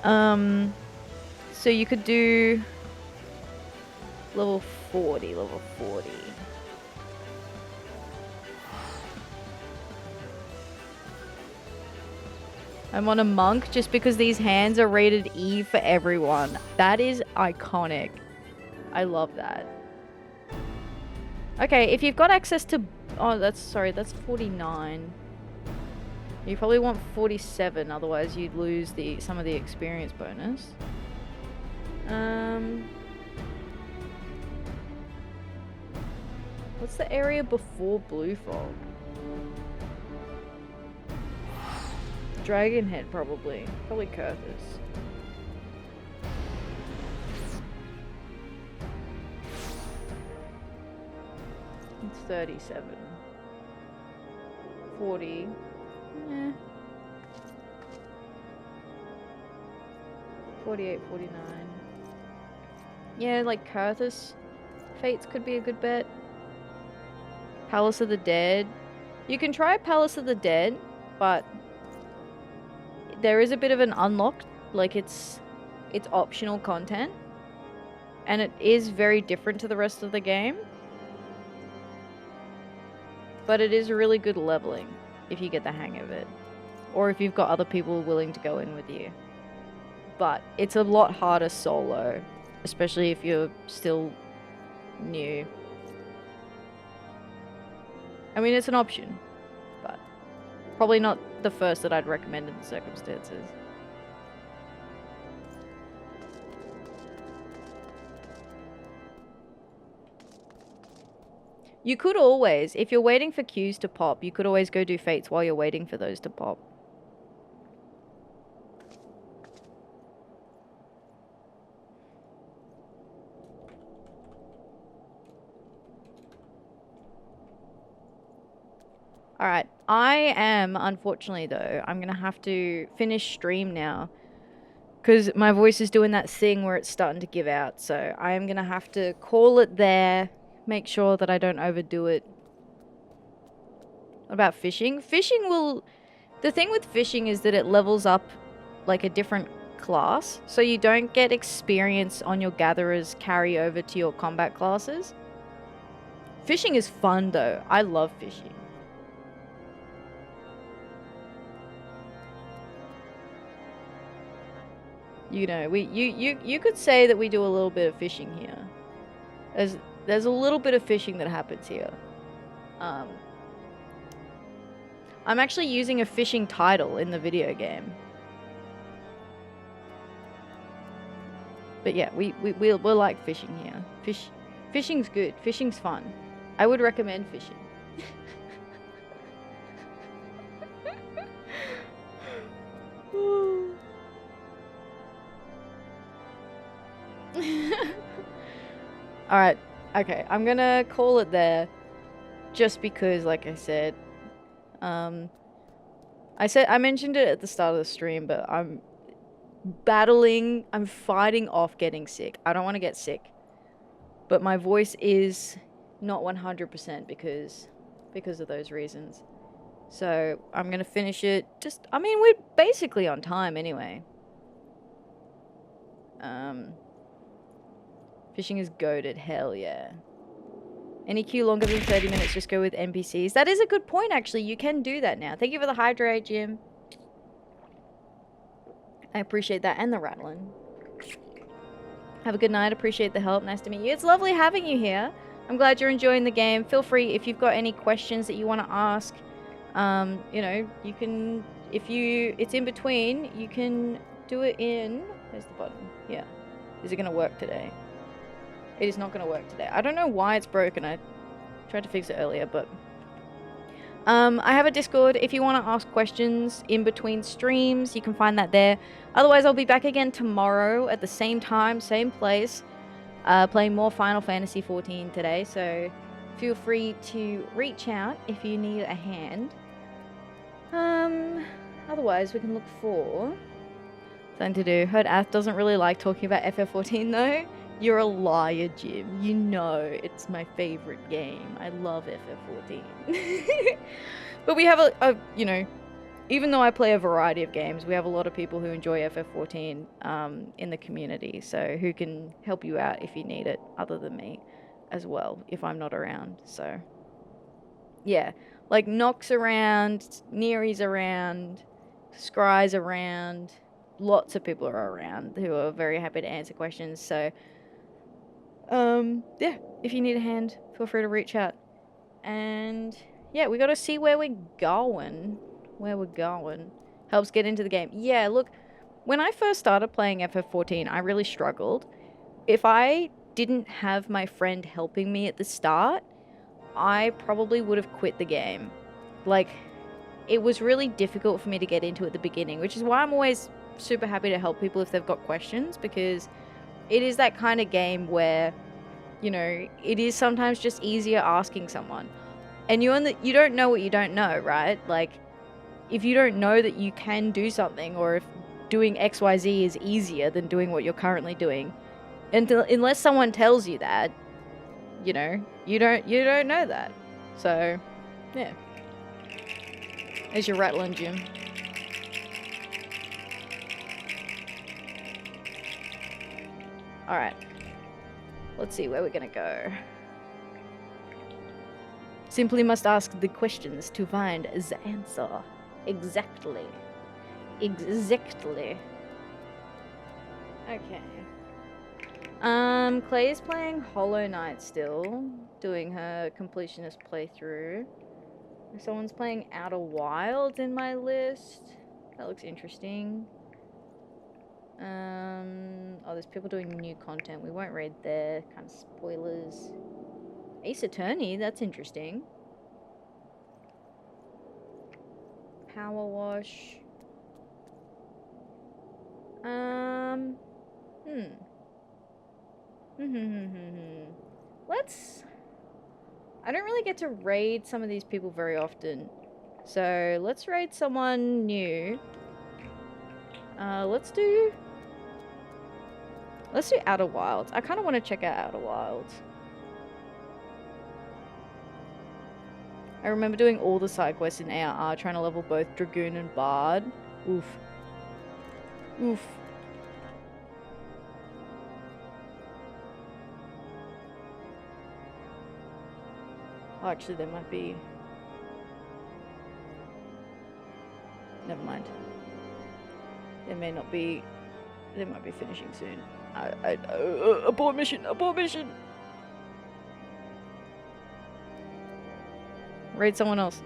So you could do level 40. I'm on a monk just because these hands are rated E for everyone. That is iconic. I love that. Okay, if you've got access to... Oh, that's 49. You probably want 47, otherwise you'd lose some of the experience bonus. What's the area before Blue Fog? Dragonhead, probably. Probably Kurthus. It's 37. 40. Eh. 48, 49. Yeah, like Kurthus Fates could be a good bet. Palace of the Dead. You can try Palace of the Dead, but there is a bit of an unlocked, like it's optional content. And it is very different to the rest of the game. But it is really good leveling if you get the hang of it. Or if you've got other people willing to go in with you. But it's a lot harder solo, especially if you're still new. I mean, it's an option, but probably not the first that I'd recommend in the circumstances. You could always, if you're waiting for queues to pop, you could always go do fates while you're waiting for those to pop. Alright, I am, unfortunately though, I'm gonna have to finish stream now. Because my voice is doing that thing where it's starting to give out, so I am gonna have to call it there. Make sure that I don't overdo it. What about fishing? Fishing will... The thing with fishing is that it levels up like a different class. So you don't get experience on your gatherers carry over to your combat classes. Fishing is fun though. I love fishing. you know, you could say that we do a little bit of fishing here. There's a little bit of fishing that happens here. I'm actually using a fishing title in the video game. But yeah, we're like fishing here. Fishing's good. Fishing's fun. I would recommend fishing. Alright, okay, I'm gonna call it there. Just because, like I said, I mentioned it at the start of the stream, but I'm fighting off getting sick. I don't want to get sick. But my voice is not 100% because of those reasons. So, I'm gonna finish it. I mean, we're basically on time anyway. Fishing is goated, hell yeah. Any queue longer than 30 minutes, just go with NPCs. That is a good point, actually. You can do that now. Thank you for the hydrate, Jim. I appreciate that, and the rattling. Have a good night. Appreciate the help. Nice to meet you. It's lovely having you here. I'm glad you're enjoying the game. Feel free, if you've got any questions that you want to ask, you know, you can, it's in between, you can do it in, where's the button? Yeah. Is it going to work today? It is not going to work today. I don't know why it's broken. I tried to fix it earlier, but... I have a Discord. If you want to ask questions in between streams, you can find that there. Otherwise, I'll be back again tomorrow at the same time, same place, playing more Final Fantasy XIV today. So feel free to reach out if you need a hand. Otherwise, we can look for something to do. Heard Ath doesn't really like talking about FF14 though. You're a liar, Jim. You know it's my favorite game. I love FF14. But we have a, you know, even though I play a variety of games, we have a lot of people who enjoy FF14 in the community, so who can help you out if you need it, other than me as well, if I'm not around. So, yeah. Like, Nox around, Neary's around, Scry's around, lots of people are around who are very happy to answer questions, so... yeah, if you need a hand, feel free to reach out. And yeah, we gotta see where we're going. Helps get into the game. Yeah, look, when I first started playing FF14, I really struggled. If I didn't have my friend helping me at the start, I probably would have quit the game. Like, it was really difficult for me to get into at the beginning, which is why I'm always super happy to help people if they've got questions, because it is that kind of game where, you know, it is sometimes just easier asking someone. And you don't know what you don't know, right? Like, if you don't know that you can do something, or if doing XYZ is easier than doing what you're currently doing, unless someone tells you that, you know, you don't know that. So, yeah. There's your rattling, Jim. Alright. Let's see where we're gonna go. Simply must ask the questions to find the answer. Exactly. Exactly. Okay. Clay's playing Hollow Knight still, doing her completionist playthrough. Someone's playing Outer Wilds in my list. That looks interesting. Oh, there's people doing new content. We won't read there. Kind of spoilers. Ace Attorney, that's interesting. Power Wash. Let's... I don't really get to raid some of these people very often. So, let's raid someone new. Let's do Outer Wilds. I kind of want to check out Outer Wilds. I remember doing all the side quests in ARR, trying to level both Dragoon and Bard. Oof. Oof. Oh, actually, there might be... Never mind. There may not be They might be finishing soon. Abort mission! Abort mission! Raid someone else.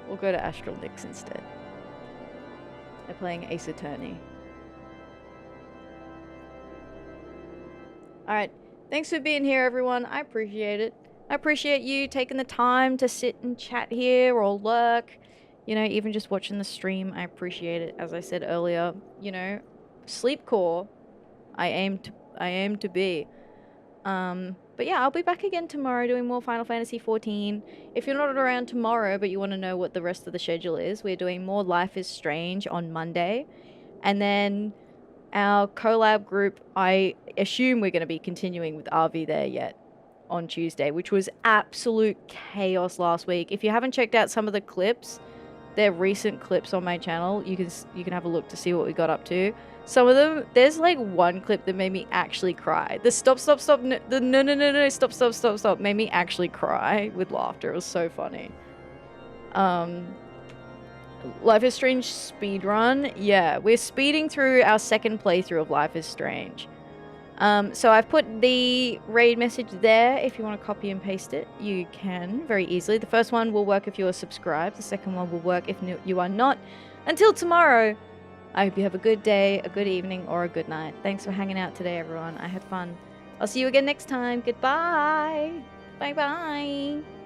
We'll go to Astral Nyx instead. They're playing Ace Attorney. Alright, thanks for being here, everyone. I appreciate it. I appreciate you taking the time to sit and chat here or lurk. You know, even just watching the stream, I appreciate it. As I said earlier, you know, sleep core, I aim to be. But yeah, I'll be back again tomorrow doing more Final Fantasy XIV. If you're not around tomorrow, but you want to know what the rest of the schedule is, we're doing more Life is Strange on Monday. And then our collab group, I assume we're going to be continuing with RV there yet on Tuesday, which was absolute chaos last week. If you haven't checked out some of the clips, they're recent clips on my channel. You can have a look to see what we got up to. Some of them, there's like one clip that made me actually cry. The stop, stop, stop, no, stop, made me actually cry with laughter. It was so funny. Life is Strange speedrun. Yeah, we're speeding through our second playthrough of Life is Strange. So I've put the raid message there. If you want to copy and paste it, you can very easily. The first one will work if you are subscribed. The second one will work if you are not. Until tomorrow, I hope you have a good day, a good evening, or a good night. Thanks for hanging out today, everyone. I had fun. I'll see you again next time. Goodbye. Bye-bye.